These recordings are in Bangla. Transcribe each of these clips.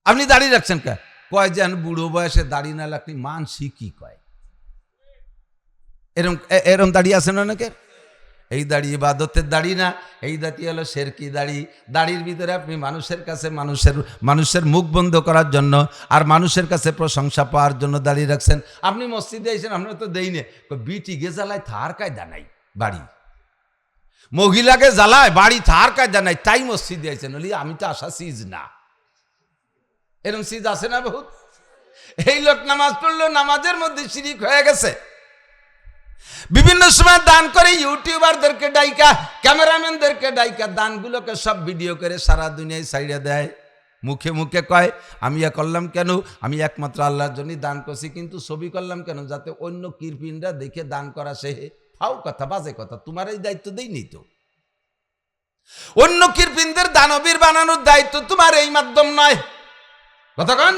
আপনি দাড়ি রাখছেন কে? কয় যেন বুড়ো বয়সে দাড়ি না রাখলে মানসি কি কয়। এরম এরম দাড়ি আছে না অনেকের। এই দাড়ি ইবাদতের দাড়ি না, এই দাড়ি হলো শেরকি দাড়ি। দাড়ির ভিতরে আপনি মানুষের কাছে মানুষের মুখ বন্ধ করার জন্য আর মানুষের কাছে প্রশংসা পাওয়ার জন্য দাড়ি রাখছেন। আপনি মসজিদে এসেছেন, আমরা তো দেই নে, বিটি গে জ্বালায় থার কায়দা নাই বাড়ি, মহিলাকে জ্বালায় বাড়ি থার কায়দা নাই, তাই মসজিদে আইছেন। বলি আমি তো আসা সিজ না, এরকম সিজ আছে না বহুত। এই লোক নামাজ পড়লো, নামাজের মধ্যে শিরিক হয়ে গেছে। বিভিন্ন সময় দান করে ইউটিউবারদেরকে ডাইকা, ক্যামেরাম্যানদেরকে ডাইকা দানগুলোকে সব ভিডিও করে সারা দুনিয়ায় ছাইড়া দেয়। মুখে মুখে কয় আমি এ করলাম কেন, আমি একমাত্র আল্লাহর জন্যই দান করছি, কিন্তু ছবি করলাম কেন, যাতে অন্য কিরপিনরা দেখে দান করা সে। ফাও কথা, বাজে কথা, তোমার এই দায়িত্ব দেইনি তো। অন্য কিরপিনদের দানবীর বানানোর দায়িত্ব তোমার এই মাধ্যম নয়। কতক্ষণ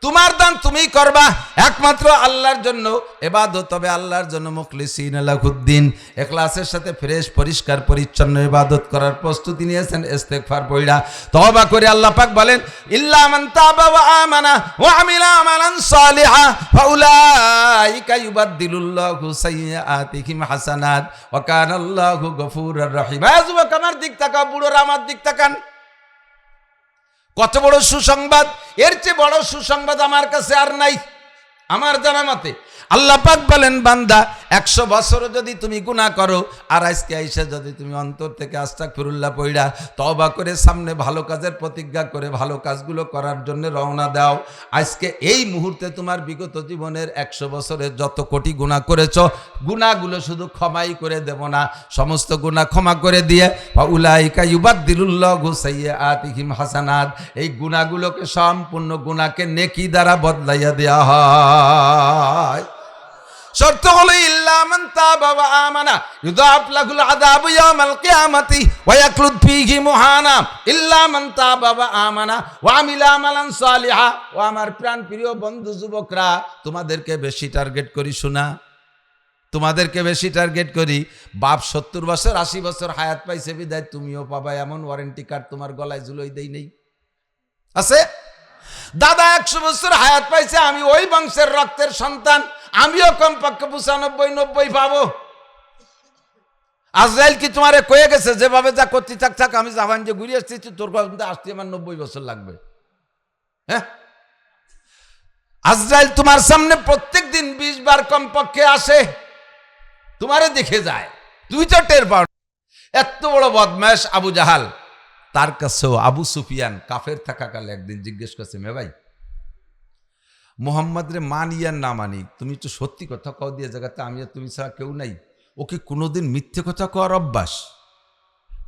তোমার দান তুমিই করবা একমাত্র আল্লাহর জন্য ইবাদত হবে, আল্লাহর জন্য মুখলিসিন লাহুদ্দিন, ইখলাসের সাথে ফ্রেশ পরিষ্কার পরিচ্ছন্ন ইবাদত করার প্রস্তুতি নিয়েছেন। ইস্তেগফার পড়া তওবা করে আল্লাহ পাক বলেন ইল্লা মান তাবা ওয়া আমানা ওয়া আমিলা আমালান সালিহা ফাউলাইকা ইউবাদদিলুল্লাহু সাইয়্যাতিহিম হাসানাত ওয়া কানাল্লাহু গফুরুর রহিম। যুবক আমার দিক তাকাও, বুড়োরা আমার দিক তাকান। কত বড় সুসংবাদ, এর চেয়ে বড় সুসংবাদ আমার কাছে আর নাই আমার জানা মতে। আল্লাহ পাক বলেন বান্দা 100 বছরও যদি তুমি গুনাহ করো আর আজকে আইসা যদি তুমি অন্তর থেকে আস্তাগফিরুল্লাহ পড়া তওবা করে সামনে ভালো কাজের প্রতিজ্ঞা করে ভালো কাজগুলো করার জন্য রওনা দাও, আজকে এই মুহূর্তে তোমার বিগত জীবনের 100 বছরের যত কোটি গুনাহ করেছো, গুনাহগুলো শুধু ক্ষমাই করে দেব না, সমস্ত গুনাহ ক্ষমা করে দিয়ে ফাউলাইকা ইউবাদদিলুল্লাহু সাইয়্যাতিহিম হাসানাত, এই গুনাহগুলোকে সম্পূর্ণ গুনাহকে নেকি দ্বারা বদলাইয়া দেয়া হয়। শর্ত হলো ইল্লা মান তাবা ওয়া আমানা ইউদাফ লাহুল আযাবু ইয়াওমাল কিয়ামাতি ওয়া ইয়াকলুদ ফীহি মুহানা ইল্লা মান তাবা ওয়া আমানা ওয়া আমিলা আমালান সালিহা। ও আমার প্রাণ প্রিয় বন্ধু যুবকরা, তোমাদেরকে বেশি টার্গেট করি শোনা, তোমাদেরকে বেশি টার্গেট করি। বাপ 70 বছর 80 বছর হায়াত পাইছে বিদায় তুমিও পাবা, এমন ওয়ারেন্টি কার্ড তোমার গলায় ঝুলোই দেই নেই আছে। দাদা 100 বছর হায়াত পাইছে, আমি ওই বংশের রক্তের সন্তান, আমিও কমপক্ষে 95-90 পাবো। আজরাইল কি তোমারে কয়ে গেছে যেভাবে যা করতে থাক আমি জাপান যে ঘুরে আসছি তোর কাছে আসতে আমার 90 বছর লাগবে? হ্যাঁ, আজরাইল তোমার সামনে প্রত্যেক দিন 20 বার কমপক্ষে আসে, তোমারে দেখে যায়, তুই তো টের পাও। এত বড় বদমাশ আবু জাহাল, তার কাছেও আবু সুফিয়ান কাফের থাকাকালে একদিন জিজ্ঞেস করছে, মে ভাই মোহাম্মদ রে মানি আর না মানি, তুমি তো সত্যি কথা কও দিয়ে জায়গাতে আমি আর তুমি ছাড়া কেউ নাই, ওকে কোনোদিন মিথ্যে কথা কওয়ার অভ্যাস?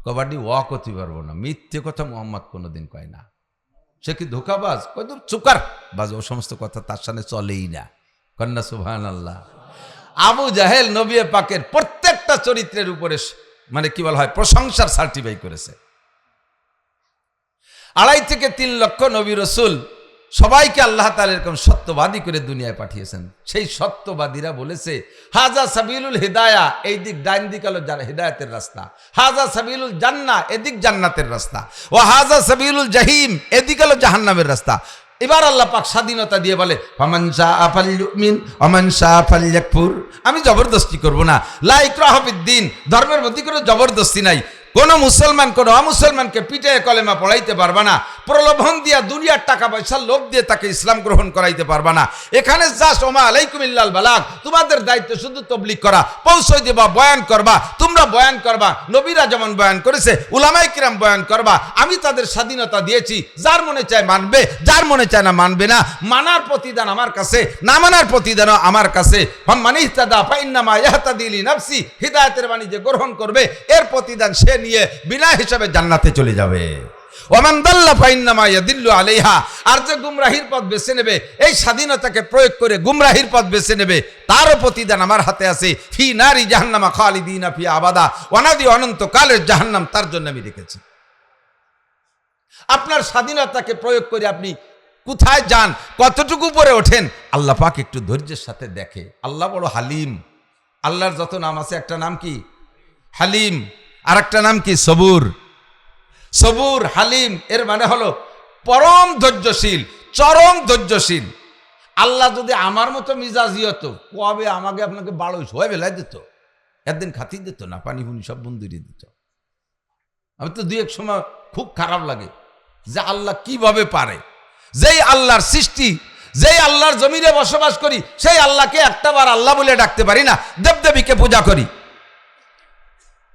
কবাডি ওয়া করতে পারবো না, মিথ্যে কথা মোহাম্মদ কোনোদিন কয় না, সে কি ধোকাবাজ? কয় দূর চুকার বাজ, ও সমস্ত কথা তার সামনে চলেই না। কন্যা সুবহানাল্লাহ। আবু জাহেল নবী পাকের প্রত্যেকটা চরিত্রের উপরে মানে কি বলা হয় প্রশংসার সার্টিফাই করেছে। 2.5 থেকে 3 লক্ষ নবী রসুল সবাইকে আল্লাহ তাআলা এরকম সত্যবাদী করে দুনিয়ায় পাঠিয়েছেন। সেই সত্যবাদীরা বলেছে হাজা সাবিলুল হিদায়া, এই দিক ডাইন দিক হলো হিদায়াতের রাস্তা, হাজা সাবিলুল জান্নাহ এদিক জান্নাতের রাস্তা, ও হাজা সাবিলুল জাহিম এদিক হলো জাহান্নামের রাস্তা। এবার আল্লাহ পাক স্বাধীনতা দিয়ে বলে ফামান শাআ ফালইউমিন ওয়া মান শাআ ফালইয়াকফুর। আমি জবরদস্তি করব না, লা ইকরাহা ফিদ্দিন, ধর্মের মধ্যে কোনো জবরদস্তি নাই। কোন মুসলমান কোন অমুসলমানকে পিঠে কলেমা পড়াইতে পারবা না, প্রলোভন দিয়া দুনিয়ার টাকা পয়সার লোভ দিয়ে তাকে ইসলাম গ্রহণ করাইতে পারবা না। এখানে জাস্ট ওমা আলাইকুম ইল্লাল বালাগ, তোমাদের দায়িত্ব শুধু তাবলীগ করা, পৌঁছে দেবা, বয়ান করবা, তোমরা বয়ান করবা, নবীরা যেমন বয়ান করেছে উলামায়ে কিরাম বয়ান করবা। আমি তাদের স্বাধীনতা দিয়েছি, যার মনে চায় মানবে, যার মনে চায় না মানবে না। মানার প্রতিদান আমার কাছে, না মানার প্রতিদানও আমার কাছে। মান ইহতাদা ফাইন্নামা ইয়াহতাদি লিনাফসি, হিদায়াতের বাণী যে গ্রহণ করবে এর প্রতিদান সে নিয়ে বিনা হিসাবে জান্নাতে চলে যাবে। ওমান দাল্লা ফাইন্নামা ইয়াদিল্লু আলাইহা, আর যে গুমরাহির পথ বেছে নেবে, এই স্বাধীনতাকে প্রয়োগ করে গুমরাহির পথ বেছে নেবে, তারও প্রতিদান আমার হাতে আছে। ফি নারি জাহান্নামা খালিদিনা ফি আবাদা, অনাদি অনন্তকালের জাহান্নাম তার জন্য আমি রেখেছি। আপনার স্বাধীনতাকে প্রয়োগ করে আপনি কোথায় যান, কতটুকু উপরে ওঠেন, আল্লাহ পাক একটু ধৈর্যের সাথে দেখে। আল্লাহ বড় হালিম। আল্লাহর যত নাম আছে একটা নাম কি হালিম, আর একটা নাম কি সবুর। সবুর হালিম এর মানে হলো পরম ধৈর্যশীল, চরম ধৈর্যশীল। আল্লাহ যদি আমার মতো মিজাজি হতো, কবে আমাকে আপনাকে 12 বেলায় দিত, একদিন খাতির দিত না, পানি ফুনি সব বন্ধুরই দিত। আমি তো 2 এক সময় খুব খারাপ লাগে যে আল্লাহ কিভাবে পারে, যেই আল্লাহর সৃষ্টি, যেই আল্লাহর জমিনে বসবাস করি, সেই আল্লাহকে একটাবার আল্লাহ বলে ডাকতে পারি না, দেবদেবীকে পূজা করি।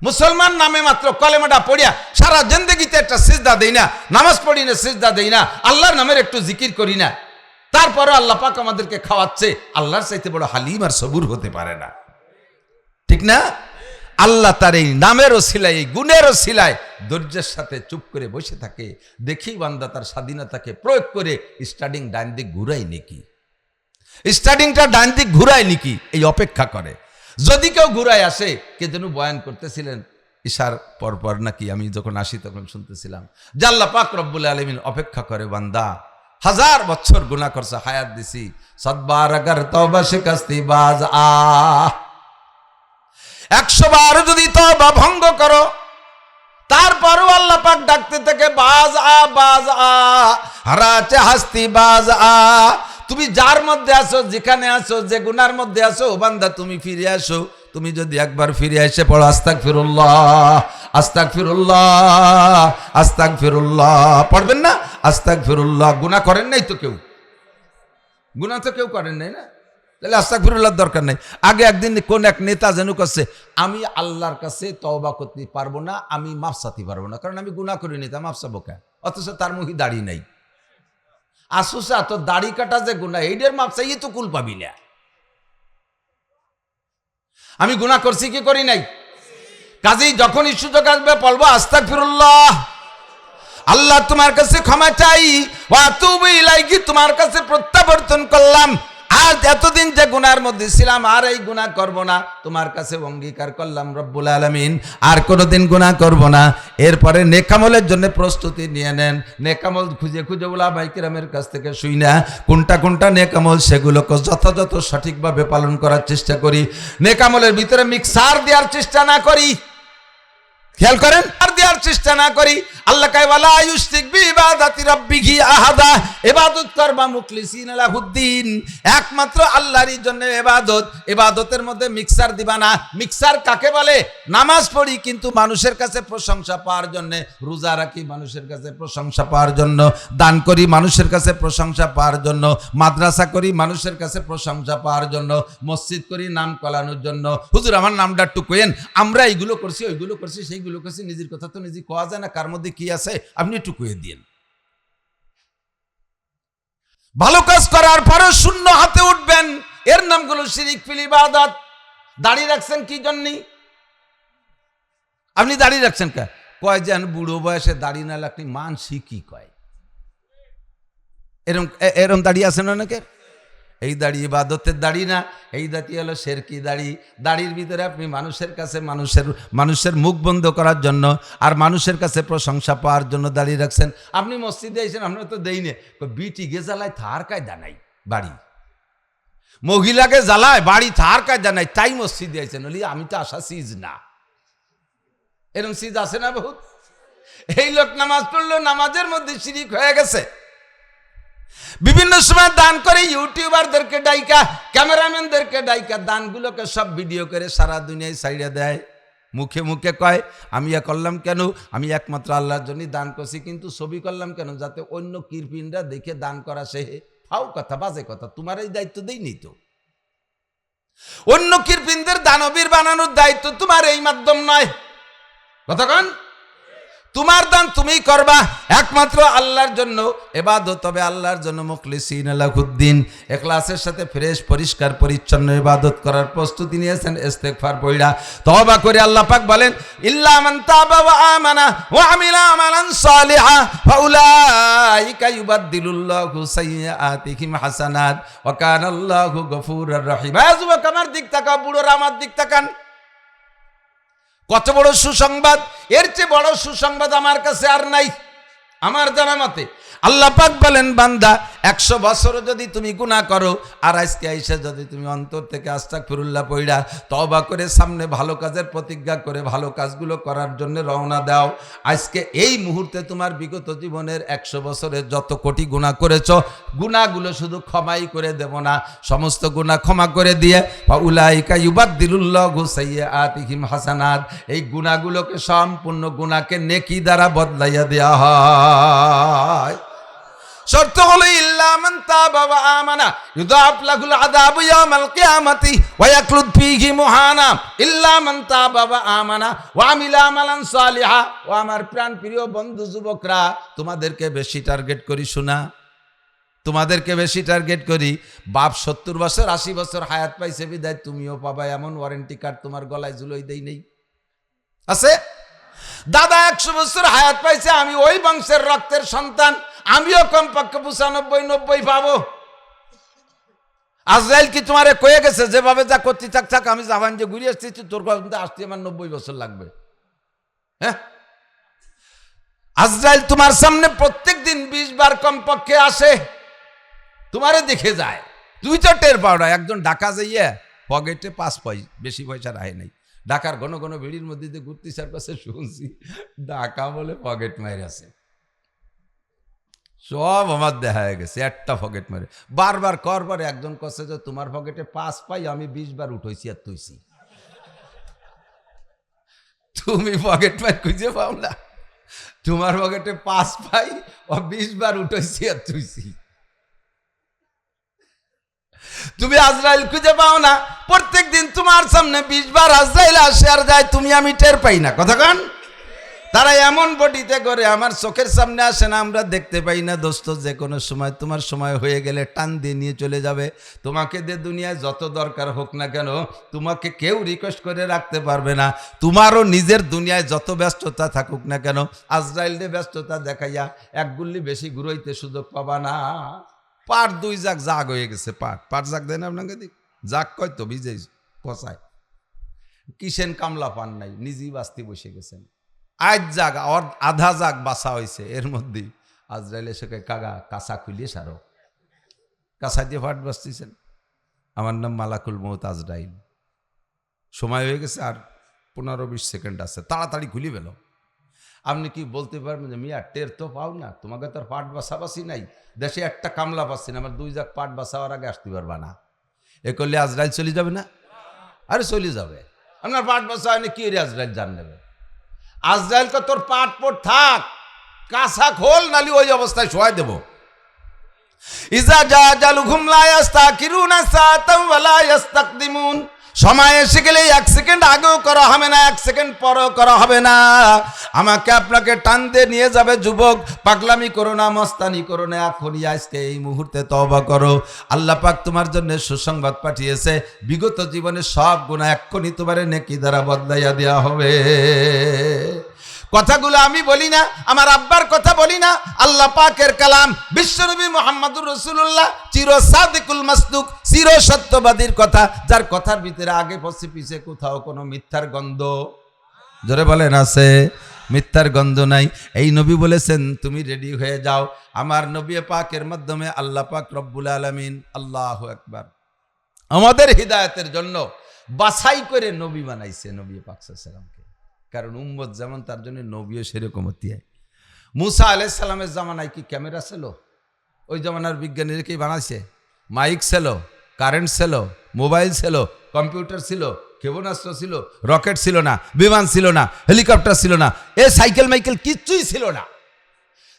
মুসলমান নামে মাত্র কলেমাটা পড়িয়া সারা জিন্দেগিতে একটা সিজদা দেই না, নামাজ পড়ি না, সিজদা দেই না, আল্লাহর নামের একটু জিকির করি না। তারপরে আল্লাহ পাক আমাদেরকে খাওয়াচ্ছে, আল্লাহর চাইতে বড় হালিম আর সবুর হতে পারে না, ঠিক না? আল্লাহ তার এই নামের ওসিলায়, এই গুণের ওসিলায় ধৈর্যের সাথে চুপ করে বসে থাকে। দেখি বান্দা তার স্বাধীনতাকে প্রয়োগ করে স্টার্টিং ডান দিক ঘুরাই নাকি, স্টার্টিংটা ডান দিক ঘুরাই নাকি, এই অপেক্ষা করে। যদি কেউ ঘুরায় আসে, কে যেন বয়ান করতেছিলেন ঈশার পরপর নাকি, আমি যখন আসি তখন শুনতেছিলাম যে আল্লাহ পাক রব্বুল আলামিন অপেক্ষা করে, বান্দা 1000 বছর গুনাহ করছে, হায়াত দিছি, 7 বার আগার তওবা শিকাস্তি বাজ 100 বার যদি তওবা ভঙ্গ করো, তারপরও আল্লাহ পাক ডাকতে থাকে বাজ হারাচে হাস্তি বাজ তুমি যার মধ্যে আসো, যেখানে আসো, যে গুনার মধ্যে আসো, বান্দা তুমি ফিরে আসো। তুমি যদি একবার ফিরে এসে পড়ো আস্তাগফিরুল্লাহ, আস্তাগফিরুল্লাহ, আস্তাগফিরুল্লাহ, পড়বেন না আস্তাগফিরুল্লাহ? গুনাহ করেন নাই তো কেউ, গুনাহ তো কেউ করেন নাই না, তাহলে আস্তাগফিরুল্লাহর দরকার নাই। আগে একদিন কোন এক নেতা যেন করছে, আমি আল্লাহর কাছে তওবা করতে পারবো না, আমি মাফ চাইতে পারবো না, কারণ আমি গুনাহ করি নি, তা মাফ চাবো কেন? অথচ তার মুখে দাড়ি নাই। আসুসা তো দাড়ি কাটা যে গুনাহ, এইটার মাপ চাইয়ে তো কুল পাবি না। আমি গুনাহ করছি কি করি নাই? কাজেই যখনই সুযোগ আসবে বলবো আস্তাগফিরুল্লাহ, আল্লাহ তোমার কাছে ক্ষমা চাই, ওয়া আতুবু ইলাইহি, তোমার কাছে প্রত্যাবর্তন করলাম। আর এতদিন যে গুনার মধ্যে ছিলাম, আর এই গুনাহ করব না, তোমার কাছে অঙ্গীকার করলাম রব্বুল আলামিন, আর কোনোদিন গুনাহ করব না। এরপরে নেকামলের জন্য প্রস্তুতি নিয়ে নেন। নেকামল খুঁজে খুঁজে উলামায়ে কিরামের কাছ থেকে শুই না কোনটা কোনটা নেকামল, সেগুলোকে যথাযথ সঠিকভাবে পালন করার চেষ্টা করি। নেকামলের ভিতরে মিক্সার দেওয়ার চেষ্টা না করি, খেয়াল করেন, আর দেওয়ার চেষ্টা না করি। আল্লাহ কয় ওয়ালা ইউশরিক বিইবাদাতি রাব্বিহি আহাদা, ইবাদত করবা মুখলিসিনা লাহুদ্দিন, একমাত্র আল্লাহরই জন্য ইবাদত। ইবাদতের মধ্যে মিক্সার দিবা না। মিক্সার কাকে বলে? নামাজ পড়ি কিন্তু মানুষের কাছে প্রশংসা পাওয়ার জন্য, রোজা রাখি মানুষের কাছে প্রশংসা পাওয়ার জন্য, দান করি মানুষের কাছে প্রশংসা পাওয়ার জন্য, মাদ্রাসা করি মানুষের কাছে প্রশংসা পাওয়ার জন্য, মসজিদ করি নাম কলানোর জন্য। হুজুর আমার নামটা একটু কইেন, আমরা এইগুলো করছি, ওইগুলো করছি, সেইগুলো করছি। নিজের কথা তো নিজে কোয়া যায় না, কার মধ্যে কি আছে আপনি একটু কয়ে দিন। ভালো কাজ করার পরে শূন্য হাতে উঠবেন, এর নামগুলো শিরিক ফিল ইবাদত। দাড়ি রাখছেন কি জন্য? আপনি দাড়ি রাখছেন কে? কয় যে বুড়ো বয়সে দাড়ি না রাখলে মানসি কি কয়, এরম এরম দাড়ি আছে না অনেকের। এই দাড়ি ইবাদতের দাড়ি না, এই দাড়ি হলো শেরকি দাড়ি। দাড়ির ভিতরে আপনি মানুষের কাছে মানুষের মুখ বন্ধ করার জন্য আর মানুষের কাছে প্রশংসা পাওয়ার জন্য দাড়ি রাখছেন। আপনি মসজিদে এসেছেন, আমরা তো দেই নে, বিটি গে জ্বালায় থার কায়দা নাই, বাড়ি মহিলাকে জ্বালায় বাড়ি থার কায়দা নাই, তাই মসজিদে এসেছেন। বলি আমি তো আসা সিজ না, এরকম সিজ আছে না বহুত। এই লোক নামাজ পড়লো, নামাজের মধ্যে শিরিক হয়ে গেছে। বিভিন্ন সময় দান করে ইউটিউবারদেরকে ডাইকা, ক্যামেরাম্যানদেরকে ডাইকা, দানগুলোকে সব ভিডিও করে সারা দুনিয়ায় ছাইড়া দেয়। মুখে মুখে কয় আমি করলাম কেন, আমি একমাত্র আল্লাহর জন্যই দান করছি, কিন্তু ছবি করলাম কেন, যাতে অন্য কিরপিনরা দেখে দান করা সে ফাও কথা, বাজে কথা। তোমার এই দায়িত্ব দেইনি তো, অন্য কিরপিনদের দানবীর বানানোর দায়িত্ব তোমার এই মাধ্যম নয়। কতক্ষণ তোমার দান তুমিই করবা একমাত্র আল্লাহর জন্য, ইবাদত হবে আল্লাহর জন্য মুখলিসিনা লাহুদ্দিন। ইখলাসের সাথে ফ্রেশ পরিষ্কার পরিচ্ছন্ন ইবাদত করার প্রস্তুতি নিয়েছেন। ইস্তেগফার পড়া তওবা করে আল্লাহ পাক বলেন ইল্লা মান তাবা ওয়া আমানা ওয়া আমিলা আমালান সালিহা ফাউলাইকা ইউবাদদিলুল্লাহু সাইয়্যাতিহিম হাসানাত ওয়া কানাল্লাহু গফুরুর রহিম। যুবক আমার দিক তাকাও, বুড়োরা আমার দিক তাকান। কত বড় সুসংবাদ! এর চেয়ে বড় সুসংবাদ আমার কাছে আর নাই, আমার জানা মতে। আল্লাহ পাক বলেন বান্দা 100 বছরও যদি তুমি গুনাহ করো, আর আজকে আইসা যদি তুমি অন্তর থেকে আস্তাগফিরুল্লাহ পড়া তওবা করে সামনে ভালো কাজের প্রতিজ্ঞা করে ভালো কাজগুলো করার জন্য রওনা দাও, আজকে এই মুহূর্তে তোমার বিগত জীবনের 100 বছরের যত কোটি গুনাহ করেছো, গুনাহগুলো শুধু ক্ষমাই করে দেব না, সমস্ত গুনাহ ক্ষমা করে দিয়ে উলাইকা ইউবাদদিলুল্লাহু সাইয়্যাতিহিম হাসানাত, এই গুনাহগুলোকে সম্পূর্ণ গুনাহকে নেকি দ্বারা বদলাইয়া দেওয়া হয়। শর্ত হলো ইল্লা মান তাবা ওয়া আমানা ইউদাফ লাহুল আযাবু ইয়াওমাল কিয়ামাতি ওয়া ইয়াখলুদ ফীহি মুহানা ইল্লা মান তাবা ওয়া আমানা ওয়া আমিলা আমালান সালিহা। ও আমার প্রাণ প্রিয় বন্ধু যুবকরা, তোমাদেরকে বেশি টার্গেট করি শোনা, তোমাদেরকে বেশি টার্গেট করি। বাপ 70 বছর 80 বছর হায়াত পাইছে বিদায় তুমিও পাবা, এমন ওয়ারেন্টি কার্ড তোমার গলায় ঝুলোই দেই নেই আছে। দাদা 100 বছর হায়াত পাইছে, আমি ওই বংশের রক্তের সন্তান, আমিও কমপক্ষে 95-90 পাবো। আজরাইল কি তোমারে কয়ে গেছে যেভাবে যা করতে থাক থাক, আমি জাপান যে ঘুরে আসছি তোর কথা আসতে আমার 90 বছর লাগবে? হ্যাঁ, আজরাইল তোমার সামনে প্রত্যেক দিন 20 বার কমপক্ষে আসে, তোমারে দেখে যায়, তুই তো টের পাও না। একজন ঢাকা যাইয়া পকেটে 5 পয়সা বেশি পয়সা রাখে নাই, ঢাকার ঘন ঘন ভিড়ির মধ্যে দিয়ে ঘুরতে সার কাছে শুনছি ঢাকা বলে পকেট মার আছে, সব আমার দেখা হয়ে গেছে একটা পকেট মারে। বারবার করবার একজন কছে যে তোমার পকেটে 5 পাই, আমি 20 বার উঠেছি আর তুইছি, তুমি পকেট মার খুঁজে পাও না, তোমার পকেটে 5 পাই ও 20 বার উঠেছি আর তুইছি। তুমি আজরাইল খুঁজে পাও না, প্রত্যেক দিন তোমার সামনে 20 বার আজরাইল আসে আর যায়, তুমি আমি টের পাই না। কথা কান, তারা এমন বডিতে করে আমার চোখের সামনে আসে না, আমরা দেখতে পাই না। দোস্ত, যে কোনো সময় তোমার সময় হয়ে গেলে টান দিয়ে নিয়ে চলে যাবে। তোমাকে যে দুনিয়ায় যত দরকার হোক না কেন, তোমাকে কেউ রিকোয়েস্ট করে রাখতে পারবে না। তোমারও নিজের দুনিয়ায় যত ব্যস্ততা থাকুক না কেন, আজরাইলের ব্যস্ততা দেখাইয়া এক গুল্লি বেশি ঘুরইতে সুযোগ পাবা না। পাট 2 জাগ জাগ হয়ে গেছে, পাট জাগ দেয় না আপনাকে, দিক জাগ কয় তো ভিজে পচায়, কিসেন কামলা পান নাই, নিজেই বাঁচতে বসে গেছেন। আজ জাগ আর আধা জাগ বাসা হয়েছে, এর মধ্যে আজরাইল এসে কাগা কাঁচা খুলিয়ে সারো, কাঁচা দিয়ে পাট বাঁচতেছেন। আমার নাম মালাকুল মউত আজরাইল, সময় হয়ে গেছে আর 15-20 সেকেন্ড আছে, তাড়াতাড়ি খুলি পেল। আপনি কি বলতে পারবেন যে মিয়া টের তো পাও না, তোমাকে তো আর পাট বাসাবাসি নাই, দেশে একটা কামলা পাচ্ছি না, আমার 2 জাগ পাট বাসাওয়ার আগে আসতে পারবা না। এ করলে আজরাইল চলে যাবে না? আরে চলে যাবে, আপনার পাট বাসা হয়নি কি রে আজরাইল জান নেবে? আজরাইলকে তোর পাট পট থাক, কাঁচা খোল, নালি ওই অবস্থায় শোয়াই দেব। ইজা জালুহুম লা ইস্তাকিরুনা সাআতাম ওয়া লা ইস্তাকদিমুন, সময় এসে গেলে 1 সেকেন্ড আগেও করা হবে না, 1 সেকেন্ড পরেও করা হবে না। আমাকে আপনাকে টান দিয়ে নিয়ে যাবে। যুবক, পাগলামি করো না, মস্তানি করো না, এখনই আজকে এই মুহূর্তে তওবা করো। আল্লাহ পাক তোমার জন্য সুসংবাদ পাঠিয়েছে, বিগত জীবনের সব গুনাহ এক্ষুনি তোমার নেকি দ্বারা বদলাইয়া দেওয়া হবে। কথাগুলো আমি বলি না, আমার আব্বার কথা বলি না, আল্লাহ পাকের কালাম, বিশ্বনবী মুহাম্মদুর রাসূলুল্লাহ চির সাদিকুল মাসদুক, চির সত্যবাদীর কথা, যার কথার ভিতরে আগে পছে পিছে কোথাও কোনো মিথ্যার গন্ধ, জোরে বলেন, আছে? মিথ্যার গন্ধ নাই। এই নবী বলেছেন তুমি রেডি হয়ে যাও। আমার নবী পাকের মাধ্যমে আল্লাহ পাক রব্বুল আলামিন, আল্লাহু আকবার, আমাদের হিদায়াতের জন্য বাছাই করে নবী বানাইছে, নবী পাক সাল্লাল্লাহু আলাইহি ওয়াসাল্লামকে। কারণ উম্মত যেমন তার জন্য নবীও সেরকম হতে হয়। মুসা আলাইহিস সালামের জামানায় কি ক্যামেরা ছিল? ওই জামানার বিজ্ঞানীরা কি বানাইছে? মাইক ছিল, কারেন্ট ছিল, মোবাইল ছিল, কম্পিউটার ছিল, ক্ষেপণাস্ত্র ছিল, রকেট ছিল না, বিমান ছিল না, হেলিকপ্টার ছিল না, এ সাইকেল মাইকেল কিচ্ছুই ছিল না।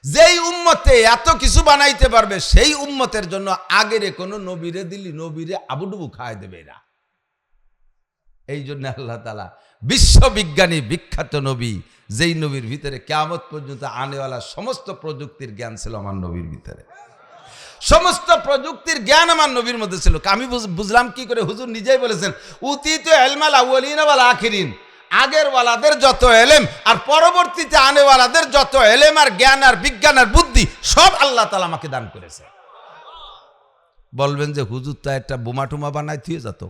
যেই উম্মতে এত কিছু বানাইতে পারবে, সেই উম্মতের জন্য আগেরে কোনো নবীরে দিলি নবীরে আবুডুবু খাওয়াই দেবে এরা। এই জন্য আল্লাহ তাআলা বিশ্ববিজ্ঞানী বিখ্যাত নবী, যেই নবীর ভিতরে কিয়ামত পর্যন্ত আনেওয়ালা সমস্ত প্রযুক্তির জ্ঞান ছিল আমার নবীর ভিতরে, সমস্ত প্রযুক্তির জ্ঞান আমার নবীর মধ্যে ছিল। আমি বুঝলাম কি করে, হুজুর নিজেই বলেছেন উতিতু ইলমাল আউয়ালিন ওয়াল আখিরিন, আগের ওয়ালাদের যত এলেম আর পরবর্তীতে আনেওয়ালাদের যত এলেম আর জ্ঞান আর বিজ্ঞান আর বুদ্ধি সব আল্লাহ তাআলা আমাকে দান করেছে। বলবেন যে হুজুর তা একটা বোমা টুমা বানাই থিয়ে যেত,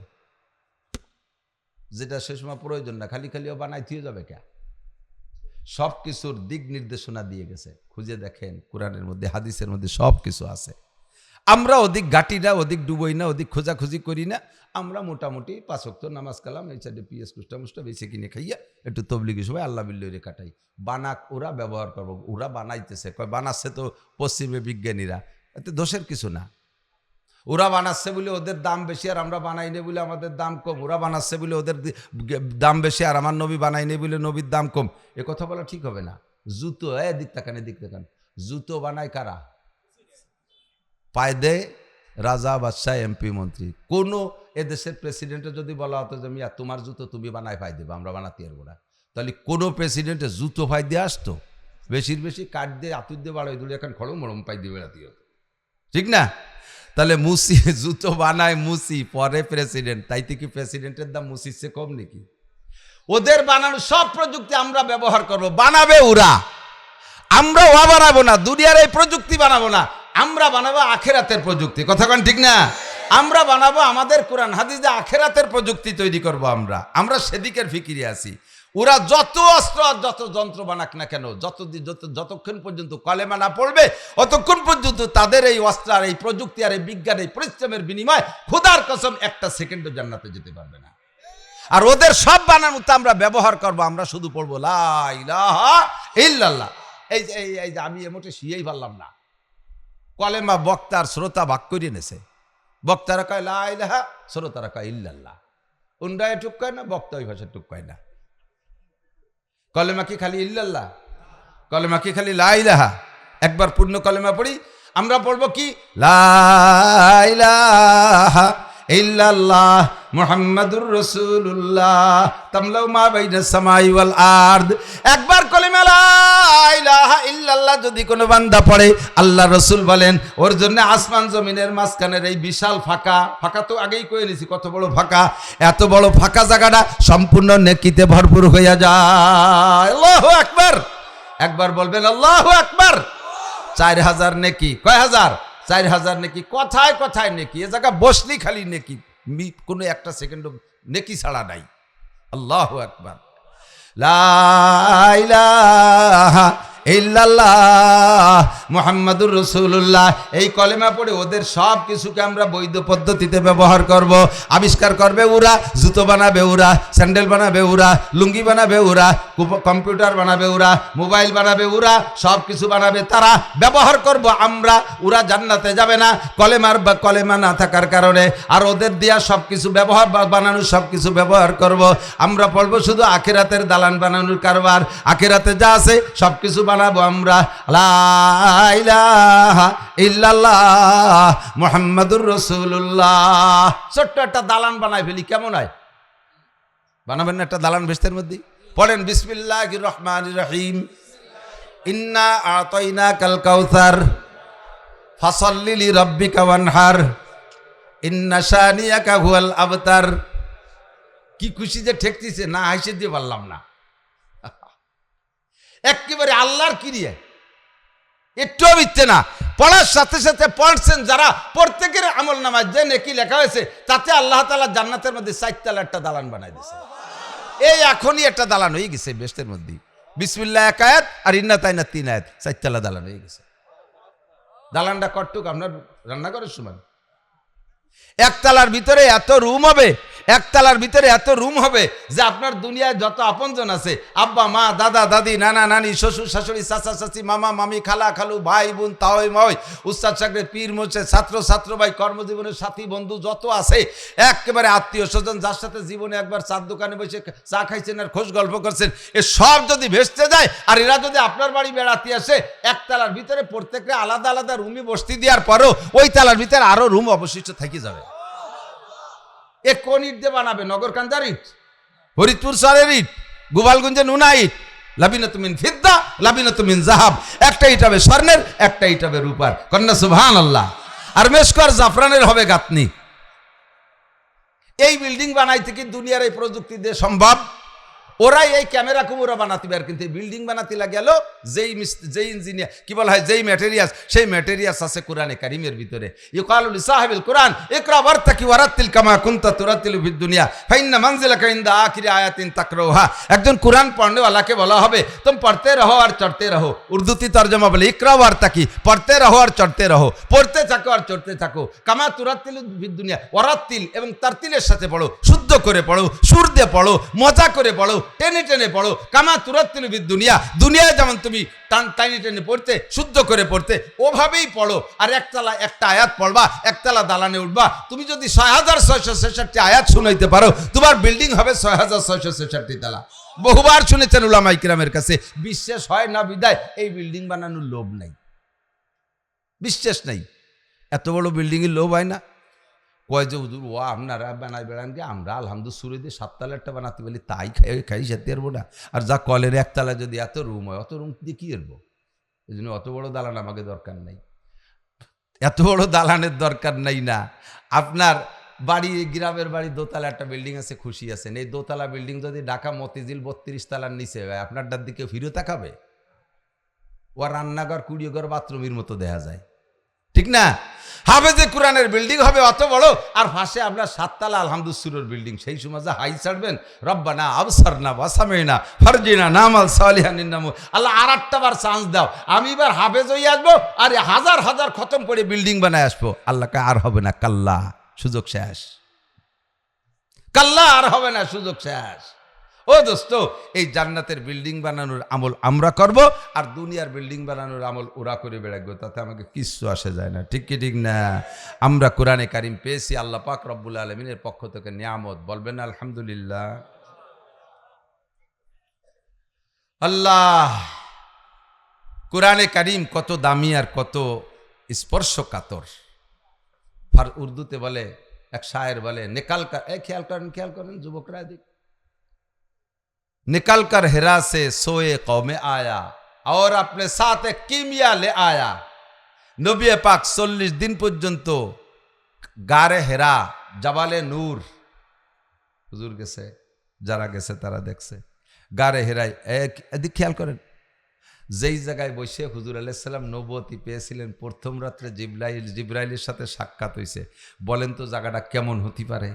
যেটা সে সময় প্রয়োজন না, খালি খালিও বানাই থিয়ে যাবে কে? সব কিছুর দিক নির্দেশনা দিয়ে গেছে, খুঁজে দেখেন কোরআনের মধ্যে, হাদিসের মধ্যে সব কিছু আছে। আমরা ওদিক গাটি না, ওদিক ডুবই না, ওদিক খোঁজাখুঁজি করি না। আমরা মোটামুটি 5 ওয়াক্ত নামাজ কালাম, এই সাইডে পিএস কুষ্টা মুষ্টা বেশি কিনে খাইয়া একটু তবলিগি সবাই আল্লাহ বিল্লরে কাটাই। বানাক ওরা ব্যবহার করবো, ওরা বানাইতেছে, কয় বানাচ্ছে তো পশ্চিমে বিজ্ঞানীরা, এতে দোষের কিছু না। ওরা বানাচ্ছে বলে ওদের দাম বেশি আর আমরা বানাই নে বলে আমাদের দাম কম, ওরা বানাচ্ছে বলে ওদের দাম বেশি আর আমার নবী বানাই নে বলে নবীর দাম কম, এ কথা বলা ঠিক হবে না। জুতো দিক তাকান, এদিক তাকান, জুতো বানায় কারা? পায় দেয় রাজা, বাদশাহ, এমপি, মন্ত্রী। কোনো এদেশের প্রেসিডেন্টে যদি বলা হতো যে মিয়া তোমার জুতো তুমি বানায় পাই দেবে, আমরা বানাতে পারবো না, তাহলে কোনো প্রেসিডেন্টে জুতো পাই দিয়ে আসতো? বেশির বেশি কাঠ দিয়ে আতুর দিয়ে বাড়াই দিলে এখন খড়ম মরম পাই দিয়ে বেড়াতে হতো, ঠিক না? তাহলে মুসি জুতো বানায় মুসি, পরে প্রেসিডেন্ট, তাইতে কি প্রেসিডেন্টের দাম মুসির চেয়ে কম নাকি? ওদের বানানো সব প্রযুক্তি আমরা ব্যবহার করবো, বানাবে ওরা, আমরা ও বানাবো না। দুনিয়ার এই প্রযুক্তি বানাবো না, আমরা বানাবো আখেরাতের প্রযুক্তি। কথা কন ঠিক না? আমরা বানাবো আমাদের কোরআন হাদিসে আখেরাতের প্রযুক্তি তৈরি করব। আমরা সেদিকের ফিকিরে আছি। ওরা যত অস্ত্র আর যত যন্ত্র বানাক না কেন, যতক্ষণ পর্যন্ত কলেমা না পড়বে অতক্ষণ পর্যন্ত তাদের এই অস্ত্র আর এই প্রযুক্তি আর এই বিজ্ঞান এই পরিশ্রমের বিনিময় খোদার কসম একটা সেকেন্ডও জান্নাতে যেতে পারবে না। আর ওদের সব বানানোতে আমরা ব্যবহার করব, আমরা শুধু পড়বো লা ইলাহা ইল্লাল্লাহ। এই যে আমি এমোটে শিয়েই পারলাম না, কলেমা বক্তার শ্রোতা ভাগ করে নেছে। বক্তারা কয় লা ইলাহা, শ্রোতারা কয় ইল্লাল্লাহ। উন্ডায় টুক কয় না, বক্তা ওই ভাষা টুক কয় না। কলেমা কি খালি ইল্লাল্লাহ? কলেমা কি খালি লা ইলাহা? একবার পূর্ণ কলেমা পড়ি, আমরা পড়বো কি লা ইলাহা ইল্লাল্লাহ মুহাম্মাদুর রাসূলুল্লাহ তামলাউ মা বাইনাস সামাই ওয়াল আরদ। একবার কলেমা লা ইলাহা ইল্লাল্লাহ যদি কোনো বান্দা পড়ে, আল্লাহ রাসূল বলেন ওর জন্য আসমান জমিনের মাঝখানের এই বিশাল ফাঁকা, ফাঁকা তো আগেই কয়ে নিয়েছি কত বড় ফাঁকা, এত বড় ফাঁকা জায়গাটা সম্পূর্ণ নেকিতে ভরপুর হইয়া যায়। আল্লাহু আকবার। একবার বলবেন আল্লাহু আকবার। 4000 নেকি। কয় হাজার? 4000 নেকি। কথায় কথায় নেকি, এ জায়গা বসলি খালি নেকি, কোনো একটা সেকেন্ড নেকি ছাড়া নাই। আল্লাহু আকবার। লা ইলাহা ইল্লাল্লাহ মুহাম্মাদুর রাসূলুল্লাহ। এই কলেমা পড়ে ওদের সব কিছুকে আমরা বৈধ পদ্ধতিতে ব্যবহার করব। আবিষ্কার করবে ওরা, জুতো বানাবে ওরা, স্যান্ডেল বানাবে ওরা, লুঙ্গি বানাবে ওরা, কম্পিউটার বানাবে ওরা, মোবাইল বানাবে ওরা, সব কিছু বানাবে তারা, ব্যবহার করব আমরা। ওরা জান্নাতে যাবে না কলেমা না থাকার কারণে, আর ওদের দেয়া সব কিছু ব্যবহার বানানো সব কিছু ব্যবহার করব আমরা। পড়বো শুধু আখিরাতের দালান বানানোর কারবার, আখিরাতে যা আছে সব কিছু বানাবো আমরা। লা ইলাহা ইল্লাল্লাহ মুহাম্মাদুর রাসূলুল্লাহ। ছোট্ট একটা দালান বানাই ফেলি, কেমন হয়? বানাবেন না একটা দালান বেস্তের মধ্যে? পড়েন বিসমিল্লাহির রহমানির রহিম। ইন্না আতাইনাকাল কাউসার ফাসাল্লি লিরাব্বিকা ওয়ানহার ইন্না শানিয়াকা হুয়াল আবতার। কি খুশি যে ঠেকতিছে, না হাসি দিয়ে পারলাম না। একেবারে আল্লাহর ক্রিয়া, একটু মিথ্যে না। পড়ার সাথে সাথে পড়ছেন যারা, প্রত্যেকের আমল নামায় যে নেকি লেখা হয়েছে তাতে আল্লাহ তাআলা জান্নাতের মধ্যে 4 তলা একটা দালান বানাই দিয়েছে। এই এখনই একটা দালান হয়ে গেছে বেস্টের মধ্যে। বিসমিল্লাহ 1 আয়াত আর ইন্না তাইনা 3 আয়াত, 4 তলা দালান হয়ে গেছে। দালানটা কটুক আপনার রান্না করার সময়? 1 তলার ভিতরে এত রুম হবে, 1 তলার ভিতরে এত রুম হবে যে আপনার দুনিয়ায় যত আপনজন আছে, আব্বা মা দাদা দাদি নানা নানি শ্বশুর শাশুড়ি চাচা চাচি মামা মামি খালা খালু ভাই বোন তাওই মাওই উস্তাদ সাগরে পীর মোচে ছাত্র ছাত্র ভাই কর্মজীবনের সাথী বন্ধু যত আছে, একেবারে আত্মীয় স্বজন যার সাথে জীবনে একবার চার দোকানে বসে চা খাইছেন আর খোঁজ গল্প করছেন, এ সব যদি ভেস্তে যায় আর এরা যদি আপনার বাড়ি বেড়াতে আসে, 1 তলার ভিতরে প্রত্যেককে আলাদা আলাদা রুমে বসতি দেওয়ার পরও ওই তলার ভিতরে আরো রুম অবশিষ্ট থেকে যাবে। এ কোন ইট দিয়ে বানাবে? নগরকান্দার ইট, ফরিদপুর শহরের ইট, গোপালগঞ্জে নুনা ইট, লাবিনাতু মিন ফিদ্দা লাবিনাতু মিন যাহাব। একটা ইট হবে স্বর্ণের, একটা ইট হবে রূপার। কন্যা সুবহানাল্লাহ। আর মেশকর জাফরানের হবে গাঁথনি। এই বিল্ডিং বানাইতে কি দুনিয়ার এই প্রযুক্তি দিয়ে সম্ভব? ওরাই এই ক্যামেরা কুমুরা বানাতে পারে, কিন্তু বিল্ডিং বানাতে গেল যেই ইঞ্জিনিয়ার কি বলা হয়, যেই ম্যাটেরিয়ালস, সেই ম্যাটেরিয়ালস আছে কোরআনে কারিমের ভিতরে। ইউকালু লিসাহিবিল কোরআন ইকরা ওয়ারতাকি ওয়ারাতিল কামা কুনতা তুরাতিলু ফিদ দুনিয়া ফাইন্না মানজিলাকা ইনদা আখিরি আয়াতিন তাকরাউহা। একজন কোরআন পড়নেওয়ালাকে বলা হবে तुम पढ़ते रहो और चढ़ते रहो। উর্দুতে তরজমা বলে ইকরা ওয়ারতাকি, পড়তে রহো আর চড়তে রহো, পড়তে থাকো আর চড়তে থাকো। কামা তুরাতিলু ফিদ দুনিয়া, ওয়ারাতিল এবং তারতিলের সাথে পড়ো, শুদ্ধ করে পড়ো, সুর দিয়ে পড়ো, মজা করে পড়ো, টেনে টেনে পড়ো। কামা তুরাতিলু ফিদ দুনিয়া, দুনিয়ায় যেমন তুমি টানে টেনে পড়তে, শুদ্ধ করে পড়তে, ওভাবেই পড়ো। আর একতলা একটা আয়াত পড়বা, একতলা দালানে উঠবা, তুমি যদি ৬৬৬৬ আয়াত শুনাইতে পারো, তোমার বিল্ডিং হবে ৬৬৬৬ তালা। বহুবার শুনেছেন উলামায়ে কিরামের কাছে, বিশ্বাস হয় না বিদায় এই বিল্ডিং বানানোর লোভ নাই, বিশ্বাস নাই। এত বড় বিল্ডিং এর লোভ হয় না? কয় যে হুজুর ও আপনারা বানাই বেড়ান গে, আমরা আলহামদুলিল্লাহ সুরে দিয়ে ৭ তলারটা বানাতে বলি, তাই খাই যেতে পারবো না। আর যা কলের একতলা যদি এত রুম হয়, অত রুম দিয়ে কি করবো? এই জন্য অত বড় দালান আমাকে দরকার নাই, এত বড় দালানের দরকার নাই। না আপনার বাড়ি, গ্রামের বাড়ি দোতলা একটা বিল্ডিং আছে, খুশি আছেন। এই দোতলা বিল্ডিং যদি ঢাকা মতিঝিল ৩২ তলার নিচে হয়, আপনারটার দিকে ফিরে তাকাবে? ও রান্নাঘর, কুড়িঘর, বাথরুমের মতো দেখা যায়, ঠিক না? হাফেজে কোরআনের বিল্ডিং হবে অত বড়, আর পাশে আপনার ৭ তলা আলহামদুলিল্লাহর বিল্ডিং। সেই সময় যা হাই ছাড়বেন, রব্বানা আবসারনা ওয়াসামিনা ফারজিনা নামাল সালিহান ইন্নামু। আল্লাহ আর ৮টা বার চান্স দাও, আমি এবার হাফেজ হয়ে আসবো, আর হাজার হাজার খতম করে বিল্ডিং বানায় আসবো। আল্লাহকে আর হবে না, কাল্লা, সুযোগ শেষ, কাল্লা, আর হবে না, সুযোগ শেষ। ও দোস্ত, এই জান্নাতের বিল্ডিং বানানোর আমল আমরা করব, আর দুনিয়ার বিল্ডিং বানানোর আমল ওরা করে বেড়াবো, তাতে আমাকে কিচ্ছু আসে যায় না, ঠিক কি ঠিক না? আমরা কোরআনে কারিম পেয়েছি আল্লাহ পাক রব্বুল আলামিনের পক্ষ থেকে নিয়ামত, বলবেন আলহামদুলিল্লাহ। আল্লাহ, কোরআনে কারিম কত দামি আর কত স্পর্শকাতর। উর্দুতে বলে, এক শায়ের বলে, নিকাল কর, খেয়াল করেন যুবকরা দিক, निकल कर हिरा से सोए कौमे आया और अपने साथ एक कीमिया ले आया। নবী পাক ৪০ দিন পর্যন্ত গারে হেরা, জাবালে নূর, হুজুর গেছে, যারা গেছে তারা দেখছে, গারে হেরায় এদিক খেয়াল করেন, যেই জায়গায় বসে হুজুর আলাইহিস সালাম নবুয়তি পেয়েছিলেন, প্রথম রাত্রে জিবরাইলের সাথে সাক্ষাৎ হয়েছে। বলেন তো জায়গাটা কেমন হতে পারে?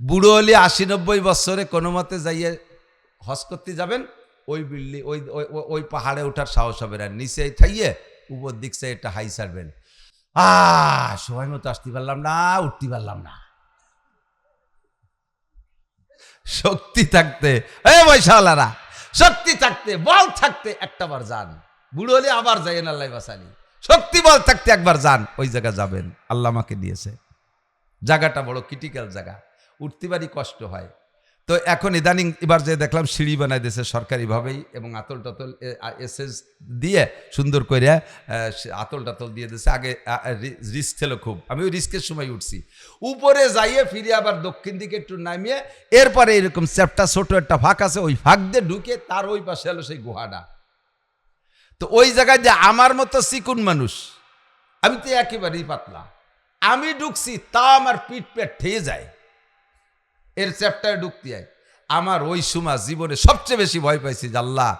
বুড়ো হলে ৮০-৯০ বছরে কোনো মতে যাইয়ে হজ করতে যাবেন, ওই বিল্ডিং, ওই পাহাড়ে ওঠার সাহস হবে না, নিচে থাইয়ে উপর দিক সে একটা হাই ছাড়বেন, সময় মতো আসতে পারলাম না, উঠতে পারলাম না। শক্তি থাকতে, বৈশালারা, শক্তি থাকতে, বল থাকতে একটা বার যান। বুড়ো হলে আবার যাইয়েন, আল্লাহ বাসানি। শক্তি বল থাকতে একবার যান, ওই জায়গা যাবেন, আল্লাহ আমাকে দিয়েছে। জায়গাটা বড় ক্রিটিক্যাল জায়গা, উঠতে পারি কষ্ট হয়। তো এখন ইদানিং এবার যে দেখলাম সিঁড়ি বানাই দিয়েছে সরকারিভাবেই, এবং আতল টাতল এসএস দিয়ে সুন্দর করে আতল টাতল দিয়ে দিয়েছে। আগে রিস্ক ছিল খুব, আমি ওই রিস্কের সময় উঠছি, উপরে যাইয়ে ফিরে আবার দক্ষিণ দিকে একটু নামিয়ে, এরপরে এরকম চ্যাপটা ছোট একটা ফাঁক আছে, ওই ফাঁক দিয়ে ঢুকে তার ওই পাশে হলো সেই গুহাটা। তো ওই জায়গায় যে আমার মতো চিকুন মানুষ, আমি তো একেবারেই পাতলা, আমি ঢুকছি, তা আমার পিঠ পেট ঠেয়ে যায় এর চ্যাপ্টারে ঢুকতে যায়। আমার ওই সময় জীবনে সবচেয়ে বেশি ভয় পাইছি যে আল্লাহ,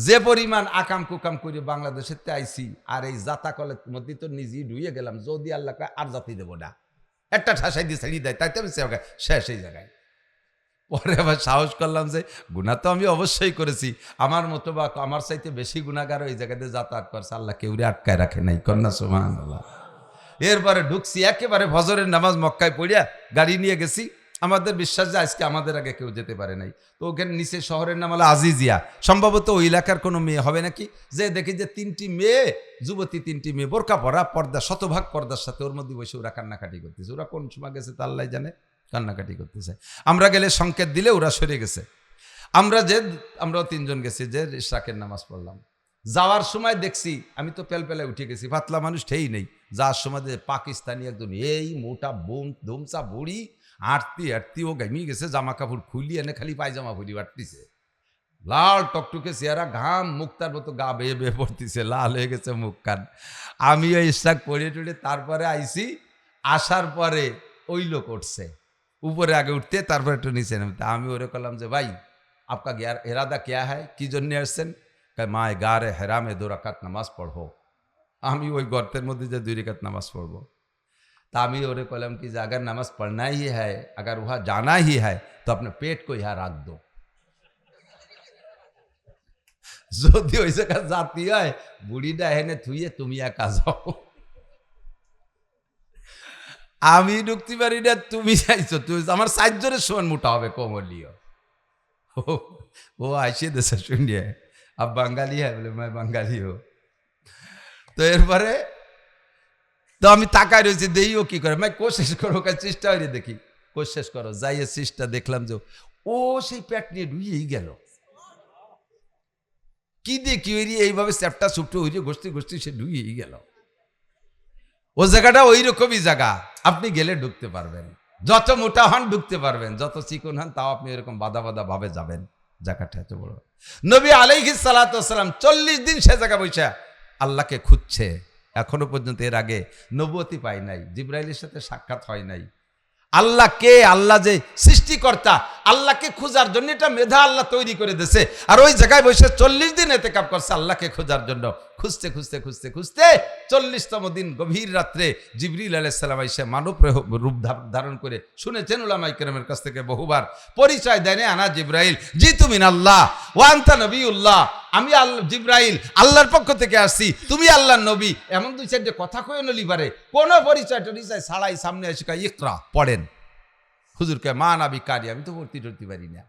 যে পরিমাণ আকাম কুকাম করে বাংলাদেশের আইছি, আর এই জাতা কলের মধ্যে তো নিজেই ঢুয়ে গেলাম, যদি আল্লাহ আর জাতি দেবো না, একটা ঠাসাই দিয়ে ছাড়িয়ে দেয়, তাই তো আমি শেষ এই জায়গায়। পরে আবার সাহস করলাম যে গুনাহ তো আমি অবশ্যই করেছি, আমার মতো বা আমার চাইতে বেশি গুনাহগার ওই জায়গাতে যাতায়াত করছে, আল্লাহ কেউরে আটকায় রাখে নাই, কন্যা সুবহানাল্লাহ। এরপরে ঢুকছি, একেবারে ফজরের নামাজ মক্কায় পড়িয়া গাড়ি নিয়ে গেছি। আমাদের বিশ্বাস যে আজকে আমাদের আগে কেউ যেতে পারে নাই। তো ওখানে নিচে শহরের নাম হলো আজিজিয়া, সম্ভবত ওই এলাকার কোনো মেয়ে হবে নাকি, যে দেখি যে ৩টি মেয়ে, যুবতী ৩টি মেয়ে, বোরকা পরা, পর্দা, শতভাগ পর্দার সাথে, ওর মধ্যে বসে ওরা কান্নাকাটি করতেছে। ওরা কোন সময় গেছে তা আল্লাহ জানে, কান্নাকাটি করতেছে। আমরা গেলে সংকেত দিলে ওরা সরে গেছে। আমরাও ৩ জন গেছি, যে ইশরাকের নামাজ পড়লাম। যাওয়ার সময় দেখছি, আমি তো পেলপেলায় উঠে গেছি, পাতলা মানুষ ঠেই নেই। যাওয়ার সময় পাকিস্তানি একজন এই মোটা ধুমচা বুড়ি, আটতি ও গামিয়ে গেছে, জামা কাপড় খুলি এনে খালি পায়জামা ভরি বাটতিছে, লাল টকটকে চেহারা, ঘাম মুক্তার মতো গা বেয়ে বেয়ে পড়তিছে, লাল হয়ে গেছে মুখ কান। আমি ওই ইশরাক পড়িয়ে টুড়ে তারপরে আইছি। আসার পরে ওই লোক উঠছে, উপরে আগে উঠতে, তারপরে একটু নিচে নামতে। আমি ওরে করলাম যে ভাই आपका इरादा क्या है, কি জন্য আসছেন? কয় মা গারে হেরামে 2 রাকাত নামাজ পড়বো। আমি ওই গর্তের মধ্যে যে 2 রাকাত নামাজ পড়বো। তা আমি ওরে কইলাম कि अगर नमाज पढ़ना ही है, अगर वहाँ जाना ही है तो अपने पेट को यहाँ रख दो। যদি ওই জায়গা জাতি হয় বুড়িটা এনে থুইয়ে তুমি একা যাও। আমি ঢুকতে পারি না, তুমি চাইছো, তুমি আমার 4 জনের সমান মোটা হবে কোমলীয়। ও আইসে দেশে শুনিয়ে আব বাঙালি হ্যাঁ বলে मैं বাঙালি হো। তো এরপরে তো আমি তাকায় রয়েছি, দেই ও কি করে, मैं कोशिश करो का চেষ্টা হইরে দেখি, कोशिश करो যাইয়ে চেষ্টা দেখলাম যে ও সেই পেট নিয়ে ঢুইয়েই গেল। কি দেখি ওই এইভাবে চ্যাপটা সুপটা ওই যে গোষ্ঠী গোষ্ঠী সে ঢুইয়েই গেল। ও জায়গাটা ওই রকমই জায়গা, আপনি গেলে ঢুকতে পারবেন, যত মোটা হন ঢুকতে পারবেন, যত চিকন হন তাও আপনি এরকম বাধা বাধা ভাবে যাবেন। জায়গাটা এত বড়। নবী আলাইহিস সালাতু ওয়াস সালাম 40 দিন সে জায়গা বসে আল্লাহকে খুঁজছে, এখনো পর্যন্ত এর আগে নবুয়তি পায় নাই, জিবরাইলের সাথে সাক্ষাৎ হয় নাই। আল্লাহ কে, আল্লাহ যে সৃষ্টিকর্তা, আল্লাহকে খোঁজার জন্য এটা মেধা আল্লাহ তৈরি করে দিয়েছে। আর ওই জায়গায় বসে 40 দিন এতেকাব করছে আল্লাহকে খোঁজার জন্য। খুঁজতে খুঁজতে খুঁজতে খুঁজতে 40তম দিন গভীর রাত্রে জিবরিল আলাইহিস সালাম এসে মানব রূপ ধারণ করে, শুনেছেন উলামায়ে কেরামের কাছ থেকে বহুবার, পরিচয় দেন আনা জিবরাইল জিতু মিনাল্লাহ ওয়া আনতা নবিয়ুল্লাহ, আমি আল্লাহ জিবরাইল আল্লাহর পক্ষ থেকে আসছি, তুমি আল্লাহর নবী। এমন 2-4টে কথা কয়ে নলি পারে, কোন পরিচয় টরিচয় ছাড়াই সামনে এসে কয় ইকরা পড়েন। হুজুরকে মা নাবি কারি, আমি তো পড়তে টরতে পারি না।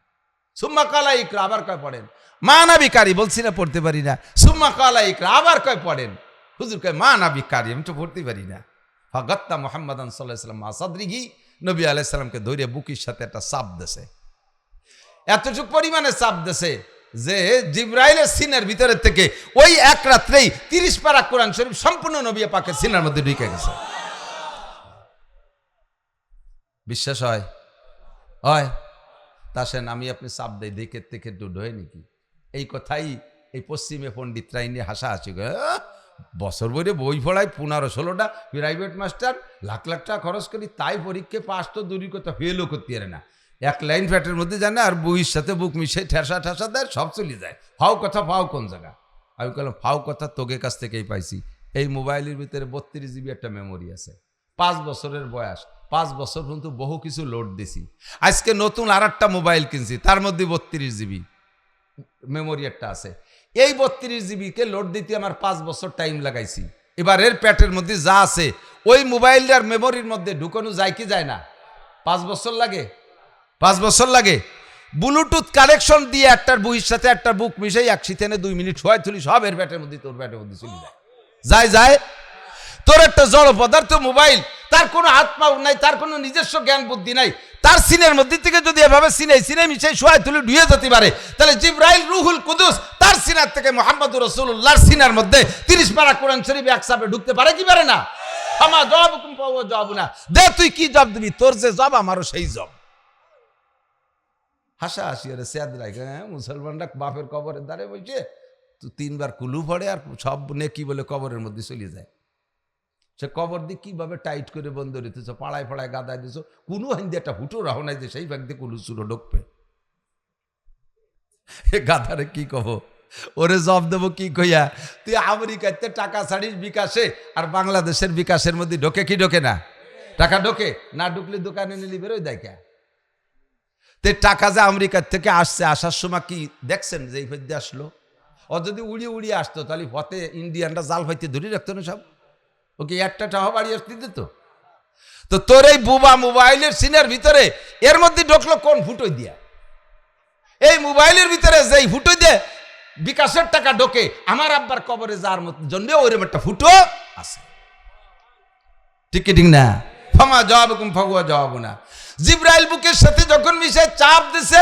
সুম্মা কালা ইকরা, আবার কয় পড়েন। মা নাবি কারি বলছি না, পড়তে পারি না। সুম্মা কালা ইকরা, আবার কয় পড়েন। হুজুর কয় মা নাবি কারি, আমি তো পড়তে পারি না। ফাগাত্তা মুহাম্মাদান সাল্লাল্লাহু আলাইহি ওয়াসাল্লাম সাদরিহি, নবী আলাইহিস সালামকে ধরে বুকের সাথে একটা চাপ দেছে, এতটুকু পরিমাণে চাপ দেছে যে জিবরাইলের সিনার ভিতরে থেকে ওই এক রাত্রেই 30 পারা কোরআন শরীফ সম্পূর্ণ নবী পাকের সিনার মধ্যে ঢুকে গেছে। বিশ্বাস হয়? হয়? তাসেন আমি আপনি চাপ দেই দেখে দেখে দুধ হয় নাকি? এই কথাই এই পশ্চিমে পণ্ডিতরা নিয়ে হাসাহাসি করে, বছর বইরে বই পড়ায় 15-16টা প্রাইভেট মাস্টার, লাখ লাখ টাকা খরচ করি, তাই পরীক্ষা পাস তো দূরের কথা ফেলও করতে পারে না। এক লাইন ফ্যাটের মধ্যে জানে আর বইয়ের সাথে বুক মিশে ঠেসা ঠেসা দেয়, সব চলে যায়। ফাও কথা, ফাও কোন জায়গা? আমি বললাম ফাও কথা তোকে কাছ থেকেই পাইছি। এই মোবাইলের ভিতরে 32 জিবি একটা মেমোরি আছে, 5 বছরের বয়স, 5 বছর পর্যন্ত বহু কিছু লোড দিছি। আজকে নতুন আর একটা মোবাইল কিনছি, তার মধ্যে 32 জিবি মেমোরি একটা আছে। এই 32 জিবিকে লোড দিতে আমার 5 বছর টাইম লাগাইছি। এবার এর প্যাটের মধ্যে যা আছে ওই মোবাইলটার মেমোরির মধ্যে ঢুকানো যায় কি যায় না? 5 বছর লাগে, 5 বছর লাগে। ব্লুটুথ কানেকশন দিয়ে একটার বইয়ের সাথে একটা বুক মিশাই একসাথে 2 মিনিট হয় তুলি, সব এর প্যাটের মধ্যে, তোর প্যাটের মধ্যে চলে যায়। যায় যায় তোর একটা জড় পদার্থ মোবাইল, তার কোনো হাত পাও নাই, তার কোনো নিজস্ব জ্ঞান বুদ্ধি নাই, তার সিনের মধ্যে থেকে যদি এভাবে সিনে মিশাই শোয়াই তুলে ডুয়ে যেতে পারে, তাহলে জিবরাইল রুহুল কুদুস তার সিনার থেকে মুহাম্মদুর রাসূলুল্লাহর সিনার মধ্যে 30 পারা কোরআন শরীফ একসাথে ঢুকতে পারে কি পারে না? আমার জবাব হুকুম পাওয়া জবাব না দে, তুই কি জবাব দিবি? তোর যে জবাব আমারও সেই জবাব। হাসা হাসি আরে সেদ লাগে, মুসলমানরা বাপের কবরের দ্বারে বসে তো 3 বার কুলু পড়ে আর সব নেকি বলে কবরের মধ্যে চলে যায়। সে কবর দিয়ে কিভাবে টাইট করে বন্ধ রেখেছ, পাড়ায় পাড়ায় গাদায় দিয়েছ, কোনো হিন্দি একটা হুটো রাহো নাই যে সেই ভাগ দিয়ে কুলু চুরো ঢুকবে। গাধারে কি কব, ওরে জব দেবো কি কইয়া? তুই আমেরিকাতে টাকা ছাড়িস বিকাশে, আর বাংলাদেশের বিকাশের মধ্যে ঢোকে কি ঢোকে না? টাকা ঢোকে না, ঢুকলে দোকানে নিলি বেরোয় দেখা। তে টাকা যে আমেরিকার থেকে আসছে, আসার সময় কি দেখছেন যে এই ফেদ্দে আসলো? ও যদি উড়িয়ে উড়িয়ে আসতো তাহলে পথে ইন্ডিয়ানরা জাল ফাইতে ধরে রাখতো না সব, ওকে একটা টাকা বাড়ি আসতে দিত। তো তোর এই বুবা মোবাইলের সিনের ভিতরে এর মধ্যে ঢুকলো কোন ফুটোই দিয়া? এই মোবাইলের ভিতরে যেই ফুটো দিয়ে বিকাশের টাকা ঢোকে, আমার আব্বার কবরে যাওয়ার জন্য ওইরকম একটা ফুটো আছে। ঠিক ঠিক না? ফামা জবাবকুম ফাহুয়া জবাবুনা। জিবরাইল বুকের সাথে যখন মিশে চাপ দিছে,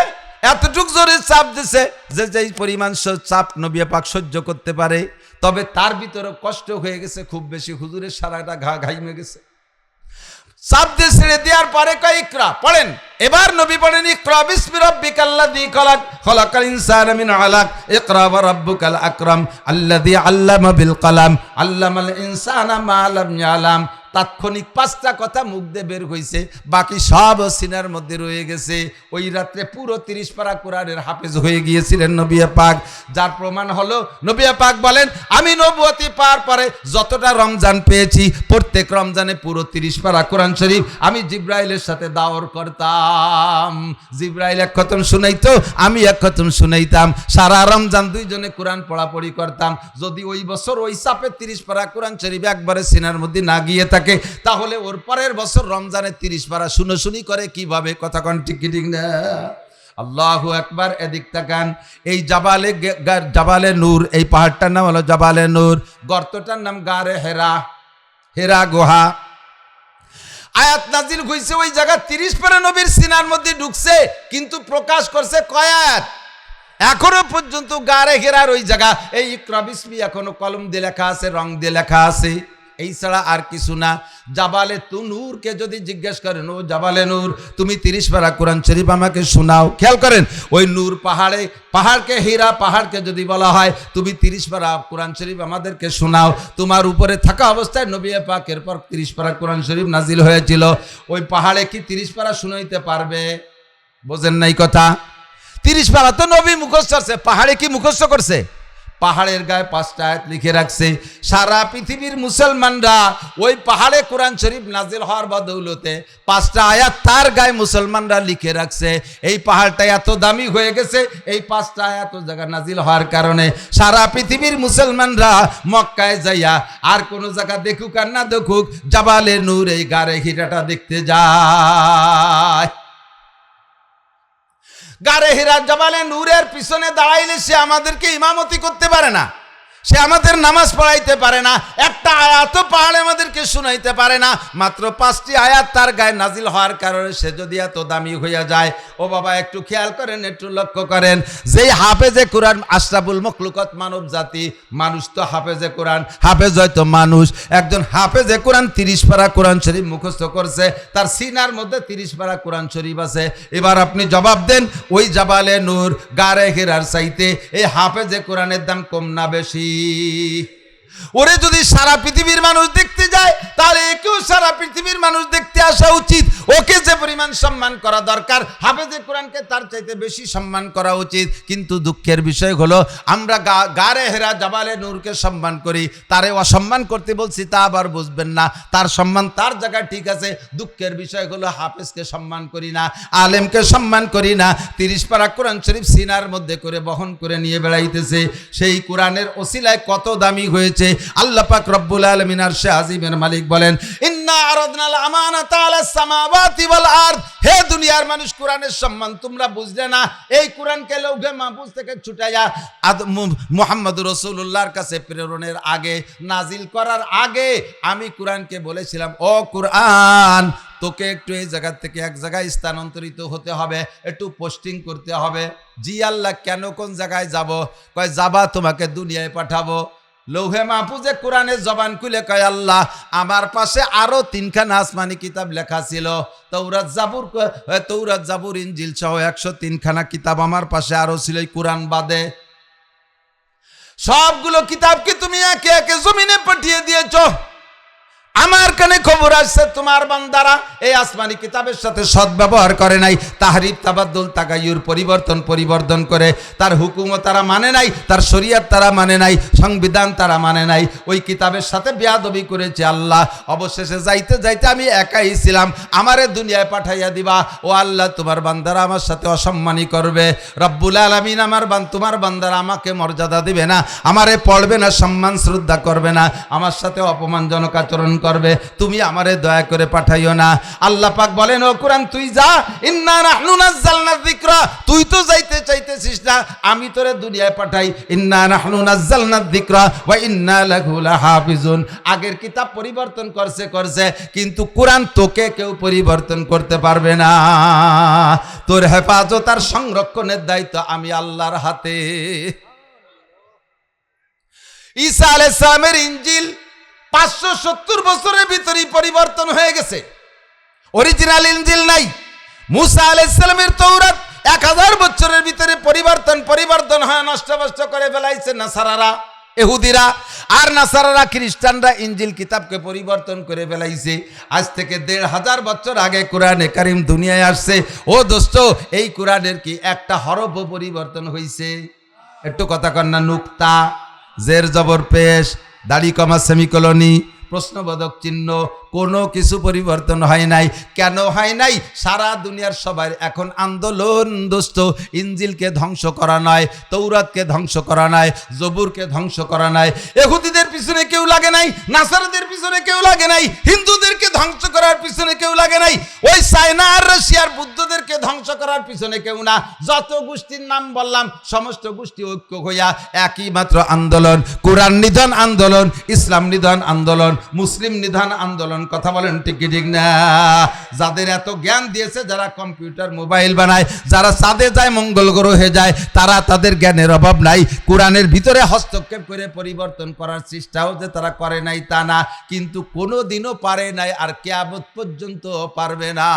এতটুক জোরে চাপ দিছে যে যেই পরিমাণ চাপ নবী পাক সহ্য করতে পারে, তবে তার ভিতরে কষ্ট হয়ে গেছে খুব বেশি। হুজুরের সারাটা ঘাইমে গেছে। চাপ দিয়ে ছেড়ে দেওয়ার পরে কয় ইকরা পড়েন। এবার নবী পড়েন ইকরা বিসমি রাব্বিকাল্লাযী খলাক খলাকাল ইনসানা মিন আলাক ইকরা ওয়া রাব্বুকাল আকরাম আল্লাযী আল্লামা বিল কলাম আল্লামাল ইনসানা মা লাম ইয়ালাম তাৎক্ষণিক 5টা কথা মুখ দিয়ে বের হয়েছে, বাকি সব সিনার মধ্যে রয়ে গেছে। ওই রাত্রে পুরো 30 পারা কোরআনের হাফেজ হয়ে গিয়েছিলেন নবী পাক। যার প্রমাণ হলো নবী পাক বলেন, আমি নবুয়তি পাওয়ার পরে যতটা রমজান পেয়েছি, প্রত্যেক রমজানে পুরো 30 পারা কোরআন শরীফ আমি জিব্রাইলের সাথে দাওর করতাম। জিব্রাইল এক খতম শুনাইতো, আমি এক খতম শুনাইতাম। সারা রমজান দুইজনে কোরআন পড়াপড়ি করতাম। যদি ওই বছর ওই চাপে 30 পারা কোরআন শরীফ একবারে সিনার মধ্যে না গিয়ে থাকে, তাহলে ওর পরের বছর রমজানে 30 পারা শুনোশুনি করে কিভাবে? কথা কন ঠিক ঠিক না? আল্লাহু আকবার। এদিক তাকান, এই জাবালে নূর, এই পাহাড়টার নাম হলো জাবালে নূর, গর্তটার নাম গারে হেরা, হেরা গুহা। আয়াত নাজিল হইছে ওই জায়গা 30 পারা নবীর সিনার মধ্যে ঢুকছে, কিন্তু প্রকাশ করছে কয় আয়াত? এখনো পর্যন্ত গারে হেরার ওই জায়গা এই ইকরা বিসমি এখনো কলম দিয়ে লেখা আছে, রং দিয়ে লেখা আছে, এই ছাড়া আর কিছু না। জাবালে তু নূরকে যদি জিজ্ঞেস করেন, ও জাবালে নূর, তুমি 30 পারা কোরআন শরীফ আমাকে শোনাও। খেয়াল করেন, ওই নূর পাহাড়ে, পাহাড়কে হীরা, পাহাড়কে যদি বলা হয় তুমি 30 পারা কোরআন শরীফ আমাদেরকে শোনাও, তোমার উপরে থাকা অবস্থায় নবী পাকের পর 30 পারা কোরআন শরীফ নাজিল হয়েছিল, ওই পাহাড়ে কি 30 পারা শুনাইতে পারবে? বোঝেন নাই কথা? 30 পারা তো নবী মুখস্থ করছে, পাহাড়ে কি মুখস্থ করছে? পাহাড়ের গায়ে 5টা আয়াত লিখে রাখছে। সারা পৃথিবীর মুসলমানরা ওই পাহাড়ে কোরআন শরীফ নাজিল হওয়ার বদৌলতে 5টা আয়াত তার গায়ে মুসলমানরা লিখে রাখছে। এই পাহাড়টা এত দামি হয়ে গেছে এই 5টা আয়াত জায়গা নাজিল হওয়ার কারণে সারা পৃথিবীর মুসলমানরা মক্কায় যাইয়া আর কোন জায়গা দেখুক আর না দেখুক, জাবালে নূর এই গারে হীরাটা দেখতে যায়। গারে হীরা জাবালে নূরের পিছনে দাঁড়াইলে সে আমাদেরকে ইমামতি করতে পারে না, সে আমাদের নামাজ পড়াইতে পারে না, একটা আয়াতও পাহাড়ে আমাদেরকে শুনাইতে পারে না। মাত্র 5টি আয়াত তার গায়ে নাজিল হওয়ার কারণে সে যদি এত দামি হইয়া যায়। ও বাবা, একটু খেয়াল করেন, একটু লক্ষ্য করেন, যেই হাফেজে কোরআন আশরাফুল মখলুকাত মানব জাতি, মানুষ তো হাফেজে কোরআন, হাফেজ হয়তো মানুষ, একজন হাফেজে কোরআন 30 পারা কোরআন শরীফ মুখস্থ করছে, তার সিনার মধ্যে 30 পারা কোরআন শরীফ আছে। এবার আপনি জবাব দেন, ওই জাবালে নূর গারে হীরার চাইতে এই হাফেজে কোরআনের দাম কম না বেশি? ওরে যদি সারা পৃথিবীর মানুষ দেখতে যায়, তাহলে একেও সারা পৃথিবীর মানুষ দেখতে আসা উচিত। ওকে যে পরিমাণ সম্মান করা দরকার, হাফেজে কোরআনকে তার চাইতে বেশি সম্মান করা উচিত। কিন্তু দুঃখের বিষয় হলো আমরা গারে হেরা জাবালে নূরকে সম্মান করি, তারে অসম্মান করতে বলছি তা আবার বুঝবেন না। তার সম্মান তার জায়গায় ঠিক আছে। দুঃখের বিষয় হলো হাফেজকে সম্মান করি না, আলেমকে সম্মান করি না। 30 পারা কোরআন শরীফ সিনার মধ্যে করে বহন করে নিয়ে বেড়াইতেছে। সেই কোরআনের ওসিলায় কত দামি হয়েছে। আল্লাহ পাক রব্বুল আলামিন আরশে আজিমের মালিক বলেন, ইন্না আরাদনাল আমানাতা আলাস সামাওয়াতি ওয়াল আরদ। হে দুনিয়ার মানুষ, কোরআনের সম্মান তোমরা বুঝলে না। এই কোরআনকে লৌহে মাহফুজ থেকে ছুটাইয়া মুহাম্মদুর রাসূলুল্লাহর কাছে প্রেরণের আগে, নাজিল করার আগে আমি কোরআনকে বলেছিলাম, ও কোরআন, তোকে একটু এই জায়গা থেকে এক জায়গায় স্থানান্তরিত হতে হবে, একটু পোস্টিং করতে হবে। জি আল্লাহ, কেন, কোন জায়গায় যাব? কয় যাবা, তোমাকে দুনিয়ায় পাঠাবো। লৌহে মাহফুজে কোরআনের জবান খুলে কয়, আল্লাহ, আমার পাশে আরো 3খানা আসমানি কিতাব লেখা ছিল, তৌরাত জাবুর ইনজিল সহ 103খানা কিতাব আমার পাশে আরো ছিল, কোরআন বাদে। সবগুলো কিতাবকে তুমি একে একে জমিনে পাঠিয়ে দিয়েছো। আমার কানে খবর আসছে তোমার বান্দারা এই আসমানি কিতাবের সাথে সদ্ব্যবহার করে নাই, তাহরিফ তাবাদ্দুল তাগায়ুর পরিবর্তন করে তার হুকুমও তারা মানে নাই, তার শরীয়ত তারা মানে নাই, সংবিধান তারা মানে নাই, ওই কিতাবের সাথে বেয়াদবি করেছে। আল্লাহ, অবশেষে যাইতে যাইতে আমি একাই ছিলাম, আমারে দুনিয়ায় পাঠাইয়া দিবা। ও আল্লাহ, তোমার বান্দারা আমার সাথে অসম্মানী করবে। রব্বুল আলামিন, তোমার বান্দারা আমাকে মর্যাদা দিবে না, আমারে পড়বে না, সম্মান শ্রদ্ধা করবে না, আমার সাথে অপমানজনক আচরণ করবে, তুমি আমারে দয়া করে পাঠাইও না। আল্লাহ পাক বলেন, ও কোরআন তুই যা, ইন্না নাহনু নাযালনা যিকরা, তুই তো যাইতে চাইতেছিস না, আমি তোরে দুনিয়ায় পাঠাই। ইন্না নাহনু নাযালনা যিকরা ওয়া ইন্না লাহু লাহাফিজুন। আগের কিতাব পরিবর্তন করছে, কিন্তু কোরআন তোকে কেউ পরিবর্তন করতে পারবে না। তোর হেফাজত আর সংরক্ষণের দায়িত্ব আমি আল্লাহর হাতে। ঈসা আলাইহিস সালামের ইনজিল 570 বছরের ভিতরেই পরিবর্তন হয়ে গেছে, অরিজিনাল ইনজিল নাই। মুসা আলাইহিস সালামের তৌরাত 1000 বছরের ভিতরে পরিবর্তন হয়, নষ্ট করে ফেলাইছে নাসারারা, ইহুদিরা। আর নাসারারা খ্রিস্টানরা ইনজিল কিতাবকে পরিবর্তন করে ফেলাইছে। আজ থেকে ১৫০০ বছর আগে কোরআনে কারিম দুনিয়ায় আসছে। ও দোস্ত, এই কোরআনের কি একটা হরফও পরিবর্তন হয়েছে? একটু কথা কন না। নুক্তা, জের জবর পেশ, দাড়ি কমা সেমিকোলনি, প্রশ্নবোধক চিহ্ন, কোনো কিছু পরিবর্তন হয় নাই। কেন হয় নাই? সারা দুনিয়ার সবাই এখন আন্দোলন দোস্ত, ইনজিলকে ধ্বংস করা নয়, তৌরাতকে ধ্বংস করা নয়, জবুরকে ধ্বংস করা নয়। ইহুদিদের পিছনে কেউ লাগে নাই, নাসারাদের পিছনে কেউ লাগে নাই, হিন্দুদেরকে ধ্বংস করার পিছনে কেউ লাগে নাই, ওই চায়না আর রাশিয়ার বুদ্ধদেরকে ধ্বংস করার পিছনে কেউ না। যত গোষ্ঠীর নাম বললাম সমস্ত গোষ্ঠী ঐক্য হইয়া একই মাত্র আন্দোলন, কোরআন নিধন আন্দোলন, ইসলাম নিধন আন্দোলন, মুসলিম নিধন আন্দোলন। কথা বলেন ঠিক কি ঠিক না? যাদের এত জ্ঞান দিয়েছে, যারা কম্পিউটার মোবাইল বানায়, যারা চাঁদে যায়, মঙ্গল গ্রহে যায়, তারা তাদের জ্ঞানের অভাব নাই। কোরআনের ভিতরে হস্তক্ষেপ করে পরিবর্তন করার চেষ্টাও যে তারা করে নাই তা না, কিন্তু কোনোদিনও পারে নাই, আর কিয়ামত পর্যন্ত পারবে না।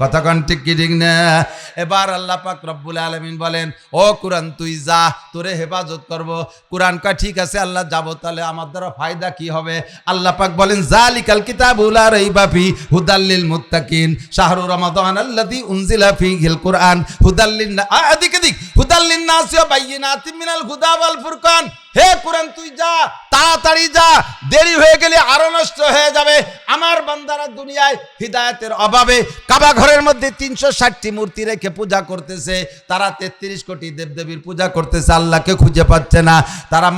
কথা কন ঠিক কি ঠিক না? এবার আল্লাহ পাক রব্বুল আলামিন বলেন, ও কোরআন তুই যা, তোরে হেফাজত করব। কোরআন কয় ঠিক আছে আল্লাহ যাব, তাহলে আমার দ্বারা ফায়দা কি হবে? আল্লাহ পাক বলেন, জালিকাল কিতাবু লা রাইবা ফি হুদাল লিল মুত্তাকিন শাহরু রমাদান আল্লাযী উনজিলা ফীহিল কুরআন হুদাল লিন হুদাল লিন-নাসি ওয়া বাইয়িনাতিন মিনাল হুদা ওয়াল ফুরকান। হে কোরআন তুই যা, তাড়াতাড়ি যা, দেরি হয়ে গেলে আরো নষ্ট হয়ে যাবে। আমার বান্দারা দুনিয়ায় হিদায়াতের অভাবে কাবা ঘরের মধ্যে ৩৬০টি মূর্তি রেখে পূজা করতেছে। তারা ৩৩ কোটি দেবদেবীর পূজা করতেছে, আল্লাহকে খুঁজে পাচ্ছে না। তারা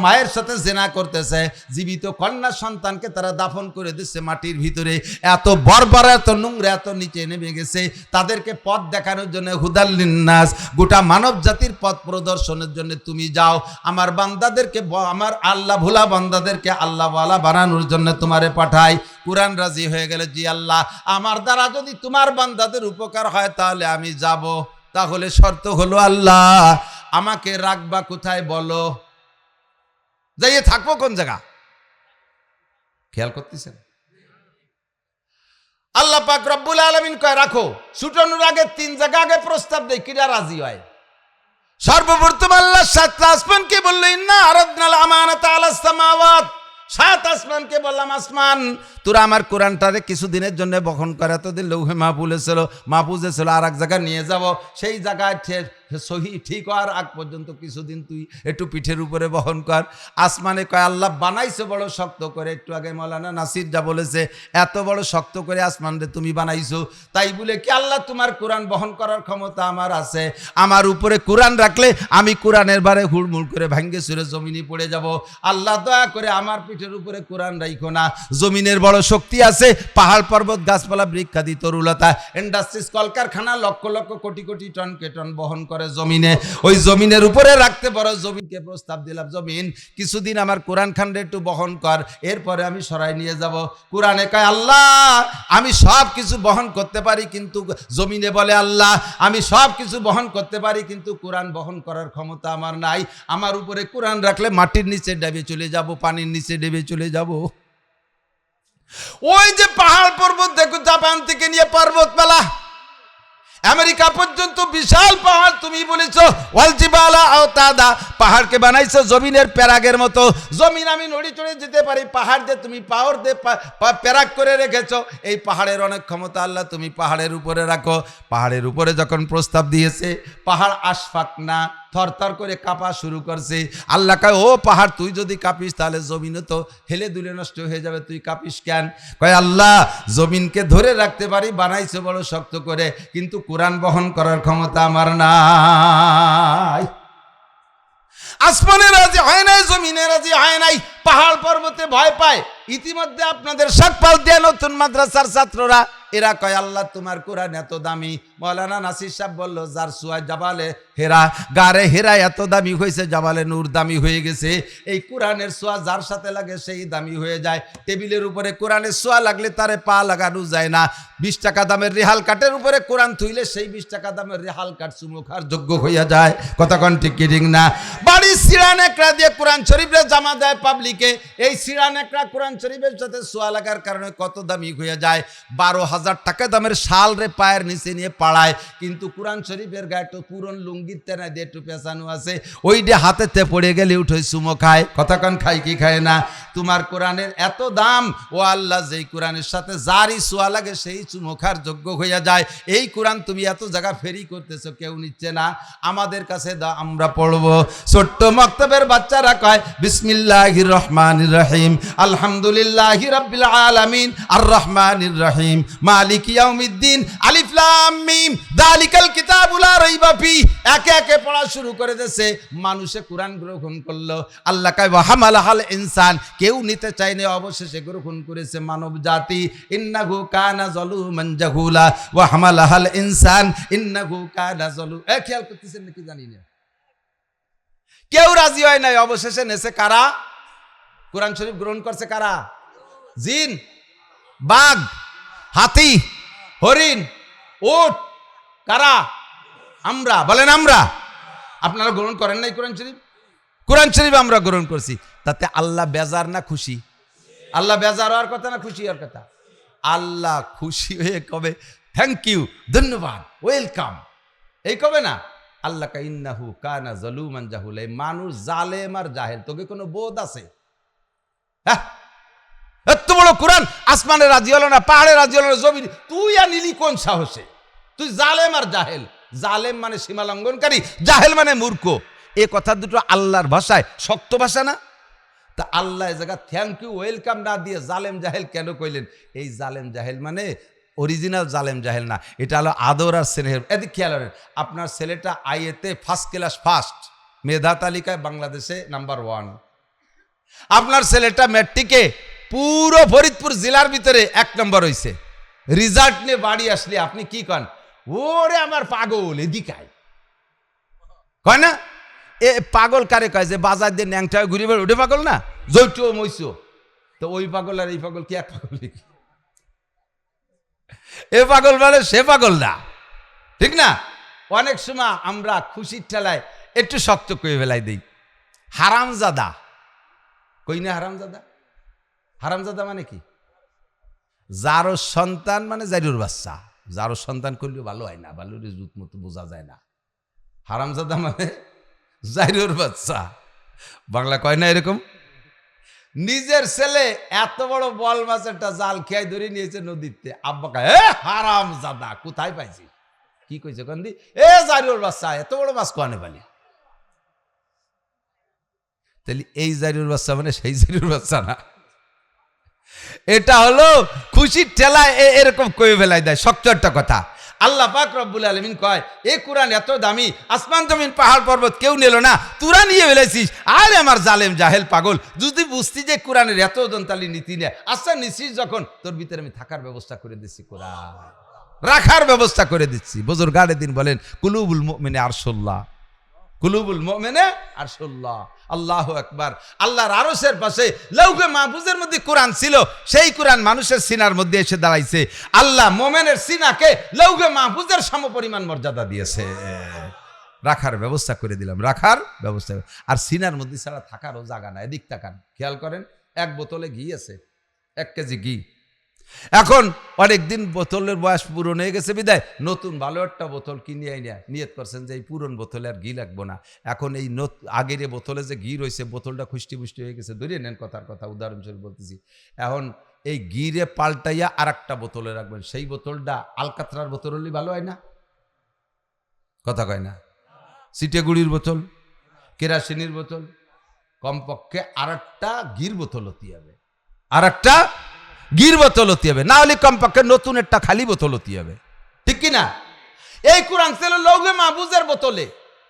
মায়ের সাথে জিনা করতেছে, জীবিত কন্যা সন্তানকে তারা দাফন করে দিচ্ছে মাটির ভিতরে। এত বর্বর, এত নোংরা, এত নিচে নেমে গেছে। তাদেরকে পথ দেখানোর জন্য হুদাল লিন-নাস, গোটা মানব জাতির পথ প্রদর্শনের জন্য তুমি যাও। আমার বান্দাদেরকে, আমার আল্লাহ ভোলা বান্দাদেরকে আল্লাহওয়ালা বানানোর জন্য তোমারে পাঠাই। কুরআন রাজি হয়ে গেলে, জি আল্লাহ, আমার দ্বারা যদি তোমার বান্দাদের উপকার হয় তাহলে আমি যাব। তাহলে শর্ত হলো, আল্লাহ আমাকে রাখবা কোথায় বলো, যাইয়ে থাকবো কোন জায়গা? খেয়াল করতেছেন? আল্লাহ পাক রব্বুল আলামিন কয় রাখো। ছুটানোর আগে 3 জায়গা আগে প্রস্তাব দেয়, কিরা রাজি হয়। সর্বপ্রথম আল্লাহ 7 আসমানকে বললো, ইন্না আরাদনাল আমানাতা আলাস সামাওয়াত, 7 আসমানকে বললাম, আসমান তোরা আমার কোরআনটারে কিছুদিনের জন্য বহন করে। এতদিন লৌহে মাহফুজে ছিল, আর এক জায়গায় নিয়ে যাব, সেই জায়গায় সহি ঠিক হওয়ার আগ পর্যন্ত কিছুদিন তুই একটু পিঠের উপরে বহন কর। আসমানে কয়, আল্লাহ বানাইছো বড় শক্ত করে। একটু আগে মৌলানা নাসির যা বলেছে, এত বড় শক্ত করে আসমান রে তুমি বানাইছো, তাই বলে কি আল্লাহ তোমার কোরআন বহন করার ক্ষমতা আমার আছে? আমার উপরে কোরআন রাখলে আমি কোরআনের বারে হুড়মুড় করে ভাঙ্গে চুরে জমিনে পড়ে যাব। আল্লাহ দয়া করে আমার পিঠের উপরে কোরআন রাখো না। জমিনের বড় শক্তি আছে, পাহাড় পর্বত গাছপালা বৃক্ষাদি তরুলতা, ইন্ডাস্ট্রিজ কলকারখানা লক্ষ লক্ষ কোটি কোটি টন কে টন বহন করে জমিনে। ওই জমিনের উপরে রাখতে বড় জমিনকে প্রস্তাব দিলাম, জমিন কিছুদিন আমার কোরআন খান্ডে একটু বহন কর, এরপরে আমি সরাই নিয়ে যাব। কোরআনে কয়, আল্লাহ আমি সব কিছু বহন করতে পারি, কিন্তু জমিনে বলে, আল্লাহ আমি সব কিছু বহন করতে পারি, কিন্তু কোরআন বহন করার ক্ষমতা আমার নাই। আমার উপরে কোরআন রাখলে মাটির নিচে ডেবে চলে যাব, পানির নিচে ডেবে চলে যাব। ওই যে পাহাড় পর্বত দেখো, জাপান থেকে নিয়ে পর্বতমালা আমেরিকা পর্যন্ত বিশাল পাহাড়, তুমি বলেছো ওয়াল জিবালা আওতাদা, পাহাড়কে বানাইছো জমিনের প্যারাগের মতো। জমিন আমি নড়ি চড়ে যেতে পারি, পাহাড় যে তুমি পাওয়ার দিয়ে প্যারাগ করে রেখেছো। এই পাহাড়ের অনেক ক্ষমতা আল্লাহ তুমি পাহাড়ের উপরে রাখো। পাহাড়ের উপরে যখন প্রস্তাব দিয়েছে, পাহাড় আশফাক না, থরথর করে কাঁপা শুরু করছে। আল্লাহ কয়, ও পাহাড় তুই যদি কাঁপিস তাহলে জমিনও তো হেলে দুলে নষ্ট হয়ে যাবে, তুই কাঁপিস কেন? কয়, আল্লাহ জমিনকে ধরে রাখতে পারি, বানাইছো বড় শক্ত করে, কিন্তু কোরআন বহন করার ক্ষমতা আমার নাই। আসমানে রাজি হয় নাই, জমিনে রাজি হয় নাই, পাহাড় পর্বতে ভয় পায়। ইতিমধ্যে আপনাদের সাকপাল দিয়ে নতুন মাদ্রাসার ছাত্ররা এরা কয়, আল্লাহ তোমার কোরআন এত দামি। মৌলানা নাসির সাহেব বললো, যার সোয়া জাবালে হেরা, গারে হেরা এত দামি হয়েছে, জাবালে নূর দামি হয়ে গেছে। এই কোরআনের সোয়া যার সাথে লাগে সেই দামি হয়ে যায়। টেবিলের উপরে কোরআনের সোয়া লাগলে তারে পা লাগানো যায় না। 20 টাকা দামের রেহাল কাঠের উপরে কোরআন থুইলে সেই 20 টাকা দামের রেহাল কাঠ চুমু খাওয়ার যোগ্য হইয়া যায়। কথা কন ঠিক কি ঠিক না? বাড়ির সিরা নেকড়া দিয়ে কোরআন শরীফে জামা দেয় পাবলিকে। এই সিরা নেকড়া কোরআন শরীফের সাথে সোয়া লাগার কারণে কত দামি হয়ে যায়। 12,000 টাকা দামের শাল রে পায়ের নিচে নিয়ে বাড়ায়, কিন্তু কোরআন শরীফের গায়ে একটু পুরন লুঙ্গির তেনা দিয়ে একটু পেঁচানো আছে, ওইটা হাতেতে পড়ে গেলে উঠে চুমো খায়। কথাক্ষণ খায় কি খায় না? তোমার কোরআনের এত দাম, ও আল্লাহ যেই কোরআনের সাথে যারই ছোঁয়া লাগে সেই চুমো খার যোগ্য হইয়া যায়। এই কোরআন তুমি এত জায়গা ফেরি করতেছো, কেউ নিচ্ছে না, আমাদের কাছে দাও, আমরা পড়বো। ছোট্ট মক্তবের বাচ্চারা কয় বিসমিল্লাহির রহমানির রহিম, আলহামদুলিল্লাহি রাব্বিল আলামিন, আর রহমানির রহিম, মালিক ইয়াউমিদ্দিন, আলিফ লাম মিম, যালিকাল কিতাবু লা রাইবা ফি। একে একে পড়া শুরু করে দিয়েছে, মানুষে কোরআন গ্রহণ করলো। আল্লাহ কয় ওয়া হামালাহাল ইনসান, কেউ নিতে চায়নি, অবশেষে গ্রহণ করেছে মানব জাতি। ইন্নাহু কানা যালুমান জাহুলা ওয়া হামালাহাল ইনসান ইন্নাহু কানা খেয়াল করতেছেন নাকি জানি না, কেউ রাজি হয় নাই, অবশেষে নেছে কারা? কোরআন শরীফ গ্রহণ করছে কারা? জিন, বাঘ, হাতি, হরিণ, উট। কারা? আমরা। বলেন আমরা। আপনারা গ্রহণ করেন নাই কোরআন শরীফ? কোরআন শরীফ আমরা গ্রহণ করছি, তাতে আল্লাহ বেজার না খুশি? আল্লাহ বেজার হওয়ার কথা না খুশি হওয়ার কথা? আল্লাহ খুশি হয়ে কবে থ্যাংক ইউ, ধন্যবাদ, ওয়েলকাম, এই কবে না? আল্লাহ কা ইন্নাহু কানা যালুমান জাহুলা, মানুষ জালেম আর জাহেল, তোকে কোনো বোধ আছে? হ্যাঁ, এত বড় কোরআন, আসমানে রাজি হলো না, পাহাড়ে রাজি হলো না, জমিন, তুই আর নিলি কোন সাহসে? তুই জালেম আর জাহেল। জালেম মানে সীমা লঙ্ঘনকারী, জাহেল মানে মূর্খ। এ কথা দুটো আল্লাহর ভাষায় শক্ত ভাষা না? তা আল্লাহ এ জায়গা থ্যাংক ইউ ওয়েলকাম না দিয়ে জালেম জাহেল কেন কইলেন? এই জালেম জাহেল মানে অরিজিনাল জালেম জাহেল না, এটা হলো আদর আর স্নেহের। এদিক খেয়াল করেন, আপনার ছেলেটা আইএতে ফার্স্ট ক্লাস ফার্স্ট, মেধা তালিকায় বাংলাদেশে নাম্বার 1। আপনার ছেলেটা ম্যাট্রিকে পুরো ফরিদপুর জেলার ভিতরে 1 নম্বর হয়েছে। রেজাল্ট নিয়ে বাড়ি আসলে আপনি কি কন? ওরে আমার পাগল, এদিকায় কয় না? এ পাগল কারে কয়? যে বাজার দিয়ে ন্যাংটা ঘুরে বেড়ে ওঠে পাগল না? জৈটো মইসো, তো ওই পাগল আর এই পাগল কি এক পাগল? এ পাগল মানে সে পাগল না, ঠিক না? অনেক সময় আমরা খুশির ঠেলায় একটু শক্ত করে ফেলাই দিই। হারামজাদা কই না? হারামজাদা, হারামজাদা মানে কি? যারো সন্তান মানে জাইরুর বাচ্চা। যারো সন্তান করলেও ভালো হয় না, ভালো জুত মতো বোঝা যায় না। হারামজাদা মানে জাইরুর বাচ্চা। বাংলা কয় না এরকম? নিজের ছেলে এত বড় বল মাছেরটা জাল খেয়াই ধরে নিয়েছে নদীতে, আব্বা কয় এ হারামজাদা, কোথায় পাইছি? কি কইছে কন্দি? এ জাইরুর বাচ্চা, এত বড় মাছ কোয়ানে পালি? তাহলে এই জাইরুর বাচ্চা মানে সেই জাইরুর বাচ্চা না, এটা হলো খুশির ঠেলায় এরকম কয়ে ফেলাই দেয়। শক্ত একটা কথা। আল্লাহ পাক রব্বুল আলামিন কয় এই কোরআন এত দামি, আসমান জমিন পাহাড় পর্বত কেউ নিল না, তোরা নিয়ে ফেলেছিস। আর আমার জালেম জাহেল পাগল, যদি বুঝতি যে কোরআনের এত ওজন তালি নীতি নেয়, আচ্ছা নিছিস যখন, তোর ভিতরে আমি থাকার ব্যবস্থা করে দিচ্ছি, কোরআন রাখার ব্যবস্থা করে দিচ্ছি। বুজুর্গানে দিন বলেন কুলুবুল মুমিনে আরশুল্লাহ, কুলুবুল মুমিনে আরশুল্লাহ। আল্লাহু আকবার। আল্লাহর আরশের পাশে লৌহে মাহফুজের মধ্যে কোরআন ছিল, সেই কোরআন মানুষের সিনার মধ্যে এসে দাঁড়াইছে। আল্লাহ মোমেনের সিনাকে লৌহে মাহফুজের সমপরিমাণ মর্যাদা দিয়েছে, রাখার ব্যবস্থা করে দিলাম, রাখার ব্যবস্থা। আর সিনার মধ্যে ছাড়া থাকারও জায়গা না। এদিক তাকান, খেয়াল করেন, 1 বোতলে ঘি আছে, 1 কেজি ঘি। এখন অনেকদিন বোতলের বয়স পূরণ হয়ে গেছে বিদায় নতুন ভালো একটা বোতল কিনে আইনা নিয়ত করছেন যে এই পুরন বোতলে আর ঘি লাগবো না। এখন এই আগের বোতলে যে ঘি রয়েছে, বোতলটা খুষ্টি পুষ্টি হয়ে গেছে, ধরিয়ে নেন কথার কথা, উদাহরণস্বরূপ বলতেছি। এখন এই ঘিরে পাল্টাইয়া আর একটা বোতলে রাখবেন, সেই বোতলটা আলকাতরার বোতল হলে ভালো হয় না? কথা কয় না? সিটেগুড়ির বোতল, কেরাসিনের বোতল, কমপক্ষে আর একটা ঘির বোতল হতে হবে, আর একটা গির বোতল হতে হবে, না হলে কমপক্ষে নতুন একটা খালি বোতল হতে হবে, ঠিক কিনা? এই কোরআন ছিল লৌহে মাহফুজের বোতলে,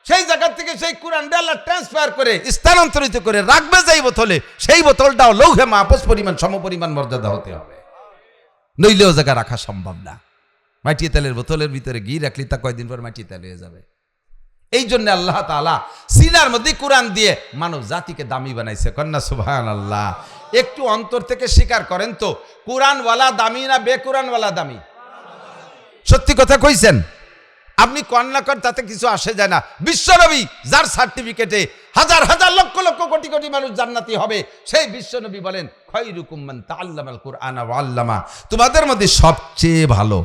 সেই জায়গা থেকে সেই কোরআনটা আল্লাহ ট্রান্সফার করে স্থানান্তরিত করে রাখবে যেই বোতলে, সেই বোতলটাও লৌহে মাহফুজ পরিমাণ সমপরিমাণ মর্যাদা হতে হবে, নইলেও জায়গা রাখা সম্ভব না। মাটি তেলের বোতলের ভিতরে ঘি রাখলি তা কয়দিন পর মাটি তেল হয়ে যাবে। এই জন্য আল্লাহ তাআলা সিনার মধ্যে কোরআন দিয়ে মানব জাতিকে দামি বানাইছে। কন্যা সুবহানাল্লাহ। একটু অন্তর থেকে স্বীকার করেন তো, কোরআনওয়ালা দামি না বেকুরআনওয়ালা দামি? সত্যি কথা কইছেন আপনি, কন্যা কর তাতে কিছু আসে যায় না। বিশ্বনবী যার সার্টিফিকেটে হাজার হাজার লক্ষ লক্ষ কোটি কোটি মানুষ জান্নাতি হবে, সেই বিশ্বনবী বলেন খায়রুকুম মান তাআল্লামাল কুরআনা ওয়া আল্লামা, তোমাদের মধ্যে সবচেয়ে ভালো,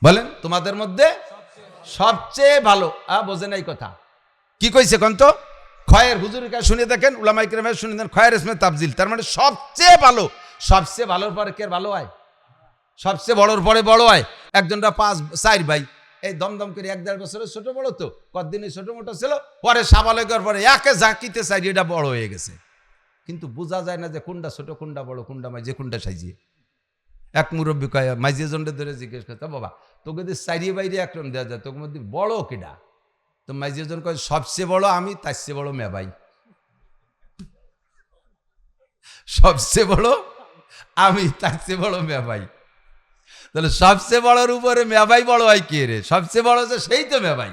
বলেন তোমাদের মধ্যে সবচেয়ে ভালো বোঝে নাই কথা কি কইছে কোন তো খয়ের হুজুরের কাছে শুনে দেখেন উলামায়ে কেরামের শুনে দেন খয়ের ইসমে তাফজিল তার মানে সবচেয়ে ভালো সবচেয়ে ভালোর পরে কে ভালো হয় সবচেয়ে বড়র পরে বড় হয় একজনটা 5-4 ভাই এই দমদম করে 1-1.5 বছরের ছোট বড় তো কতদিনই ছোট মোটো ছিল পরে সাবালকের পরে একে জাকিতে চাই এটা বড় হয়ে গেছে কিন্তু বোঝা যায় না যে কোনটা ছোট কোনটা বড় কোনটা মাইজে কোনটা সাইজিয়ে এক মুরব্বী কয় মাইজে জন্ডে ধরে জিজ্ঞেস করতে বাবা তোকে যদি সাইরিয়ে বাইরে একরম দেওয়া যায় তোকে মধ্যে বড় কেডা তো মাইজে জন কয় সবচেয়ে বড় আমি তার চেয়ে বড় মেবাই সবচেয়ে বড় আমি তার চেয়ে বড় মেবাই তাহলে সবচেয়ে বড়র উপরে মেবাই বড় হয় কে রে সবচেয়ে বড় যে সেই তো মেবাই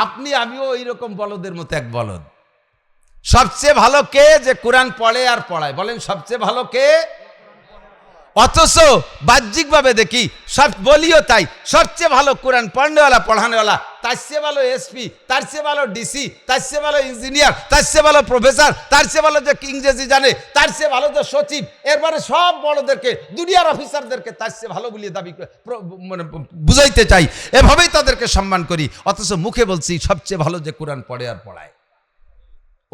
আপনি আমিও এইরকম বলদের মতো এক বলদ সবচেয়ে ভালো কে যে কোরআন পড়ে আর পড়ায় বলেন সবচেয়ে ভালো কে অথচ বাহ্যিকভাবে দেখি সব বলিও তাই সবচেয়ে ভালো কোরআন পড়নেওয়ালা পড়ানেওয়ালা তার চেয়ে ভালো এসপি তার চেয়ে ভালো ডিসি তার চেয়ে ভালো ইঞ্জিনিয়ার তার চেয়ে ভালো প্রফেসর তার চেয়ে ভালো যে ইংরেজি জানে তার চেয়ে ভালো যে সচিব এরপরে সব বড়দেরকে দুনিয়ার অফিসারদেরকে তার চেয়ে ভালো বলিয়ে দাবি মানে বুঝাইতে চাই এভাবেই তাদেরকে সম্মান করি অথচ মুখে বলছি সবচেয়ে ভালো যে কোরআন পড়ে আর পড়ায়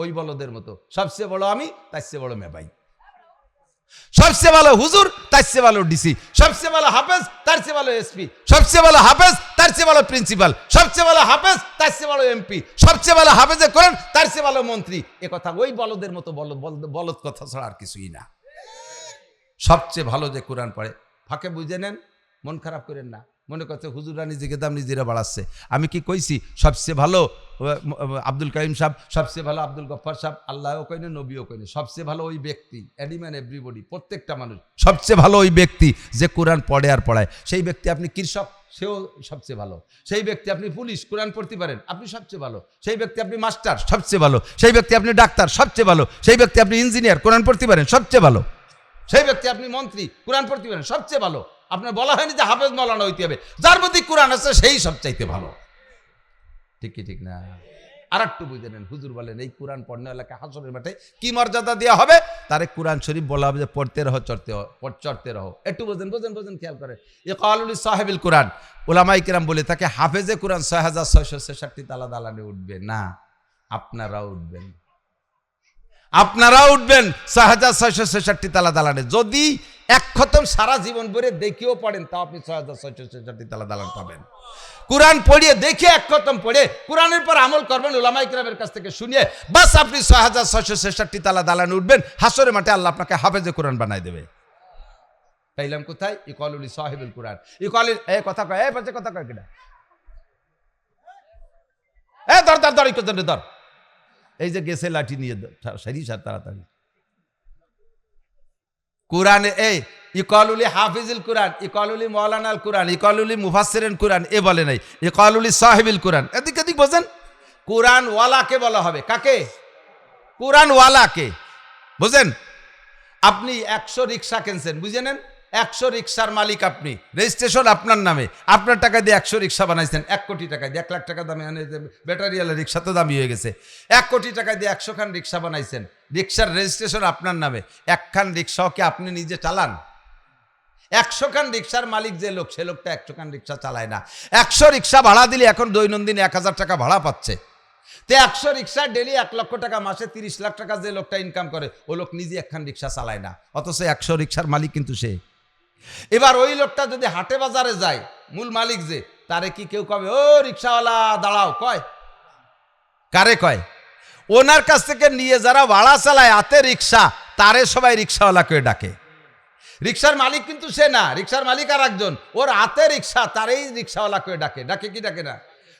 ওই বলদের মতো সবচেয়ে বড় আমি তার চেয়ে বড় মেবাই সবচেয়ে ভালো হুজুর তার চেয়ে ভালো ডিসি সবচেয়ে ভালো হাফেজ তার চেয়ে ভালো এসপি সবচেয়ে ভালো হাফেজ তার চেয়ে ভালো প্রিন্সিপাল সবচেয়ে ভালো হাফেজ তার চেয়ে ভালো এমপি সবচেয়ে ভালো হাফেজে কোরআন তার চেয়ে ভালো মন্ত্রী এ কথা ওই বলদের মতো বলদ কথা ছাড়া আর কিছুই না সবচেয়ে ভালো যে কোরআন পড়ে ফাঁকে বুঝে নেন মন খারাপ করেন না মনে করছে হুজুরা নিজেকে দাম নিজেরা বাড়াচ্ছে আমি কি কইছি সবচেয়ে ভালো আব্দুল কাইম সাহেব সবচেয়ে ভালো আব্দুল গফফার সাহেব আল্লাহও কইনি নবীও কইনি সবচেয়ে ভালো ওই ব্যক্তি এনিম্যান এভরিবডি প্রত্যেকটা মানুষ সবচেয়ে ভালো ওই ব্যক্তি যে কোরআন পড়ে আর পড়ায় সেই ব্যক্তি আপনি কৃষক সেও সবচেয়ে ভালো সেই ব্যক্তি আপনি পুলিশ কোরআন পড়তে পারেন আপনি সবচেয়ে ভালো সেই ব্যক্তি আপনি মাস্টার সবচেয়ে ভালো সেই ব্যক্তি আপনি ডাক্তার সবচেয়ে ভালো সেই ব্যক্তি আপনি ইঞ্জিনিয়ার কোরআন পড়তে পারেন সবচেয়ে ভালো সেই ব্যক্তি আপনি মন্ত্রী কোরআন পড়তে পারেন সবচেয়ে ভালো আপনার বলা হয়নি যে হাফেজ মাওলানা হইতে হবে যার প্রতি কোরআন আছে সেই সবচাইতে ভালো ঠিক কি ঠিক না আর একটু বুঝে নেন হুজুর বলেন এই কোরআন পড়নেওয়ালাকে হাসরের মাঠে কি মর্যাদা দেওয়া হবে তারে কোরআন শরীফ বলা হবে যে পড়তে রহো চড়তে রহো একটু বোঝেন খেয়াল করে ইকালুল সাহেবুল কোরআন উলামায়ে কেরাম বলে থাকে হাফেজে কোরআন 6666 তালা দালানে উঠবে না আপনারাও উঠবেন 6666 তালা দালানে যদি এক খতম সারা জীবন ভরে দেখেও পড়েন তাও আপনি 6666 তালা দালান পাবেন কোরআন পড়িয়ে দেখে এক খতম পড়ে কোরআনের পর আমল করবেন উলামায়ে কেরামের কাছ থেকে শুনিয়ে বাস আপনি 6666 তালা দালানে উঠবেন হাসরের মাঠে আল্লাহ আপনাকে হাফেজে কোরআন বানাই দেবে পাইলাম কোথায় ইকালুল সাহেবুল কোরআন ইকালুল এই কথা কয় এই পাশে কথা কয় কিনা এ ধর ইকোজনে ধর এই যে গেছে লাঠি নিয়ে সারি সার তাড়াতাড়ি কোরআনে এই ইকালুল হাফিজুল কোরআন ইকালুল মাওলানাল কোরআন ইকালুল মুফাসসিরিন কোরআন এ বলে নাই ইকালুল সাহিবুল কোরআন এদিক এদিক বোঝেন কোরআন ওয়ালাকে বলা হবে কাকে কোরআন ওয়ালাকে বোঝেন আপনি 100 রিকশা কিনছেন বুঝে নেন 100 রিকশার মালিক আপনি রেজিস্ট্রেশন আপনার নামে আপনার টাকা দিয়ে 100 রিকশা বানাইছেন 1 কোটি টাকা দিয়ে 1 লাখ টাকা দামে ব্যাটারিওয়ালা রিকশা তো দামি হয়ে গেছে 1 কোটি টাকা দিয়ে 100 খান রিকশা বানাইছেন রিকশার রেজিস্ট্রেশন আপনার নামে 1 খান রিকশাও কি আপনি নিজে চালান 100 খান রিকশার মালিক যে লোক সে লোকটা 100 খান রিকশা চালায় না 100 রিকশা ভাড়া দিলে এখন দৈনন্দিন 1000 টাকা ভাড়া পাচ্ছে তে 100 রিকশা ডেলি 1 লক্ষ টাকা মাসে 30 লাখ টাকা যে লোকটা ইনকাম করে ও লোক নিজে 1 খান রিকশা চালায় না অথচ 100 রিকশার মালিক কিন্তু সে এবার ওই লোকটা যদি হাটে বাজারে যায় মূল মালিক যে তারে কি কেউ কবে ও রিকশাওয়ালা দাঁড়াও কয় কারে কয় ওনার কাছ থেকে নিয়ে যারা ভাড়া চালায় হাতে রিকশা তারে সবাই রিকশাওয়ালা করে ডাকে রিকশার মালিক কিন্তু সে না রিকশার মালিক আর একজন ওর হাতে রিকশা তারেই রিকশাওয়ালা করে ডাকে কি ডাকে না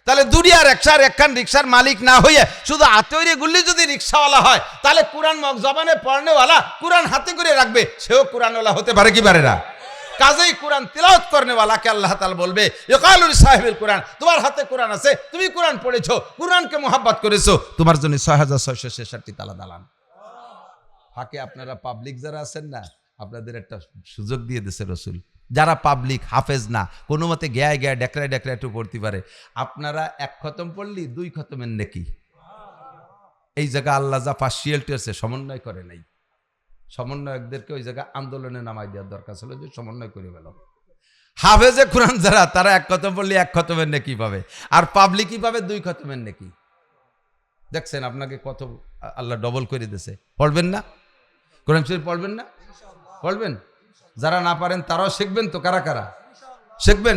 তাহলে দুনিয়ার একখান রিকশার মালিক না হয়ে শুধু হাতে গুল্লি যদি রিকশাওয়ালা হয় তাহলে কোরআন জবানে পড়নেওয়ালা কোরআন হাতে করে রাখবে সেও কোরআনওয়ালা হতে পারে কি পারে না কাজেই কোরআন তিলাওয়াত করনেওয়ালাকে আল্লাহ তাআলা বলবে ইকালুল সাহিবুল কোরআন তোমার হাতে কোরআন আছে তুমি কোরআন পড়েছো কোরআনকে মোহাব্বত করেছো তোমার জন্য 6666 তালা দালান ফাঁকে আপনারা পাবলিক যারা আছেন না আপনাদের একটা সুযোগ দিয়ে দিয়েছে রাসূল যারা পাবলিক হাফেজ না কোনো মতে গায়ে ডেকরায় একটু পড়তে পারে আপনারা 1 খতম পড়লি 2 খতমের নেকি এই জায়গা আল্লাহ যা পার্সিয়াল টেসে সমন্বয় করে নাই সমন্বয়কদেরকে ওই জায়গায় আন্দোলনে নামাই দেওয়ার দরকার ছিল যে সমন্বয় করে গেল হাফেজে কোরআন যারা, তারা এক খতম পড়লে এক খতমের নেকি পাবে, আর পাবলিকই পাবে 2 খতমের নেকি। দেখছেন আপনাকে কত আল্লাহ ডবল করে দিয়েছে। পড়বেন না কোরআন শরীফ? পড়বেন না? পড়বেন। যারা না পারেন তারাও শিখবেন তো। কারা কারা শিখবেন?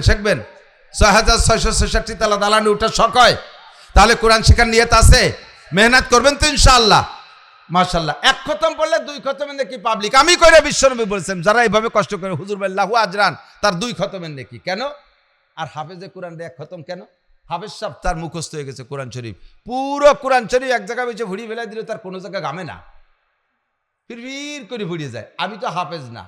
6666 তালা দালানে উঠা শখ হয়, তাহলে কোরআন শেখার নিয়ত আছে, মেহনত করবেন তো ইনশাআল্লাহ। মাশাআল্লাহ। 1 খতম পড়লে 2 খতমের নেকি পাবলিক। আমি কইরা বিশ্বনবী বলেছেন, যারা এইভাবে কষ্ট করে হুজুর বিল্লাহু আজরান, তার 2 খতমের নেকি। কেন? আর হাফেজে কোরআন 1 খতম কেন? হাফেজ সাহেব তার মুখস্থ হয়ে গেছে কোরআন শরীফ, পুরো কোরআন শরীফ এক জায়গায় বেঁচে ভুড়ি ফেলাই দিলে তার কোনো জায়গায় গামে না, ফির করে ভুড়িয়ে যায়। আমি তো হাফেজ না,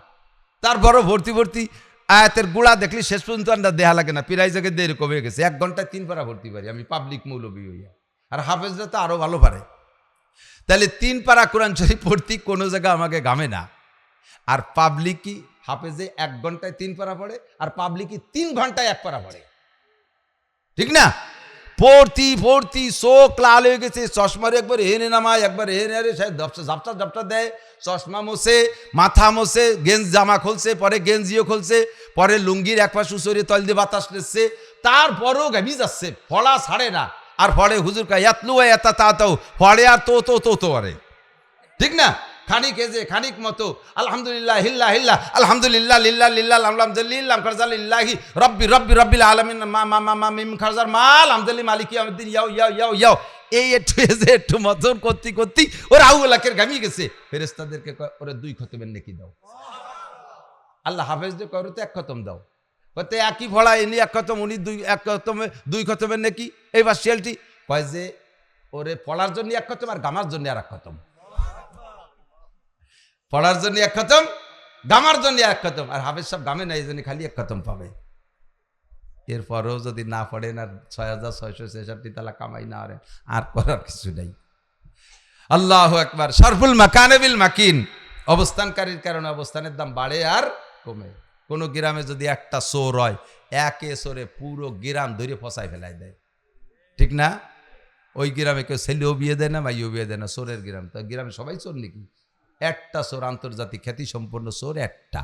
তার বড় ভর্তি ভর্তি আয়াতের গুড়া দেখলি শেষ পর্যন্ত আন্ডা দেহা লাগে না, প্রায় জায়গায় দিয়ে এরকম হয়ে গেছে। 1 ঘন্টায় 3 পারা ভর্তি পারি আমি, পাবলিক মৌলবী হইয়া। আর হাফেজরা তো আরো ভালো পারে। তাহলে 3 পারা কোরআন শরীফ পড়তি কোনো জায়গায় আমাকে গামে না। আর পাবলিকই হাফেজে 1 ঘন্টায় 3 পারা পড়ে, আর পাবলিকই 3 ঘন্টায় 1 পারা পড়ে, ঠিক না? পড়তি চোখ লাল হয়ে গেছে, চশমার একবার হেনে নামায়, একবার হেনে আরে ঝাপটা দেয়, চশমা মোছে, মাথা মোছে, গেঞ্জ জামা খুলছে, পরে গেঞ্জিও খুলছে, পরে লুঙ্গির এক পাশ উচরে তল দিয়ে বাতাস নিচ্ছে, তারপরেও গাবি যাচ্ছে, ফলা ছাড়ে না। আর ফলে হুজুর কা ইয়াতলু এতা তাও ফলে আর তো আরে, ঠিক না? খানিক এজে খানিক মতো আলহামদুলিল্লাহ হিল্লা হিল্লা আলহামদুলিল্লাহ লিল্লাহ লিল্লাহ আলহামদুলিল্লাহ খারজালিল্লাহি রব্বিল আলামিন মা মিম খারজার মাল আলহামদুলিল্লাহ মালিকি ইয়াউমিদ্দিন ইয়াও এই একটু মতন করতে ওর আউলাকের গামিয়ে গেছে। ফেরেশতাদেরকে ওরে 2 খতমের নেকি দাও। আল্লাহ হাফেজদের কয় তো 1 খতম দাও, কতে একই ভরা এনি 1 খতম, উনি 2 খতমের নেকি। এইবার শিয়ালটি কয় যে ওরে পড়ার জন্য 1 খতম, আর গামার জন্য আর 1 খতম। পড়ার জন্য 1 খতম, গামার জন্য 1 খতম। আর হাফেজ সাহেব গামে না, এই জন্য খালি 1 খতম পাবে। এরপরেও যদি না পড়েন আর 6666 তালা কামাই না করেন, আর করার কিছু নাই। আল্লাহু আকবার। শরফুল মাকানে বিল মাকিন, অবস্থানকারীর কারণে অবস্থানের দাম বাড়ে আর কমে। কোন গ্রামে যদি একটা চোর হয়, একে চোরে পুরো গ্রাম ধরে ফসাই ফেলাই দেয়, ঠিক না? ওই গ্রামে কেউ ছেলেও বিয়ে দেয় না, মাইও বিয়ে দেয় না, চোরের গ্রাম। তো গ্রামে সবাই চোর নাকি? একটা চোর, আন্তর্জাতিক খ্যাতি সম্পন্ন চোর একটা।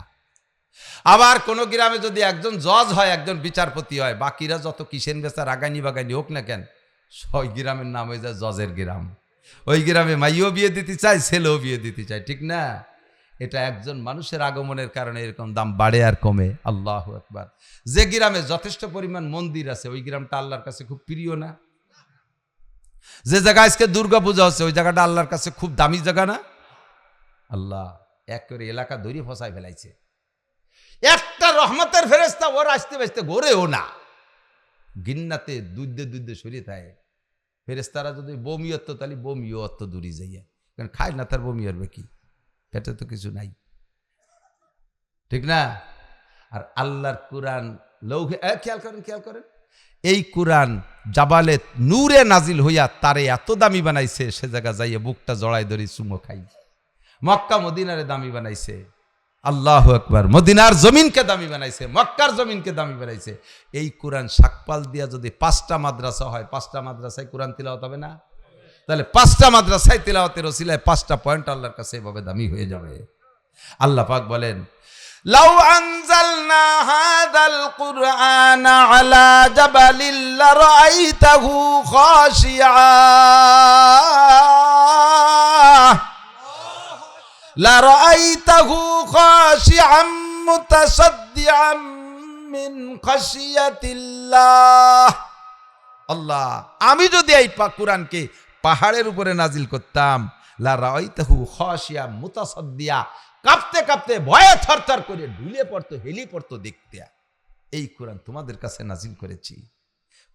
আবার কোন গ্রামে যদি একজন জজ হয়, একজন বিচারপতি হয়, বাকিরা যত কিসেন বেচা রাগানি বাগানি হোক না কেন, ওই গ্রামের নাম হয়ে যায় জজের গ্রাম। ওই গ্রামে মাইও বিয়ে দিতে চায়, ছেলেও বিয়ে দিতে চায়, ঠিক না? এটা একজন মানুষের আগমনের কারণে এরকম দাম বাড়ে আর কমে। আল্লাহু আকবার। যে গ্রামে যথেষ্ট পরিমাণ মন্দির আছে, ওই গ্রামটা আল্লাহর কাছে খুব প্রিয় না? যে জায়গায় আজকে দুর্গা পূজা হচ্ছে, ওই জায়গাটা আল্লাহর কাছে খুব দামি জায়গা না? আল্লাহ এক করে এলাকা ধরে ফসাই ফেলাইছে। একটা রহমতের ফেরেশতা ওর আসতে বাঁচতে ঘোরেও না, গিন্নাতে দুধে সরিয়ে থাকে। ফেরেশতারা যদি বমি হতো, তাহলে বমিও অত দূরে যাইয়া, কারণ খায় না, তার বমি হবে কি? পেটে তো কিছু নাই, ঠিক না? আর আল্লাহর কোরআন লৌহে, খেয়াল করেন, এই কোরআন জাবালে নূরে নাজিল হইয়া তারে এত দামি বানাইছে, সে জায়গা যাইয়া বুকটা জড়াই ধরি চুমো খাই। মক্কা মদিনারে দামি বানাইছে, আল্লাহু আকবার। মদিনার জমিনকে দামি বানাইছে, মক্কার জমিনকে দামি বানাইছে। এই কোরআন শাকপাল দিয়া যদি 5টা মাদ্রাসা হয়, 5টা মাদ্রাসায় কোরআন তিলাওয়াত হবে না? তাহলে 5টা মাদ্রাসায় তিলাওয়াতের ওসিলায় 5টা পয়েন্ট আল্লাহর কাছে এভাবে দামি হয়ে যাবে। আল্লাহ পাক বলেন, লাউ আনজালনা হাযাল কুরআনা আলা জাবালিল লারাআইতাহু খাশিআ লারাআইতাহু খাশিআম মুতাসাদ্দিআম মিন খাশিয়াতিল্লাহ। আল্লাহ, আমি যদি এই কোরআনকে পাহাড়ের উপরে নাজিল করতাম, লারাআইতাহু খাশিআম মুতাসাদ্দিআ, কাঁপতে কাঁপতে ভয়ে থরথর করে ঢুলে পড়তো, হেলি পড়তো দেখতে। এই কোরআন তোমাদের কাছে নাজিল করেছি,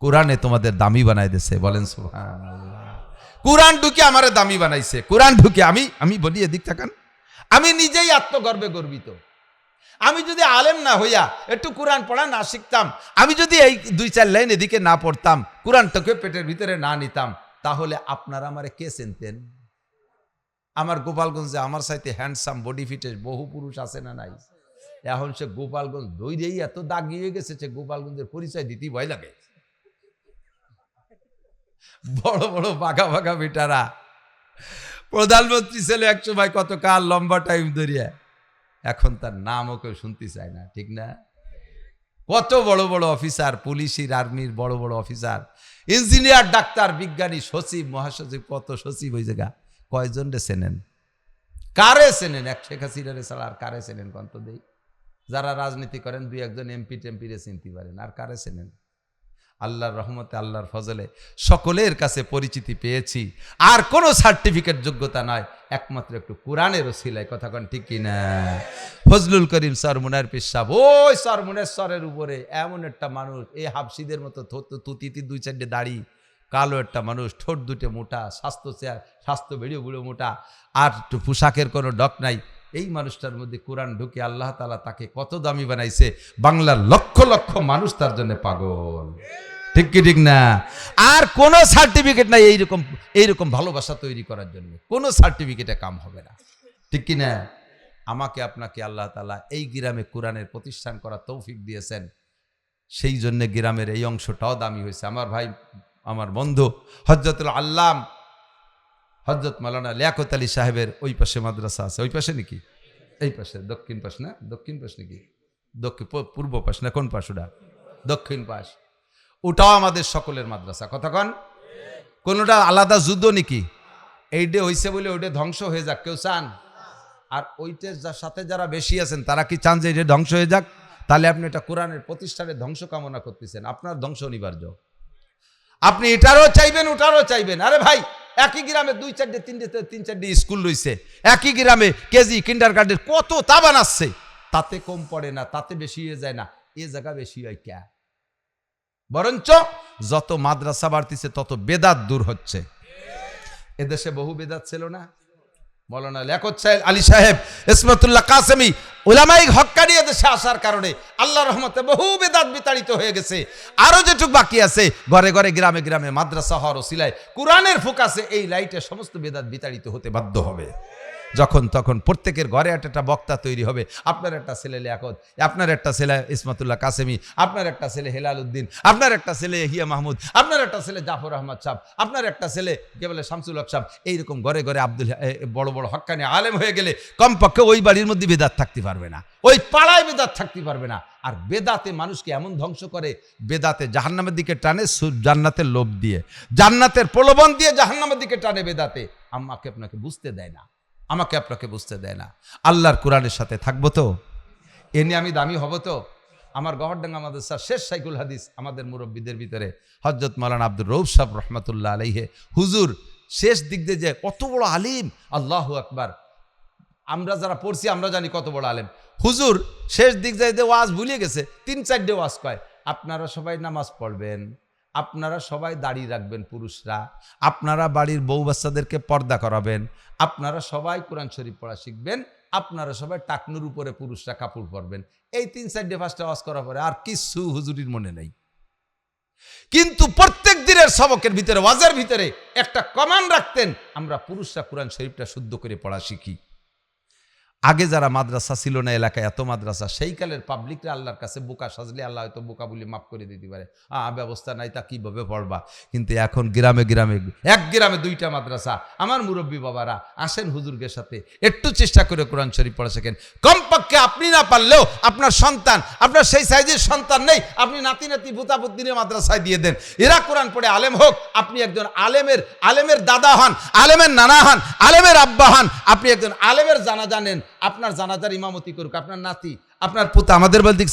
কোরআনে তোমাদের দামি বানাই দিয়েছে। বলেন সুবহানাল্লাহ। কোরআন ঢুকে আমারে দামি বানাইছে। কোরআন ঢুকে আমি বলি, এদিক তাকান, আমি নিজেই আত্মগর্বে গর্বিত। আমি যদি আলেম না হইয়া একটু কোরআন পড়া না শিখতাম, আমি যদি এই 2-4 লাইন এদিকে না পড়তাম, কোরআনটাকে পেটের ভিতরে না নিতাম, তাহলে আপনারা আমারে কে চিনতেন? আমার গোপালগঞ্জে আমার সাথে হ্যান্ডসাম বডি ফিটের বহু পুরুষ আছে না নাই? এখন সে গোপালগঞ্জ দৈরেই এত দাগি হয়ে গেছে, সে গোপালগঞ্জের পরিচয় দিতেই ভয় লাগে। বড় বড় বাঘা বেটারা, প্রধানমন্ত্রী ছেলে এক সময় কত কাল লম্বা টাইম ধরিয়া, এখন তার নামও কেউ শুনতে চায় না, ঠিক না? কত বড় বড় অফিসার, পুলিশের, আর্মির বড় বড় অফিসার, ইঞ্জিনিয়ার, ডাক্তার, বিজ্ঞানী, সচিব, মহাসচিব, কত সচিব ওই জায়গা। কয়জন রে চেনেন? কারে চেনেন? এক শেখ হাসিনারে ছাড়া আর কারে চেনেন কন্ত দেই? যারা রাজনীতি করেন দুই একজন এমপি টেম্পিরে চিনতে পারেন, আর কারে চেনেন? আল্লাহর রহমতে, আল্লাহর ফজলে সকলের কাছে পরিচিতি পেয়েছি। আর কোনো সার্টিফিকেট যোগ্যতা নয়, একমাত্র একটু কোরআনের ওসিলায়। কথা কন ঠিক কিনা? ফজলুল করিম স্যার মুনার পীর সাহেব, ওই স্যার মুনের স্বরের উপরে এমন একটা মানুষ, এই হাফসিদের মতো তুতিতে দুই চারটে দাড়ি, কালো একটা মানুষ, ঠোঁট দুটো মোটা, স্বাস্থ্য বেড়িয়ে বুড়ো মোটা, আর পোশাকের কোনো ডক নাই। এই মানুষটার মধ্যে কোরআন ঢুকে আল্লাহ তাআলা তাকে কত দামি বানাইছে। বাংলার লক্ষ লক্ষ মানুষ তার জন্য পাগল। ঠিক কি ঠিক না? আর কোনো সার্টিফিকেট নাই এইরকম ভালোবাসা তৈরি করার জন্য। কোনো সার্টিফিকেটে কাম হবে না। ঠিক কি না? আমাকে আপনাকে আল্লাহ তাআলা এই গ্রামে কোরআনের প্রতিষ্ঠান করার তৌফিক দিয়েছেন, সেই জন্য গ্রামের এই অংশটাও দামি হয়েছে। আমার ভাই, আমার বন্ধু হযরতুল আল্লাম হযরত মাওলানা লিয়াকত আলী সাহেবের ওই পাশে মাদ্রাসা আছে। ওই পাশে নাকি? এই পাশে, দক্ষিণ পাশ না? দক্ষিণ পাশ নাকি? পূর্ব পাশ না? কোন পাশ ওটা? দক্ষিণ পাশ। ওটাও আমাদের সকলের মাদ্রাসা। কথা কন? কোনটা আলাদা যুদ্ধ নাকি? এইটা হইছে বলে ওইটা ধ্বংস হয়ে যাক কেউ চান? আর ওইটার সাথে যারা বেশি আছেন তারা কি চান যে এটা ধ্বংস হয়ে যাক? তাহলে আপনি এটা কোরআনের প্রতিষ্ঠানের ধ্বংস কামনা করতেছেন। আপনার ধ্বংস অনিবার্য। আপনি এটারও চাইবেন, ওটারও চাইবেন। আরে ভাই, একই গ্রামে তিন চারটে স্কুল রয়েছে, একই গ্রামে কেজি, কিন্ডারগার্টেন কত তা বানাচ্ছে, তাতে কম পড়ে না, তাতে বেশি হয়ে যায় না। এ জায়গা বেশি হয় ক্যা? বরঞ্চ যত মাদ্রাসা বাড়তিছে তত বেদাত দূর হচ্ছে। এদেশে বহু বেদাত ছিল না? মাওলানা লিয়াকত আলী সাহেব, ইসমাতুল্লাহ কাসেমি, উলামায়ে হক্কানি এদেশে আসার কারণে আল্লাহর রহমতে বহু বেদাত বিতাড়িত হয়ে গেছে। আরো যেটুক বাকি আছে, ঘরে ঘরে, গ্রামে গ্রামে মাদ্রাসা হওয়ার ওসিলায়, কোরআনের ফোকাসে এই লাইটে সমস্ত বেদাত বিতাড়িত হতে বাধ্য হবে। যখন তখন প্রত্যেকের ঘরে একটা বক্তা তৈরি হবে। আপনার একটা ছেলে লিয়াকত, আপনার একটা ছেলে ইসমাতুল্লাহ কাসেমি, আপনার একটা ছেলে হেলাল উদ্দিন, আপনার একটা ছেলে হিয়া মাহমুদ, আপনার একটা ছেলে জাফর আহমদ সাহেব, আপনার একটা ছেলে কে বলে শামসুল হক সাহেব। এইরকম ঘরে ঘরে বড় বড় হক্কানি আলেম হয়ে গেলে কমপক্ষে ওই বাড়ির মধ্যে বেদাত থাকতে পারবে না, ওই পাড়ায় বেদাত থাকতে পারবে না। আর বেদাতে মানুষকে এমন ধ্বংস করে, বেদাতে জাহান্নামের দিকে টানে, জান্নাতের লোভ দিয়ে, জান্নাতের প্রলোভন দিয়ে জাহান্নামের দিকে টানে বেদাতে। আমাকে আপনাকে বুঝতে দেয় না, আমাকে আপনাকে বুঝতে দেয় না। আল্লাহর কোরআনের সাথে থাকবো তো? এ নিয়ে আমি দামি হব তো? আমার গহরডাঙ্গা মাদ্রাসার শেষ শাইখুল হাদিস, আমাদের মুরব্বীদের ভিতরে হযরত মাওলানা আব্দুর রউফ সাহেব রহমাতুল্লাহ আলাইহি হুজুর, শেষ দিক দিয়ে যে কত বড় আলিম, আল্লাহু আকবার। আমরা যারা পড়ছি আমরা জানি কত বড় আলেম। হুজুর শেষ দিক যায় যে ওয়াজ ভুলিয়ে গেছে, 3-4 ওয়াজ কয়, আপনারা সবাই নামাজ পড়বেন, আপনারা সবাই দাড়ি রাখবেন পুরুষরা, আপনারা বাড়ির বউ বাচ্চাদেরকে পর্দা করাবেন, আপনারা সবাই কোরআন শরীফ পড়া শিখবেন, আপনারা সবাই টাকনুর উপরে পুরুষরা কাপড় পরবেন। এই 3-4 ওয়াজ করার পরে আর কিছু হুজুরির মনে নেই। কিন্তু প্রত্যেক দিনের সবকের ভিতরে, ওয়াজের ভিতরে একটা কমান রাখতেন, আমরা পুরুষরা কোরআন শরীফটা শুদ্ধ করে পড়া শিখি। আগে যারা মাদ্রাসা ছিল না এলাকায়, এত মাদ্রাসা, সেই কালের পাবলিকরা আল্লাহর কাছে বোকা সাজলে আল্লাহ হয়তো বোকা বলে মাফ করে দিতে পারে। ব্যবস্থা নাই, তা কিভাবে পড়বা? কিন্তু এখন গ্রামে গ্রামে, এক গ্রামে 2টা মাদ্রাসা। আমার মুরব্বী বাবারা আসেন হুজুরদের সাথে, একটু চেষ্টা করে কোরআন শরীফ পড়া শেখেন। কমপক্ষে আপনি না পারলেও আপনার সন্তান, আপনার সেই সাইজের সন্তান নেই, আপনি নাতি নাতি ভূতাপুত দিনে মাদ্রাসায় দিয়ে দেন, এরা কোরআন পড়ে আলেম হোক। আপনি একজন আলেমের দাদা হন, আলেমের নানা হন, আলেমের আব্বা হন, আপনি একজন আলেমের জানাজা নেন, আপনার জানাজার ইমামতি করুক আপনার নাতি, আপনার পুতা। আমাদের বলতে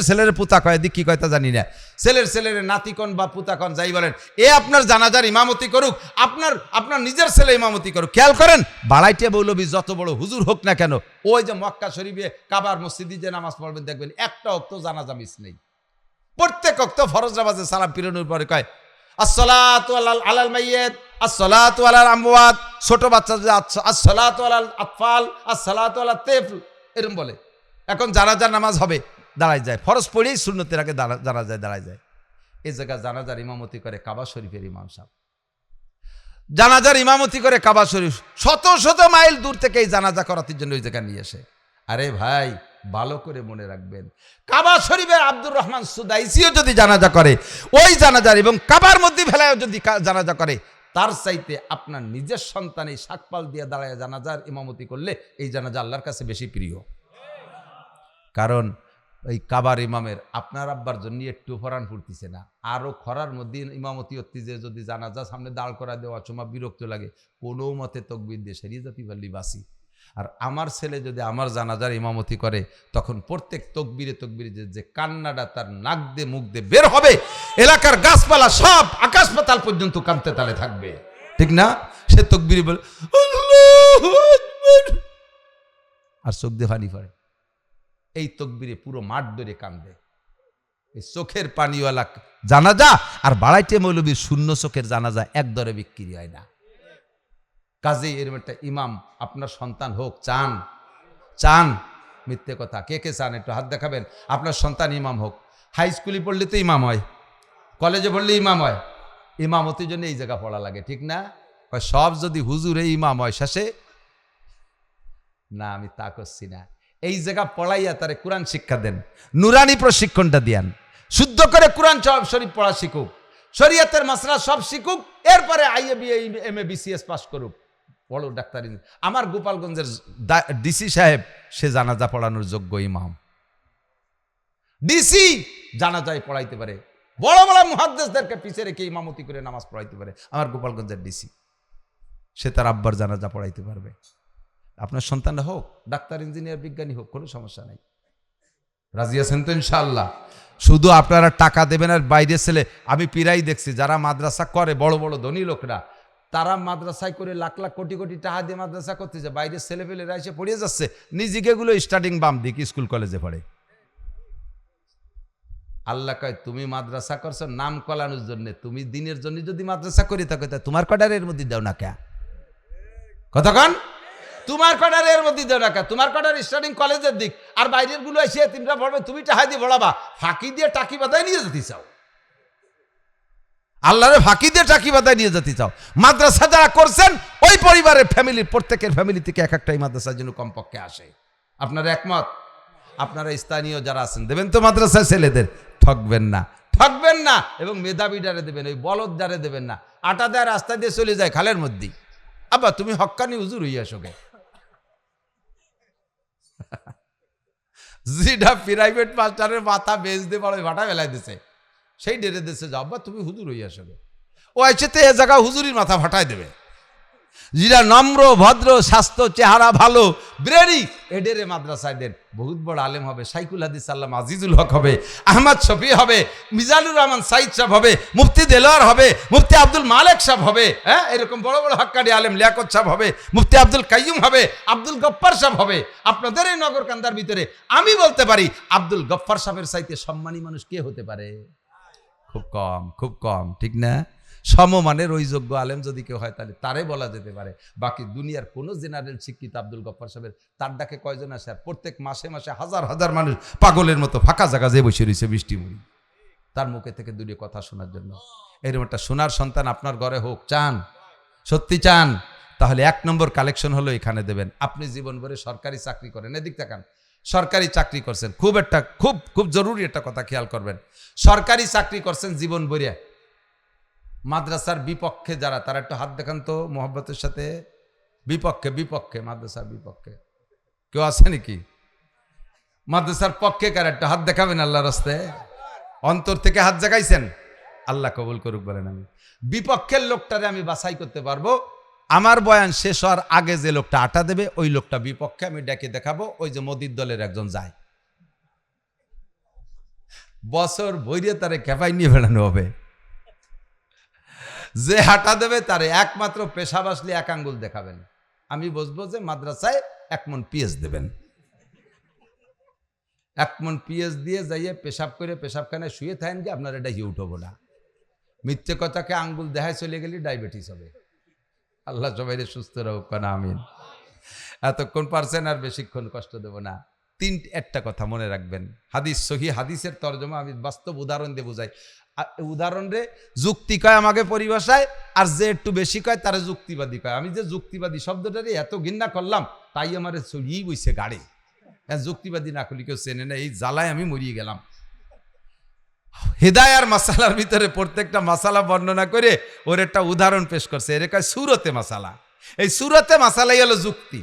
ছেলের পুতা কয়, দিক কি কয় তা জানি না, ছেলের নাতি কন বা পুতা কন যাই বলেন, এ আপনার জানাজার ইমামতি করুক, আপনার নিজের ছেলে ইমামতি করুক। খেয়াল করেন, বাড়াইটে মৌলবী যত বড় হুজুর হোক না কেন, ওই যে মক্কা শরীফে কাবার মসজিদে যে নামাজ পড়বেন, দেখবেন একটা ওয়াক্ত জানাজা মিস নেই। প্রত্যেক ওয়াক্ত ফরজ নামাজে সালাম ফিরানোর পরে কয় আসসালাতু আলাল মাইয়িত, আসসালাতু আলাল আমওয়াত, ছোট বাচ্চা যে আসসালাতু আলাল আতফাল, আসসালাতু আলাত তিফল, এরকম বলে। এখন জানাজার নামাজ হবে, দাঁড়ায় যায়, ফরজ পড়েই সুন্নতের আগে দাঁড়ায় যায়। এই জায়গায় জানাজার ইমামতি করে কাবা শরীফের ইমাম সাহেব, জানাজার ইমামতি করে কাবা শরীফ, শত শত মাইল দূর থেকে এই জানাজা করার জন্য ওই জায়গায় নিয়ে আসে। আরে ভাই, ভালো করে মনে রাখবেন, কাবা শরীফের আব্দুর রহমান সুদাইসিও যদি জানাজা করে, ওই জানাজার এবং কাবার মধ্যে ফেলায়ও যদি জানাজা করে, তার চাইতে আপনার নিজের সন্তান এই শাকপাল দিয়ে দাঁড়ায় জানাজার ইমামতি করলে এই জানাজা আল্লাহর কাছে বেশি প্রিয়। কারণ ওই কাবার ইমামের আপনার আব্বার জন্য একটু ফরান ফুটতেছে না, আরও খরার মধ্যে ইমামতি হচ্ছে যে যদি জানাজা সামনে দাঁড় করা দেওয়া সময় বিরক্ত লাগে কোনো মতে তকবির দিয়ে সেরিয়ে জাতি পারলি বাসি। আর আমার ছেলে যদি আমার জানাজার ইমামতি করে তখন প্রত্যেক তকবিরে তকবিরে যে কান্নাটা তার নাক দিয়ে মুখ দিয়ে বের হবে, এলাকার গাছপালা সব আকাশ পাতাল পর্যন্ত কাঁদতে তালে থাকবে, ঠিক না? সে তকবিরে বলে আল্লাহু আকবার, আর চোখ দিয়ে পানি পড়ে। এই তকবিরে পুরো মাঠ ধরে কান্দে। এই চোখের পানিওয়ালা জানাজা আর বাড়াইতে মৌলবীর শূন্য চোখের জানাজা এক দরে বিক্রি হয় না। কাজেই এরকম একটা ইমাম আপনার সন্তান হোক চান? চান? মিথ্যে কথা। কে কে চান একটু হাত দেখাবেন। আপনার সন্তান ইমাম হোক। হাই স্কুলে পড়লে তো ইমাম হয়, কলেজে পড়লে ইমাম হয়। ইমামতির জন্য এই জায়গা পড়া লাগে, ঠিক না? সব যদি হুজুরে ইমাম হয় শেষে না, আমি তা করছি না। এই জায়গা পড়াইয়া তারে কোরআন শিক্ষা দেন, নুরানি প্রশিক্ষণটা দিয়ান, শুদ্ধ করে কোরআন শরীফ পড়া শিখুক, শরীয়তের মাসলা সব শিখুক, এরপরে IA BA MA BCS pass করুক, বড় ডাক্তার। আমার গোপালগঞ্জের ডিসি সাহেব সে জানাজা পড়ানোর যোগ্য ইমাম। ডিসি জানাজায় পড়াইতে পারে, বড় বড় মুহাদ্দিসদেরকে পিছে রেখে ইমামতি করে নামাজ পড়াইতে পারে আমার গোপালগঞ্জের ডিসি। সে তার আব্বার জানাজা পড়াইতে পারবে। আপনার সন্তানরা হোক ডাক্তার, ইঞ্জিনিয়ার, বিজ্ঞানী হোক, কোনো সমস্যা নাই। রাজি আছেন তো ইনশাআল্লাহ? শুধু আপনারা টাকা দেবেন। আর বাইরে ছেলে আমি পিরাই দেখছি যারা মাদ্রাসা করে, বড় বড় ধনী লোকরা, তারা মাদ্রাসায় করে লাখ লাখ কোটি কোটি টাকা দিয়ে মাদ্রাসা করতেছে, বাইরের ছেলেপেলেরা এসে পড়িয়ে যাচ্ছে, নিজেকে গুলো স্টার্টিং বাম দিক স্কুল কলেজে পড়ে। আল্লাহ কয় তুমি মাদ্রাসা করছো নাম কলানোর জন্য, তুমি দিনের জন্য যদি মাদ্রাসা করি থাকো তা তোমার কটারের মধ্যে দাও না কে? কতক্ষণ তোমার কটারের মধ্যে দাও না কে? তোমার কটার স্টার্টিং কলেজের দিক, আর বাইরের গুলো এসে তিনটা পড়বে, তুমি টাকা দিয়ে পড়াবা, ফাঁকি দিয়ে টাকি বাদায় নিয়ে যেতে চাও। আল্লাহরে ফাঁকি দিয়ে টাকি বাদায় নিয়ে যেতে চাও। মাদ্রাসা যারা করছেন ওই পরিবারের ফ্যামিলির প্রত্যেকের ফ্যামিলি থেকে এক একটা মাদ্রাসার জন্য কমপক্ষে আসে। আপনারা একমত? আপনারা স্থানীয় যারা আছেন দেবেন তো মাদ্রাসায় ছেলেদের, ঠকবেন না, ঠকবেন না। এবং মেধাবী যারে দেবেন, ওই বলদ যারে দেবেন না। আটা দেয় রাস্তা দিয়ে চলে যায় খালের মধ্যেই, আবার তুমি হক্কানি হুজুর হইয়া শোকে। যেটা প্রাইভেট মাস্টারের মাথা বেচ দিয়ে বড় ভাটা বেলায় দিছে, সেই ডেরে দেশে যাও বা তুমি হুজুর হইয়া শোকে। ও এসেতে এ জায়গা হুজুরির মাথা ফাটাই দেবে। যেটা নম্র ভদ্র স্বাস্থ্য চেহারা ভালো ব্রেরি, এডেরে মাদ্রাসায় দেন। বহুত বড় আলেম হবে, সাইকুল হাদিস আল্লামা আজিজুল হক হবে, আহমদ শফি হবে, মিজানুর রহমান সাইদ সাহেব হবে, মুফতি দেলোয়ার হবে, মুফতি আব্দুল মালেক সাহেব হবে, হ্যাঁ এরকম বড় বড় হক্কানি আলেম, লিয়াকত সাহেব হবে, মুফতি আব্দুল কাইয়ুম হবে, আব্দুল গফফার সাহেব হবে। আপনাদের এই নগরকান্দার ভিতরে আমি বলতে পারি আব্দুল গফফার সাহেবের চাইতে সম্মানী মানুষ কে হতে পারে? খুব কম, খুব কম, ঠিক না? সমমানের ওই যোগ্য আলেম যদি কেউ হয় তাহলে তারে বলা যেতে পারে। বাকি দুনিয়ার কোনো জেনারেল শিক্ষিত আব্দুল গফফার সাহেবের তার ডাকে কয়জন আসে? আর প্রত্যেক মাসে মাসে হাজার হাজার মানুষ পাগলের মতো ফাঁকা জায়গা যে বসে রয়েছে বৃষ্টি মুড়ি, তার মুখে থেকে দুটো কথা শোনার জন্য। এরকম একটা সোনার সন্তান আপনার ঘরে হোক, চান? সত্যি চান? তাহলে 1 নম্বর কালেকশন হলো এখানে দেবেন। আপনি জীবন ভরে সরকারি চাকরি করেন, এদিক তাকান, সরকারি চাকরি করছেন, খুব জরুরি একটা কথা খেয়াল করবেন। সরকারি চাকরি করছেন জীবন ভরে, মাদ্রাসার বিপক্ষে যারা, তারা একটু হাত দেখান তো মোহাব্বতের সাথে। বিপক্ষে মাদ্রাসার বিপক্ষে কেউ আছে নাকি? মাদ্রাসার পক্ষে কার একটু হাত দেখাবেন আল্লাহর রাস্তায়। অন্তর থেকে হাত জাগাইছেন, আল্লাহ কবুল করুক বলেন। আমি বিপক্ষের লোকটারে আমি বাছাই করতে পারবো। আমার বয়ান শেষ হওয়ার আগে যে লোকটা আটা দেবে ওই লোকটা বিপক্ষে, আমি ডেকে দেখাবো। ওই যে মোদির দলের একজন যায়, বছর বইরে তারে খেপাই নিয়ে বেড়ানো হবে। যে হাঁটা দেবে তারে একমাত্র পেশাব আসলে 1 আঙ্গুল দেখাবেন, আমি বুঝবো যে মাদ্রাসায় 1 মণ পিএস দেবেন। 1 মণ পিএস দিয়ে যাইয়ে পেশাব করে পেশাবখানায় শুয়ে থাকেন কি আপনার এটা হিয়ে উঠবো না। মিথ্যে কথাকে আঙ্গুল দেখায় চলে গেলে ডায়াবেটিস হবে। আল্লাহ সবাই সুস্থ রাখুক না, আমিন। এতক্ষণ পারছেন, আর বেশিক্ষণ কষ্ট দেব না। একটা কথা মনে রাখবেন, হাদিস সহি হাদিসের তর্জমা আমি বাস্তব উদাহরণ দিয়ে বুঝাই। উদাহরণ রে যুক্তি কয় আমাকে পরিভাষায়, আর যে একটু বেশি কয় তারা যুক্তিবাদী কয়। আমি যে যুক্তিবাদী শব্দটারে এত ঘৃণা করলাম, তাই আমার চড়িয়েই বইছে গাড়ি। যুক্তিবাদী না করলে কেউ চেনে না, এই জ্বালায় আমি মরিয়ে গেলাম। হেদায়ার মাসালার ভিতরে প্রত্যেকটা মাসালা বর্ণনা করে ওর একটা উদাহরণ পেশ করছে, এর কয় সুরতে মাসালা। এই সুরতে মাসালাই হলো যুক্তি।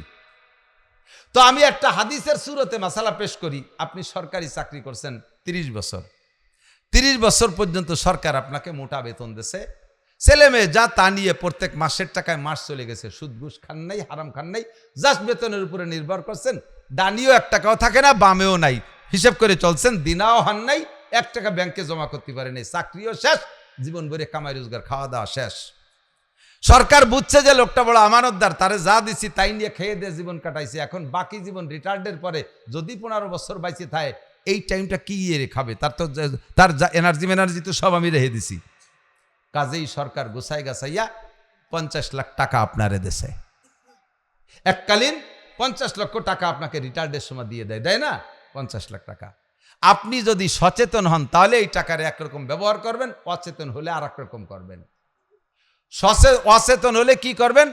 তো আমি একটা হাদিসের সুরতে মাসালা পেশ করি। আপনি সরকারি চাকরি করছেন 30 বছর, 30 বছর পর্যন্ত সরকার আপনাকে মোটা বেতন দিয়েছে, ছেলে মেয়ে যা তা নিয়ে প্রত্যেক মাসের টাকায় মাস চলে গেছে, সুদ ঘুষ খান নাই, হারাম খান নাই, জাস্ট বেতনের উপরে নির্ভর করছেন, ডানিও 1 টাকাও থাকে না, বামেও নাই, হিসেব করে চলছেন, দিনাও হান নাই, 1 টাকা ব্যাংকে জমা করতে পারেন, চাকরিও শেষ, জীবন ভরে কামাই রোজগার খাওয়া দাওয়া শেষ। সরকার বুঝছে যে লোকটা বড় আমানতদার, তারে যা দিছি তাই নিয়ে খেয়ে দিয়ে জীবন কাটাইছে, এখন বাকি জীবন রিটায়ার্ডের পরে যদি 15 বছর বাইচে থাকে, এই টাইমটা কি খাবে? তার এনার্জি তো সব আমি রেখে দিছি। কাজেই সরকার গোছাই গাছাইয়া 50 লাখ টাকা আপনারে দেশে, এককালীন 50 লক্ষ টাকা আপনাকে রিটায়ার্ডের সময় দিয়ে দেয়, দেয় না? 50 লাখ টাকা। আপনি যদি সচেতন হন তাহলে এই টাকার একরকম ব্যবহার করবেন, অচেতন হলে আর এক রকম করবেন। অচেতন হলে কি করবেন?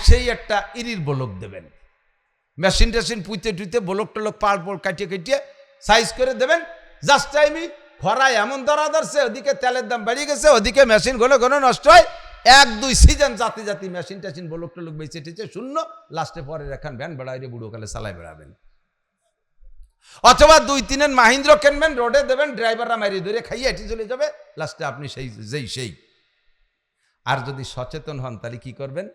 সেই একটা ইরির বলক দেবেন, মেশিন টেশিন পুঁতে টুইতে বলক টলক পাড় কাটিয়ে কাটিয়ে সাইজ করে দেবেন। জাস্ট টাইমই খরায় এমন ধরা ধরছে, ওদিকে তেলের দাম বেড়ে গেছে, ওদিকে মেশিন ঘন ঘন নষ্ট হয়, 1-2 সিজন জাতি জাতি মেশিন টেশিন বলক টলক বেঁচে টেচে শূন্য, লাস্টে পরে এখন ভ্যান বেড়াইলে বুড়োকালে চালাই বেড়াবেন। অথবা 2-3 মাহিন্দ্র কিনবেন, রোডে দেবেন, ড্রাইভাররা মারিয়ে ধরে খাইয়ে এটি চলে যাবে, লাস্টে আপনি সেই। আর যদি সচেতন হন তাহলে কি করবেন?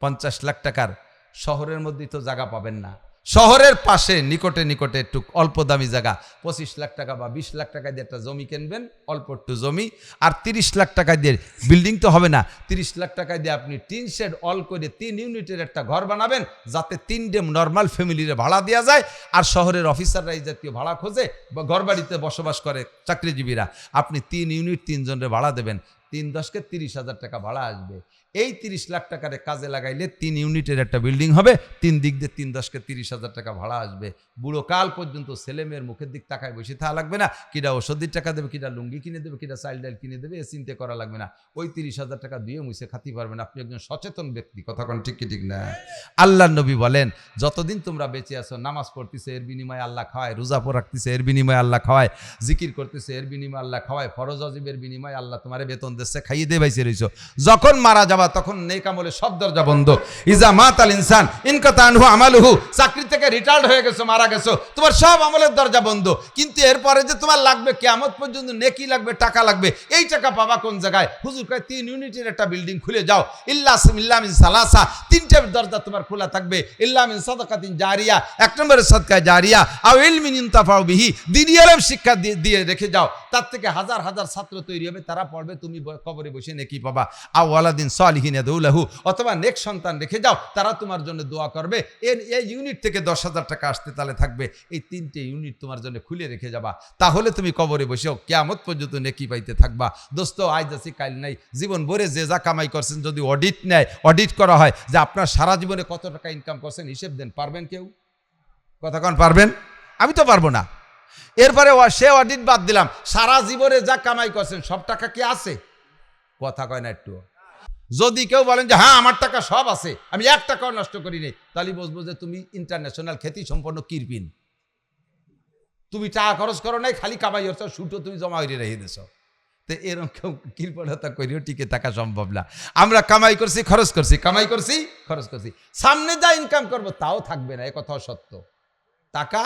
50 লাখ টাকার শহরের মধ্যে তো জায়গা পাবেন না, শহরের পাশে নিকটে নিকটে একটু অল্প দামি জায়গা, 25 লাখ টাকা বা 20 লাখ টাকা দিয়ে একটা জমি কিনবেন, অল্প একটু জমি, আর 30 লাখ টাকা দিয়ে বিল্ডিং তো হবে না, 30 লাখ টাকা দিয়ে আপনি টিন শেড অল করে 3 ইউনিটের একটা ঘর বানাবেন, যাতে 3টে নর্মাল ফ্যামিলিরে ভাড়া দেওয়া যায়, আর শহরের অফিসাররা এই জাতীয় ভাড়া খোঁজে বা ঘর বাড়িতে বসবাস করে চাকরিজীবীরা, আপনি 3 ইউনিট 3 জনের ভাড়া দেবেন, 3-10 30,000 টাকা ভাড়া আসবে। এই 30 লাখ টাকারে কাজে লাগাইলে 3 ইউনিটের একটা বিল্ডিং হবে, 3 দিক দিয়ে 3-10 30,000 টাকা ভাড়া আসবে। বুড়ো কাল পর্যন্ত ছেলে মেয়ের মুখের দিক তাকায় বসে থাকা লাগবে না, কিনা ওষুধের টাকা দেবে, কিনা লুঙ্গি কিনে দেবে, কিনা চাইল্ড ডাইল কিনে দেবে, এ চিন্তা করা লাগবে না। ওই 30,000 টাকা দিয়ে মুছে খাতি পারবেন, আপনি একজন সচেতন ব্যক্তি। কথা কোন ঠিক কি ঠিক না? আল্লাহ নবী বলেন, যতদিন তোমরা বেঁচে আছো, নামাজ পড়তেছে এর বিনিময়ে আল্লাহ খাওয়ায়, রোজা রাখতেছে এর বিনিময়ে আল্লাহ খাওয়ায়, জিকির করতেছে এর বিনিময়ে আল্লাহ খাওয়ায়, ফরজ ওয়াজিবের বিনিময়ে আল্লাহ তোমারে বেতন দিচ্ছে, খাইয়ে দিয়ে বাইসে রইছো। যখন মারা যাবা তখন নেক আমলে সব দরজা বন্ধ। ইজা মাতাল ইনসান ইনকাতা আনহু আমালুহু, চাকরি থেকে রিটায়ার্ড হয়ে গেছো, মারা গেছো, তোমার সব আমলের দরজা বন্ধ। কিন্তু এরপরে যে তোমার লাগবে কিয়ামত পর্যন্ত নেকি লাগবে, টাকা লাগবে, এই টাকা পাবা কোন জায়গায়? হুজুর কয় 3 ইউনিটের একটা বিল্ডিং খুলে যাও, ইল্লা মিন সালাসা, 3টে দরজা তোমার খোলা থাকবে, ইল্লা মিন সাদাকাতিন জারিয়া, 1 নম্বরের সাদকা জারিয়া, আও ইলমিন ইনতাফাউ বিহি, দ্বীনি ইলম শিক্ষা দিয়ে রেখে যাও, তার থেকে হাজার হাজার ছাত্র তৈরি হবে, তারা পড়বে, তুমি কবরে বসে নেকি পাবা। আও ওয়ালাদিন সালিহিন ইয়াদউলাহু, অথবা নেক সন্তান রেখে যাও, তারা তোমার জন্য দোয়া করবে, এই ইউনিট থেকে 10,000 টাকা আসতে তাহলে থাকবে, এই 3টে ইউনিট তোমার জন্য খুলে রেখে যাবা, তাহলে তুমি কবরে বসেও কিয়ামত পর্যন্ত নেকি পাইতে থাকবা। দোস্ত, আজ আছি কাল নাই, জীবন ভরে যে যা কামাই করছেন যদি অডিট নেয়, অডিট করা হয় যে আপনার সারা জীবনে কত টাকা ইনকাম করছেন, হিসেব দেন, পারবেন কেউ? কথা কোন পারবেন? আমি তো পারবো না। এরপরে সে অডিট বাদ দিলাম, সারা জীবনে যা কামাই করছেন সব টাকা কি আছে? কথা কয় না একটু। যদি কেউ বলেন যে হ্যাঁ আমার টাকা সব আছে, আমি 1 টাকাও নষ্ট করিনি, তাহলে বুঝবো যে তুমি ইন্টারন্যাশনাল খ্যাতি সম্পন্ন কিরপিন। তুমি টাকা খরচ করো নাই, খালি কামাই হচ্ছে, সুটো তুমি জমা হয়ে রেখে দিয়েছ। তো এরকম কেউ কৃপণতা করিও টিকে থাকা সম্ভব না। আমরা কামাই করছি, খরচ করছি, কামাই করছি, খরচ করছি, সামনে যা ইনকাম করবো তাও থাকবে না, এ কথাও সত্য। টাকা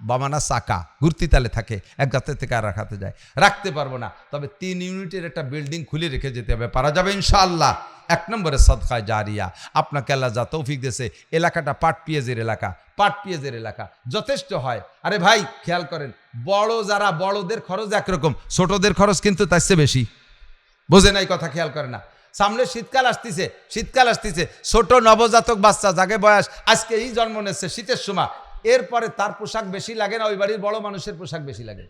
বামানা চাকা ঘুরতি তালে থাকে, এক হাতে থেকে আর এক হাতে যায়, রাখতে পারবো না। তবে 3 ইউনিটের একটা বিল্ডিং খুলে রেখে যেতে হবে, পারা যাবে ইনশাআল্লাহ। 1 নম্বরে সাদকায়ে জারিয়া, আপনাকে আল্লাহ যা তৌফিক দিয়েছে, এলাকাটা পাট পেঁয়াজের এলাকা, পাট পেঁয়াজের এলাকা যথেষ্ট হয়। আরে ভাই খেয়াল করেন, বড় যারা, বড়দের খরচ একরকম, ছোটদের খরচ কিন্তু তার চেয়ে বেশি। বোঝে নাই কথা, খেয়াল করে না। সামনে শীতকাল আসতেছে, শীতকাল আসতেছে, ছোট নবজাতক বাচ্চা যাকে বয়স আজকে এই জন্ম নিচ্ছে শীতের সময়, এরপরে তার পোশাক বেশি লাগে না, ওই বাড়ির বড় মানুষের পোশাক বেশি লাগে।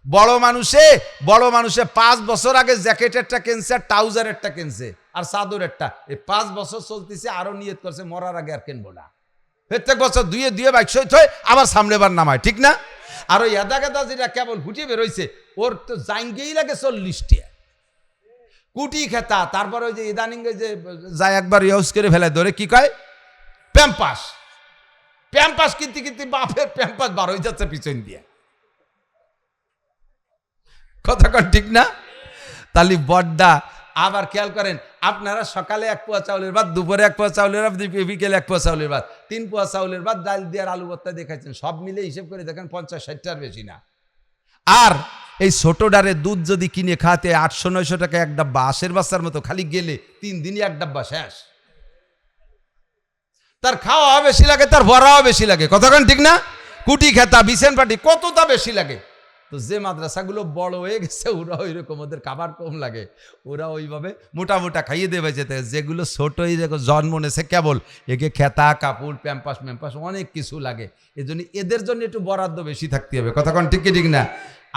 বড় মানুষে 5 বছর আগে জ্যাকেটেরটা কিনছে, আর ট্রাউজারেরটা কিনছে, আর চাদরেরটা, এই 5 বছর চলতেছে, আরো নিয়ত করছে মরার আগে আর কিনবো না। প্রত্যেক বছর দুয়ে বাইক সইতে হয়, আবার সামনে বার নামায়, ঠিক না? আর ওই এদা গেদা যেটা কেবল ফুটিয়ে বেরোইছে, ওর তো জাইঙ্গেই লাগে 40 টাকা কুটি খেতা। তারপর ওই যে ইদানিং যে যায় একবার ইউজ করে ফেলায়, ধরে কি কয় প্যাম্পাস, প্যাম্পাস কিনতে কিনতে বাপের প্যাম্পাস বার হয়ে যাচ্ছে পিছন দিয়ে। কথা কন ঠিক না? তাহলে বড্ডা আবার খেয়াল করেন, আপনারা সকালে 1 পোয়া চাউলের ভাত, দুপুরে 1 পোয়া চাউলের ভাত, বিকেলে 1 পোয়া চাউলের ভাত, 3 পোয়া চাউলের ভাত, ডাল দিয়ে আর আলু ভর্তা দেখাচ্ছেন। সব মিলে হিসেব করে দেখেন 50-60টার বেশি না। আর এই ছোট ডারে দুধ যদি কিনে খাতে 800-900 টাকা এক ডাব্বা, আশের বাচ্চার মতো খালি গেলে 3 দিনই এক ডাব্বা শেষ। তার খাওয়া বেশি লাগে, তার ভরাও বেশি লাগে, কতক্ষণ ঠিক না? কুটি খেতা, বিছেন পাটি কতটা বেশি লাগে। তো যে মাদ্রাসাগুলো বড় হয়ে গেছে ওরা ওই রকম, ওদের খাবার কম লাগে, ওরা ওইভাবে মোটা মোটা খাইয়ে দেবে যেতে। যেগুলো ছোট জন্ম নেছে কেবল, একে খেতা কাপড় প্যাম্পাস ম্যাম্পাস অনেক কিছু লাগে, এজন্য এদের জন্য একটু বরাদ্দ বেশি থাকতে হবে, কতক্ষণ ঠিক ঠিক না?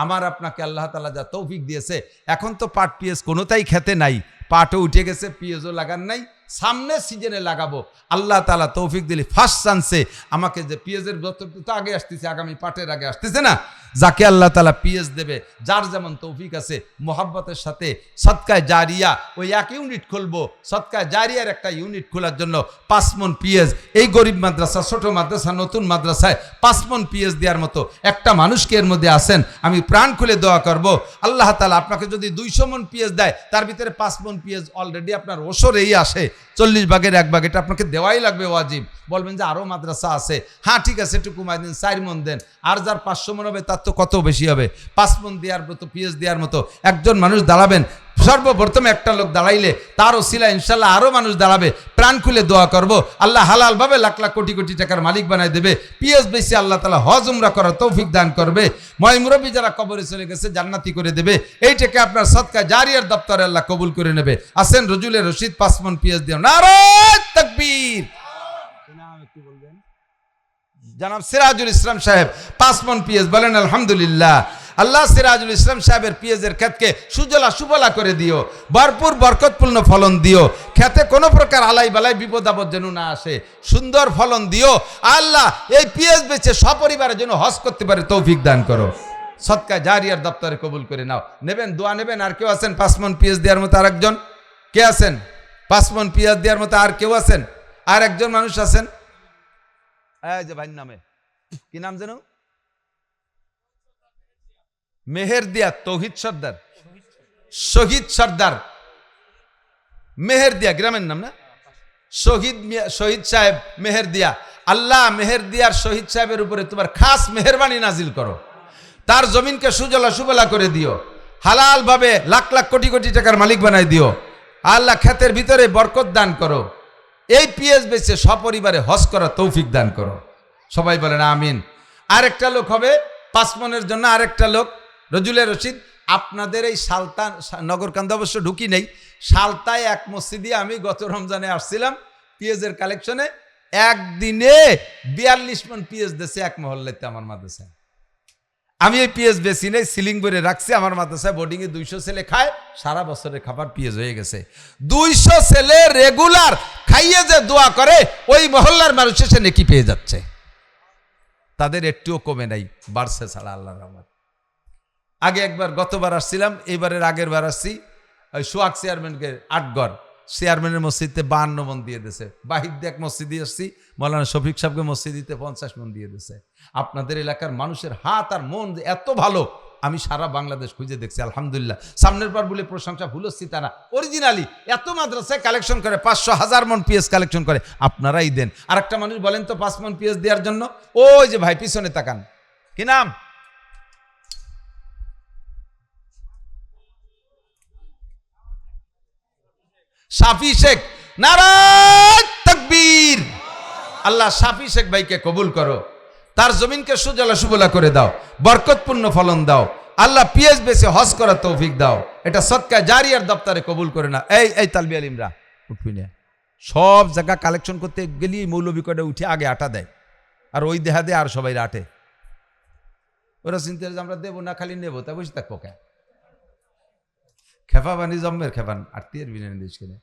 আমার আপনাকে আল্লাহ তাআলা যা তৌফিক দিয়েছে, এখন তো পাট পেঁয়াজ কোনোটাই খেতে নাই, পাটও উঠে গেছে, পেঁয়াজও লাগান নাই, সামনে সিজনে লাগাবো। আল্লাহ তাআলা তৌফিক দিলে ফার্স্ট চান্সে আমাকে যে পেঁয়াজের বছরটা তো আগে আসতেছে, আগামী পাটের আগে আসতেছে না, যাকে আল্লাহ তাআলা পেঁয়াজ দেবে, যার যেমন তৌফিক আছে, মোহাব্বতের সাথে সদকায় জারিয়া ওই 1 ইউনিট খুলবো। সদকায় জারিয়ার একটা ইউনিট খোলার জন্য 5 মণ পেঁয়াজ, এই গরিব মাদ্রাসা, ছোট মাদ্রাসা, নতুন মাদ্রাসায় 5 মণ পেঁয়াজ দেওয়ার মতো একটা মানুষকে এর মধ্যে আসেন, আমি প্রাণ খুলে দোয়া করব। আল্লাহ তাআলা আপনাকে যদি 200 মণ পেঁয়াজ দেয়, তার ভিতরে 5 মণ পেঁয়াজ অলরেডি আপনার ওসরেই আসে, 40 ভাগের 1 ভাগ, এটা আপনাকে দেওয়াই লাগবে ওয়াজিব। বলবেন যে আরও মাদ্রাসা আছে, হ্যাঁ ঠিক আছে, একটু কমাই দিন, 4 মণ দেন। আর যার 500 মণ হবে তার তো কত বেশি হবে। 5 মণ দেওয়ার মতো পেঁয়াজ দেওয়ার মতো একজন মানুষ দাঁড়াবেন। সর্বপ্রথম একটা লোক দাঁড়াইলে তার ওসিলা ইনশাল্লাহ আরও মানুষ দাঁড়াবে। প্রাণ খুলে দোয়া করব, আল্লাহ হালালভাবে লাখ লাখ কোটি কোটি টাকার মালিক বানায় দেবে। পেঁয়াজ বেশি আল্লাহ তাআলা হজ উমরা করার তৌফিক দান করবে। ময় মুরব্বী যারা কবরে চলে গেছে জান্নাতি করে দেবে। এইটাকে আপনার সদকা জারিয়ার দপ্তরে আল্লাহ কবুল করে নেবে। আসেন রজুলের রশিদ 5 মণ পেঁয়াজ দিও। নারায়ে তাকবীর। জনাব সিরাজুল ইসলাম সাহেব 5 মণ পেঁয়াজ, বলেন আলহামদুলিল্লাহ। আল্লাহ সিরাজুল ইসলাম সাহেবের পেঁয়াজের ক্ষেতকে সুজলা সুফলা করে দিও, ভরপুর বরকতপূর্ণ ফলন দিও, খেতে কোনো প্রকার আলাই বালাই বিপদ আপদ যেন না আসে, সুন্দর ফলন দিও। আল্লাহ এই পেঁয়াজ বেচে সপরিবারের জন্য হজ করতে পারে তৌফিক দান করো। সদকা জারিয়ার দপ্তরে কবুল করে নাও। নেবেন, দোয়া নেবেন। আর কেউ আছেন 5 মণ পেঁয়াজ দেওয়ার মতো? আরেকজন কে আছেন 5 মণ পেঁয়াজ দেওয়ার মতো? আর কেউ আছেন? আর একজন মানুষ আছেন? এই যে ভাইয়ের নামে কি নাম যেন? মেহেরদিয়া তৌহিদ সর্দার, শহীদ সর্দার মেহেরদিয়া গ্রামের নাম না? শহীদ সাহেব মেহেরদিয়া। আল্লাহ মেহেরদিয়ার শহীদ সাহেবের উপরে তোমার খাস মেহরবানি নাজিল করো, তার জমিনকে সুজলা সুফলা করে দিও, হালাল ভাবে লাখ লাখ কোটি কোটি টাকার মালিক বানাই দিও। আল্লাহ ক্ষেতের ভিতরে বরকত দান করো। এই পেঁয়াজ বেচে সপরিবারে হজ করা তৌফিক দান করো। সবাই বলেন আমিন। আরেকটা লোক হবে 5 মণের জন্য, আরেকটা লোক রজুলের রশিদ। আপনাদের এই সালতান নগরকান্দা অবশ্য ঢুকি নেই, সালতায় এক মসজিদে আমি গত রমজানে আসছিলাম পেঁয়াজের কালেকশনে। একদিনে 42 মণ পেঁয়াজ দিয়েছে এক মহল্লাতে আমার মাদ্রাসায়। আমি এই পেঁয়াজ বেশি নেই, সিলিং করে রাখছি আমার মাদ্রাসায়। বোর্ডিংয়ে 200 ছেলে খায়, সারা বছরের খাবার পেঁয়াজ হয়ে গেছে। 200 ছেলে রেগুলার খাইয়ে যে দোয়া করে, ওই মহল্লার মানুষ এসে নেকি পেয়ে যাচ্ছে, তাদের একটুও কমে নাই, বাড়ছে ছাড়া আল্লাহর রহমত। আগে একবার গতবার আসছিলাম, এইবারের আগের বার আসছি ওই সোহাগ চেয়ারম্যানকে 8 ঘর চেয়ারম্যানের মসজিদে 52 মণ দিয়ে দিয়েছে। বাহির দিয়ে এক মসজিদে আসছি, মৌলানা শফিক সাহেবকে মসজিদিতে 50 মণ দিয়ে দিয়েছে। আপনাদের এলাকার মানুষের হাত আর মন এত ভালো, আমি সারা বাংলাদেশ খুঁজে দেখছি। আলহামদুলিল্লাহ, সামনের বার বলে প্রশংসা ভুল হচ্ছি তা না, অরিজিনালি এত মাদ্রাসায় কালেকশন করে, 500-1000 মণ পেঁয়াজ কালেকশন করে, আপনারাই দেন। আর একটা মানুষ বলেন তো 5 মণ পেঁয়াজ দেওয়ার জন্য? ওই যে ভাই পিছনে তাকান, কি নাম? শাফি শেখ। নারায়ে তাকবীর। আল্লাহ শাফি শেখ ভাইকে কবুল করো, তার জমিনকে সুজলা সুফলা করে দাও, বরকতপূর্ণ ফলন দাও। আল্লাহ পেঁয়াজ বেচে হজ করার তৌফিক দাও। এটা সদকা জারিয়ার দপ্তরে কবুল করে না। এই তালবি আলিমরা উঠবি না, সব জায়গা কালেকশন করতে গেলি মৌলবী কটা উঠে আগে আটা দেয়, আর ওই দেহা দেয় আর সবাই আটে। ওরা চিন্তা যে আমরা দেবো না, খালি নেবো, তা বসে থাকবো কে? খেপা বানি জম্মের খেপান আত্মীয়ের বিরিয়ানি দিস কিনে।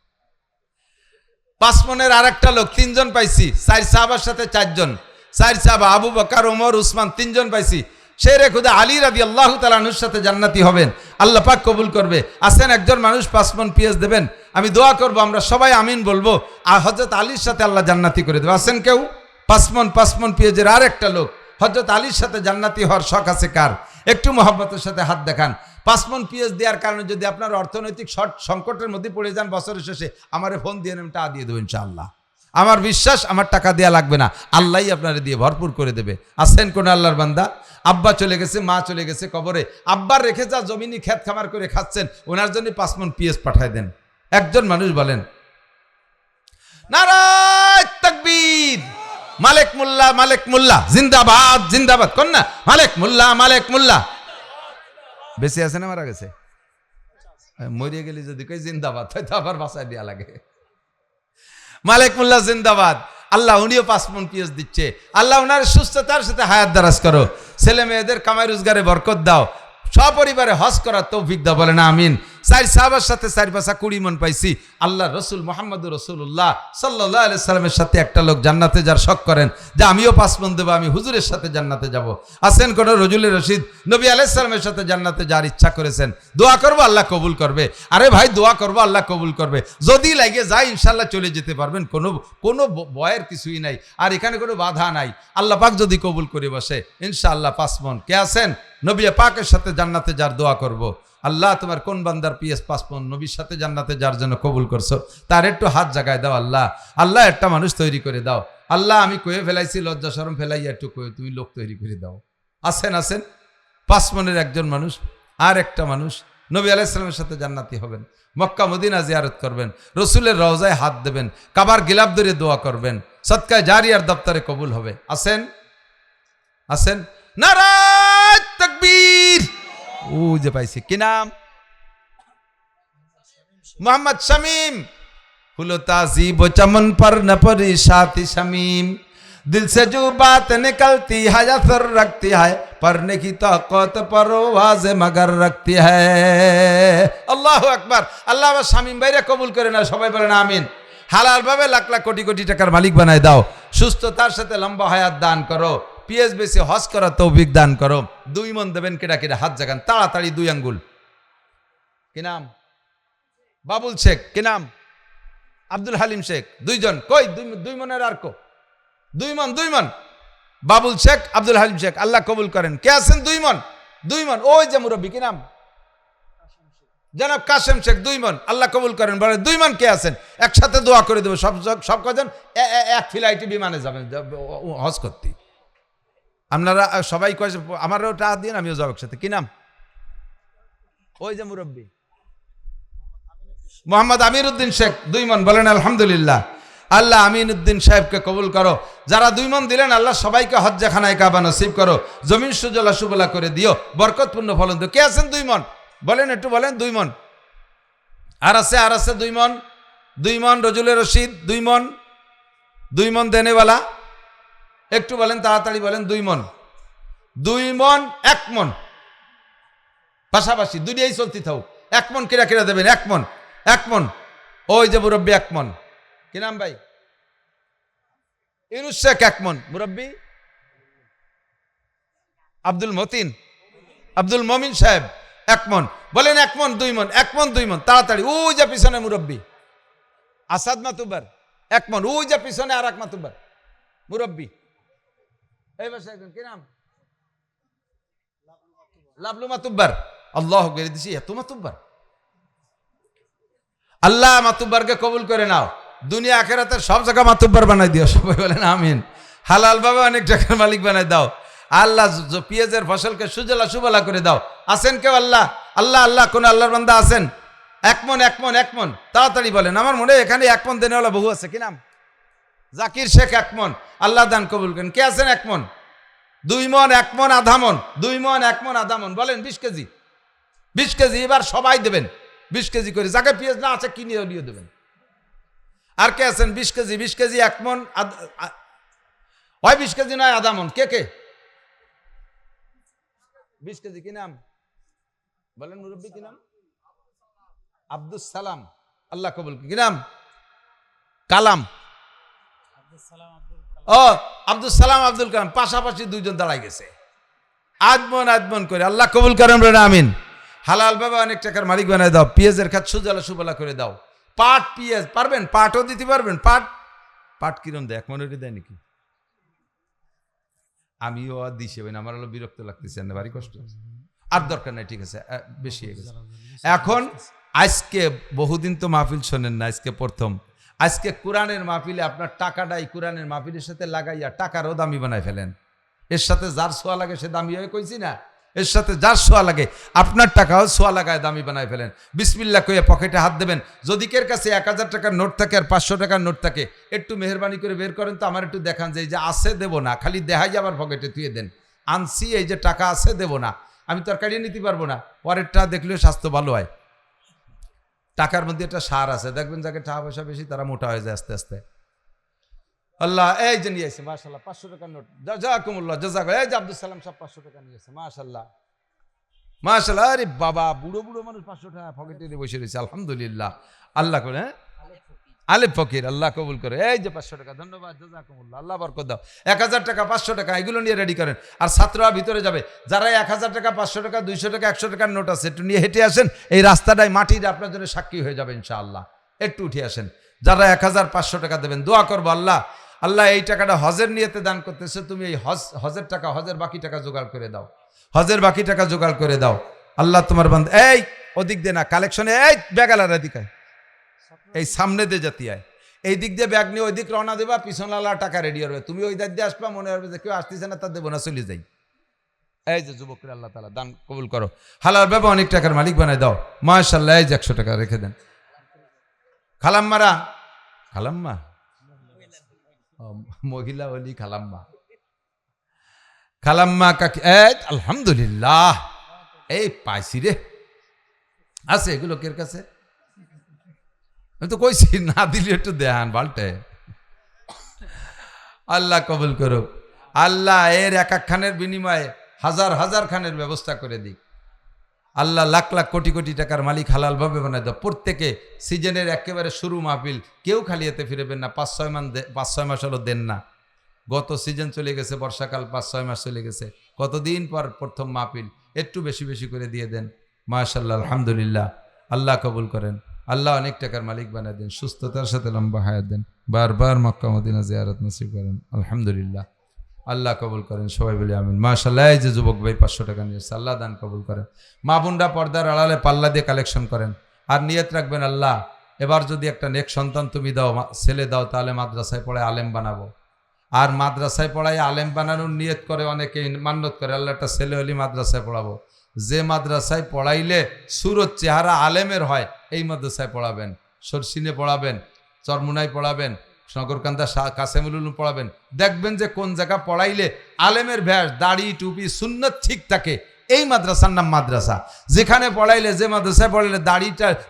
5 মণের আর একটা লোক 3 জন পাইছি, 4 সাহাবার সাথে 4 জন, 4 সাহাবা আবু বকর, ওমর, উসমান, 3 জন পাইছি। শেরে খুদা আলী রাদিয়াল্লাহু তাআলা আনহুর সাথে জান্নাতি হবেন, আল্লাহ পাক কবুল করবে। আসেন একজন মানুষ 5 মণ পেঁয়াজ দেবেন, আমি দোয়া করব, আমরা সবাই আমিন বলবো, আর হযরত আলীর সাথে আল্লাহ জান্নাতি করে দেবে। আসেন কেউ 5 মণ পেঁয়াজের আর একটা লোক, হযরত আলীর সাথে জান্নাতি হওয়ার শখ আছে কার? একটু মহব্বতের সাথে হাত দেখান। 5 মণ পেঁয়াজ দেওয়ার কারণে যদি আপনার অর্থনৈতিক সংকটের মধ্যে পড়ে যান বছরের শেষে, আমারে ফোন দিয়ে আমি টাকা দিয়ে দেবো ইনশাআল্লাহ। আমার বিশ্বাস আমার টাকা দেওয়া লাগবে না, আল্লাহই আপনারে দিয়ে ভরপুর করে দেবে। আছেন কোন আল্লাহর বান্দা? আব্বা চলে গেছে, মা চলে গেছে কবরে, আব্বার রেখে যা জমিনি খেত খামার করে খাচ্ছেন, ওনার জন্য 5 মণ পেঁয়াজ পাঠায় দেন। একজন মানুষ বলেন নারায়ে তাকবীর, মালিক মোল্লা, মালিক মোল্লা জিন্দাবাদ, জিন্দাবাদ কোন না, মালিক মোল্লা, মালিক মোল্লা। বেঁচে আছে না মারা গেছে? মরিয়ে গেলে যদি কই জিন্দাবাদ, হয়তো আবার বাঁচায় দেওয়া লাগে। মালিক মোল্লা জিন্দাবাদ। আল্লাহ উনিও 5 মণ পেঁয়াজ দিচ্ছে। আল্লাহ উনার সুস্থতার সাথে হায়াত দারাজ করো, ছেলে মেয়েদের কামাই রোজগারে বরকত দাও, সপরিবারে হজ করার তৌফিক দাও, বলেন আমিন। 4 সাহাবার সাথে 4 পাশা 20 মণ পাইছি। আল্লাহ রসুল মুহাম্মদুর রাসূলুল্লাহ সাল্লাল্লাহু আলাইহি সাল্লামের সাথে একটা লোক জান্নাতে যার শখ করেন যে আমিও 5 মণ দেবো, আমি হুজুরের সাথে জান্নাতে যাব। আছেন কোন রজুলে রশিদ? নবী আলাইহিস সালামের সাথে জান্নাতে যার ইচ্ছা করেছেন, দোয়া করবো আল্লাহ কবুল করবে। আরে ভাই দোয়া করবো আল্লাহ কবুল করবে, যদি লাগে যায় ইনশাআল্লাহ চলে যেতে পারবেন, কোনো ভয়ের কিছুই নাই, আর এখানে কোনো বাধা নাই। আল্লাহ পাক যদি কবুল করে বসে ইনশাআল্লাহ 5 মণ। কে আছেন নবী পাকের সাথে জান্নাতে যার দোয়া করব? আল্লাহ তোমার কোন বান্দার পেঁয়াজ 5 মণ নবীর সাথে জান্নাতে যার জন্য কবুল করছো, তার একটু হাত জাগায় দাও আল্লাহ। আল্লাহ একটা মানুষ তৈরি করে দাও আল্লাহ, আমি কয়ে ফেলাইছি, লজ্জা শরম ফেলাইয়া একটু কয়ে তুমি লোক তৈরি করে দাও। আছেন 5 মণের একজন মানুষ, আর একটা মানুষ নবী আলাইহিস সালামের সাথে জান্নাতি হবেন, মক্কা মদিনা জিয়ারত করবেন, রসুলের রওজায় হাত দেবেন, কাবার গিলাফ ধরে দোয়া করবেন, সদকায়ে জারিয়ার দপ্তরে কবুল হবে। আছেন নারায়ে তাকবীর। ও যে পাইছি, কি নাম? মোহাম্মদ শামীম। फूलो ताजीब चमन पर न परी शाती शमीम, दिल से जो बात निकलती है असर रखती है, पढ़ने की ताकत परवाज़ मगर रखती है। আল্লাহু আকবার। আল্লাহ শামীম ভাইরে কবুল করে না, সবাই বলেন আমিন। হালাল ভাবে লাখ লাখ কোটি কোটি টাকার মালিক বানায় দাও, সুস্থতার সাথে লম্বা হায়াত দান করো, পিএস বেশি হজ করা তৌফিক দান করো। 2 মণ দেবেন, কেটা কেটে হাত জাগান তাড়াতাড়ি, 2 আঙ্গুল। কি নাম? বাবুল শেখ। কি নাম? আব্দুল হালিম শেখ। 2 জন কই? 2 মণের আর কো? 2 মণ বাবুল শেখ, আব্দুল হালিম শেখ। আল্লাহ কবুল করেন। কে আছেন 2 মণ? ওই যে মুরব্বী, কি নাম? জনাব কাশেম শেখ। 2 মণ। আল্লাহ কবুল করেন। বলে 2 মণ কে আছেন? একসাথে দোয়া করে দেবো, সব কজন এক ফ্লাইটে বিমানে যাবেন হজ করতে। আপনারা সবাই কয়েছে আমারও টাকা দিন, আমিও যাবো একসাথে। কি নাম? ওই যে মুরব্বী মোহাম্মদ আমির উদ্দিন শেখ। 2 মণ। বলেন আলহামদুলিল্লাহ। আল্লাহ আমিন উদ্দিন সাহেবকে কবুল করো, যারা 2 মণ দিলেন আল্লাহ সবাইকে হজ্জাখানায় কাবা নসিব করো, জমিন সুজলা সুবলা করে দিও, বরকতপূর্ণ ফলন দিও। কে আছেন 2 মণ? বলেন একটু বলেন। 2 মণ। আর আছে 2 মণ। 2 মণ রজুলে রশিদ। 2 মণ। 2 মণ দেনেওয়ালা একটু বলেন, তাড়াতাড়ি বলেন। 2 মণ। 2 মণ 1 মণ পাশাপাশি দুইটাই চলতে থাও। 1 মণ কিরা দেবেন? 1 মণ। 1 মণ। ওই যে মুরব্বী 1 মণ। কি নাম ভাই? ইউনুস শেখ। 1 মণ। মুরব্বী আব্দুল মতিন, আব্দুল মমিন সাহেব। 1 মণ। বলেন 1 মণ 2 মণ। 1 মণ 2 মণ তাড়াতাড়ি। ওই যে পিছনে মুরব্বী আসাদ মাতুব্বার। 1 মণ। ওই যে পিছনে আর এক মাতুব্বার মুরব্বী। এই বসে একজন, কি নাম? লাবলু মাতুব্বার। আল্লাহ করে দিছি, এত মাতুব্বার। আল্লাহ মাতুব্বারকে কবুল করে নাও, দুনিয়া আখেরাতের সব জায়গা মাতুব্বার বানাই দিও, সবাই বলেন আমিন। হালাল ভাবে অনেক টাকার মালিক বানাই দাও আল্লাহ, পেঁয়াজের ফসলকে সুজলা সুবলা করে দাও। আছেন কেউ? আল্লাহ আল্লাহ কোন আল্লাহর বান্দা আছেন? 1 মণ 1 মণ 1 মণ তাড়াতাড়ি বলেন। আমার মনে এখানে 1 মণ দেনেওয়ালা বহু আছে। কি নাম? জাকির শেখ। 1 মণ। আল্লাহ দান কবুল করেন। কে আছেন? 1 মণ। 2 মণ 1 মণ আধা মণ। 2 মণ 1 মণ আধা মণ। বলেন 20 কেজি। 20 কেজি এবার সবাই দেবেন 20 কেজি করে, যাকে পেঁয়াজ না আছে কিনে নিয়ে দেবেন। আর কে আছেন? 20 কেজি। 20 কেজি 1 মণ হয়, 20 কেজি নয় আধা মণ। কে 20 কেজি। কি নাম? বলেন মুরব্বী, কি নাম? আব্দুল সালাম। আল্লাহ কবুল। কি নাম? কালাম। ও আব্দুল সালাম আব্দুল কালাম পাশাপাশি 2 জন দাঁড়াই গেছে। 8 মণ করে। আল্লাহ কবুল করেন বলেন আমিন। হালাল ভাবে অনেক টাকার মালিক বানায় দাও, পেঁয়াজের খাত সুজলা সুবলা করে দাও। পাট পেঁয়াজ পারবেন? পাটও দিতে পারবেন? পাট কিরম দেয়? 1 মণ দেয় নাকি? আমিও দিছে, আমার হলো বিরক্ত লাগতেছে, ভারী কষ্ট। আর দরকার নাই, ঠিক আছে, বেশি হয়ে গেছে। এখন আজকে বহুদিন তো মাহফিল শোনেন না, আজকে প্রথম। আজকে কোরআনের মাহফিলে আপনার টাকাটাই কোরআনের মাহফিলের সাথে লাগাইয়া টাকারও দামি বানায় ফেলেন। এর সাথে যার সোয়া লাগে সে দামি হয়ে কইছি না, এর সাথে যার সোয়া লাগে আপনার টাকাও সোয়া লাগায় দামি বানায় ফেলেন। বিসমিল্লাহ কইয়া পকেটে হাত দেবেন। যদি কের কাছে 1000 টাকার নোট থাকে আর 500 টাকার নোট থাকে, একটু মেহরবানি করে বের করেন তো, আমার একটু দেখান যে এই যে আছে দেবো না, খালি দেখাই আবার পকেটে থুয়ে দেন। আনছি এই যে টাকা আছে দেবো না, আমি তো আর কাটিয়ে নিতে পারবো না, পরেরটা দেখলেও স্বাস্থ্য ভালো হয়। টাকার মধ্যে একটা সার আছে, দেখবেন যাকে টাকা পয়সা বেশি তারা মোটা হয়ে যায় আস্তে আস্তে। আল্লাহ এই যে নিয়ে আসছে মাশাআল্লাহ 500 টাকার নোট, জাযাকুমুল্লাহ জাযাক। এই যে আব্দুল সালাম সব 500 টাকা নিয়ে আসছে, মাশাআল্লাহ মাশাআল্লাহ। আরে বাবা, বুড়ো বুড়ো মানুষ 500 টাকা পকেটে নিয়ে বসে রয়েছে, আলহামদুলিল্লাহ। আল্লাহ করে, হ্যাঁ আলেপ ফকির, আল্লাহ কবুল করে। এই যে 500 টাকা, ধন্যবাদ, জাযাকুমুল্লাহ, আল্লাহ বরকত দাও। 1000 টাকা 500 টাকা এগুলো নিয়ে রেডি করেন। আর ছাত্ররা ভিতরে যাবে, যারা 1000 টাকা 500 টাকা 200 টাকা 100 টাকার নোট আছে একটু নিয়ে হেঁটে আসেন। এই রাস্তাটাই মাটির আপনার জন্য সাক্ষী হয়ে যাবে ইনশাআল্লাহ। একটু উঠে আসেন। যারা 1000 500 টাকা দেবেন, দোয়া করবো আল্লাহ, আল্লাহ এই টাকাটা হজের নিয়তে দান করতেছে, তুমি এই হজের টাকা, হজের বাকি টাকা জোগাড় করে দাও, হজের বাকি টাকা জোগাড় করে দাও। আল্লাহ তোমার বান্দা, এই ওদিক দিয়ে না কালেকশনে, এই ব্যাগালার দিকে, এই সামনে দিয়ে জাতি আয়, এই দিক দিয়ে ব্যাগ নিয়ে ওই দিক রওনা দেবা, পিছনওয়ালা টাকা রেডি হবে, তুমি ওই দিক দিয়ে আসবা, মনে হবে যে কেউ আসতেছে না, তার দেবো না, চলে যাই। এই যে যুবকরা আল্লাহ তাআলা দান কবুল করো, হালাল ভাবে অনেক টাকার মালিক বানায় দাও, মাশাআল্লাহ। এই যে 100 টাকা রেখে দেন। খালাম্মারা, খালাম্মা মহিলা বলি খালাম্মা, খালাম্মা কাকি, আলহামদুলিল্লাহ, এই পাইছি রে, আছে এগুলো কের কাছে? আমি তো কইছি না দিলে একটু দেখান বাল্টে। আল্লাহ কবুল করুক, আল্লাহ এর এক খানের বিনিময়ে হাজার হাজার খানের ব্যবস্থা করে দিক। আল্লাহ লাখ লাখ কোটি কোটি টাকার মালিক হালাল ভাবে বানায় দাও। প্রত্যেকে সিজনের একেবারে শুরু মাহফিল, কেউ খালি হাতে ফিরবেন না। 5-6 মাস হলো দেন না। গত সিজন চলে গেছে, বর্ষাকাল 5-6 মাস চলে গেছে, কতদিন পর প্রথম মাহফিল, একটু বেশি বেশি করে দিয়ে দেন। মাশাআল্লাহ, আলহামদুলিল্লাহ, আল্লাহ কবুল করেন, আল্লাহ অনেক টাকার মালিক বানায় দেন, সুস্থতার সাথে লম্বা হায়াত দেন, বারবার মক্কা মদিনা জিয়ারত নসিব করেন, আলহামদুলিল্লাহ, আল্লাহ কবুল করেন। সবাই বলি আমিন। মাশাআল্লাহ। এই যে যুবক ভাই 500 টাকা নিয়েছে, আল্লাহ দান কবুল করেন। মা বোনরা পর্দার আড়ালে পাল্লা দিয়ে কালেকশন করেন, আর নিয়ত রাখবেন আল্লাহ এবার যদি একটা নেক সন্তান তুমি দাও, ছেলে দাও, তাহলে মাদ্রাসায় পড়ায় আলেম বানাবো। আর মাদ্রাসায় পড়ায় আলেম বানানোর নিয়ত করে অনেকে, মান্যত করে, আল্লাহ একটা ছেলে হলি মাদ্রাসায় পড়াবো। যে মাদ্রাসায় পড়াইলে সুরত চেহারা আলেমের হয়, এই মাদ্রাসায় পড়াবেন। সরসিনে পড়াবেন, চরমুনায় পড়াবেন, নগরকান্দা কাসেমুল উলুম পড়াবেন। দেখবেন যে কোন জায়গা পড়াইলে আলেমের ভ্যাস, দাড়ি টুপি সুন্নত ঠিক থাকে, এই মাদ্রাসার নাম মাদ্রাসা। যেখানে পড়াইলে, যে মাদ্রাসায় পড়াইলে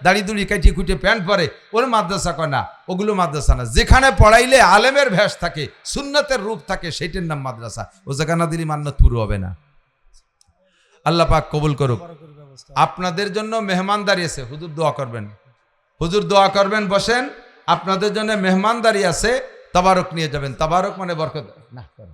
দাড়ি দুড়ি কাটিয়ে কুটিয়ে প্যান্ট পরে, ওর মাদ্রাসা কয় না, ওগুলো মাদ্রাসা না। যেখানে পড়াইলে আলেমের ভ্যাস থাকে, সুন্নতের রূপ থাকে, সেইটার নাম মাদ্রাসা। ও জায়গা না দিলে মান্নত পুরো হবে না। আল্লাহ পাক কবুল করুক। আপনাদের জন্য মেহমান দাঁড়িয়েছে, হুজুর দোয়া করবেন, হুজুর দোয়া করবেন, বসেন। আপনাদের জন্য মেহমান দাঁড়িয়ে আছে, তাবারক নিয়ে যাবেন। তাবারক মানে বরকত না।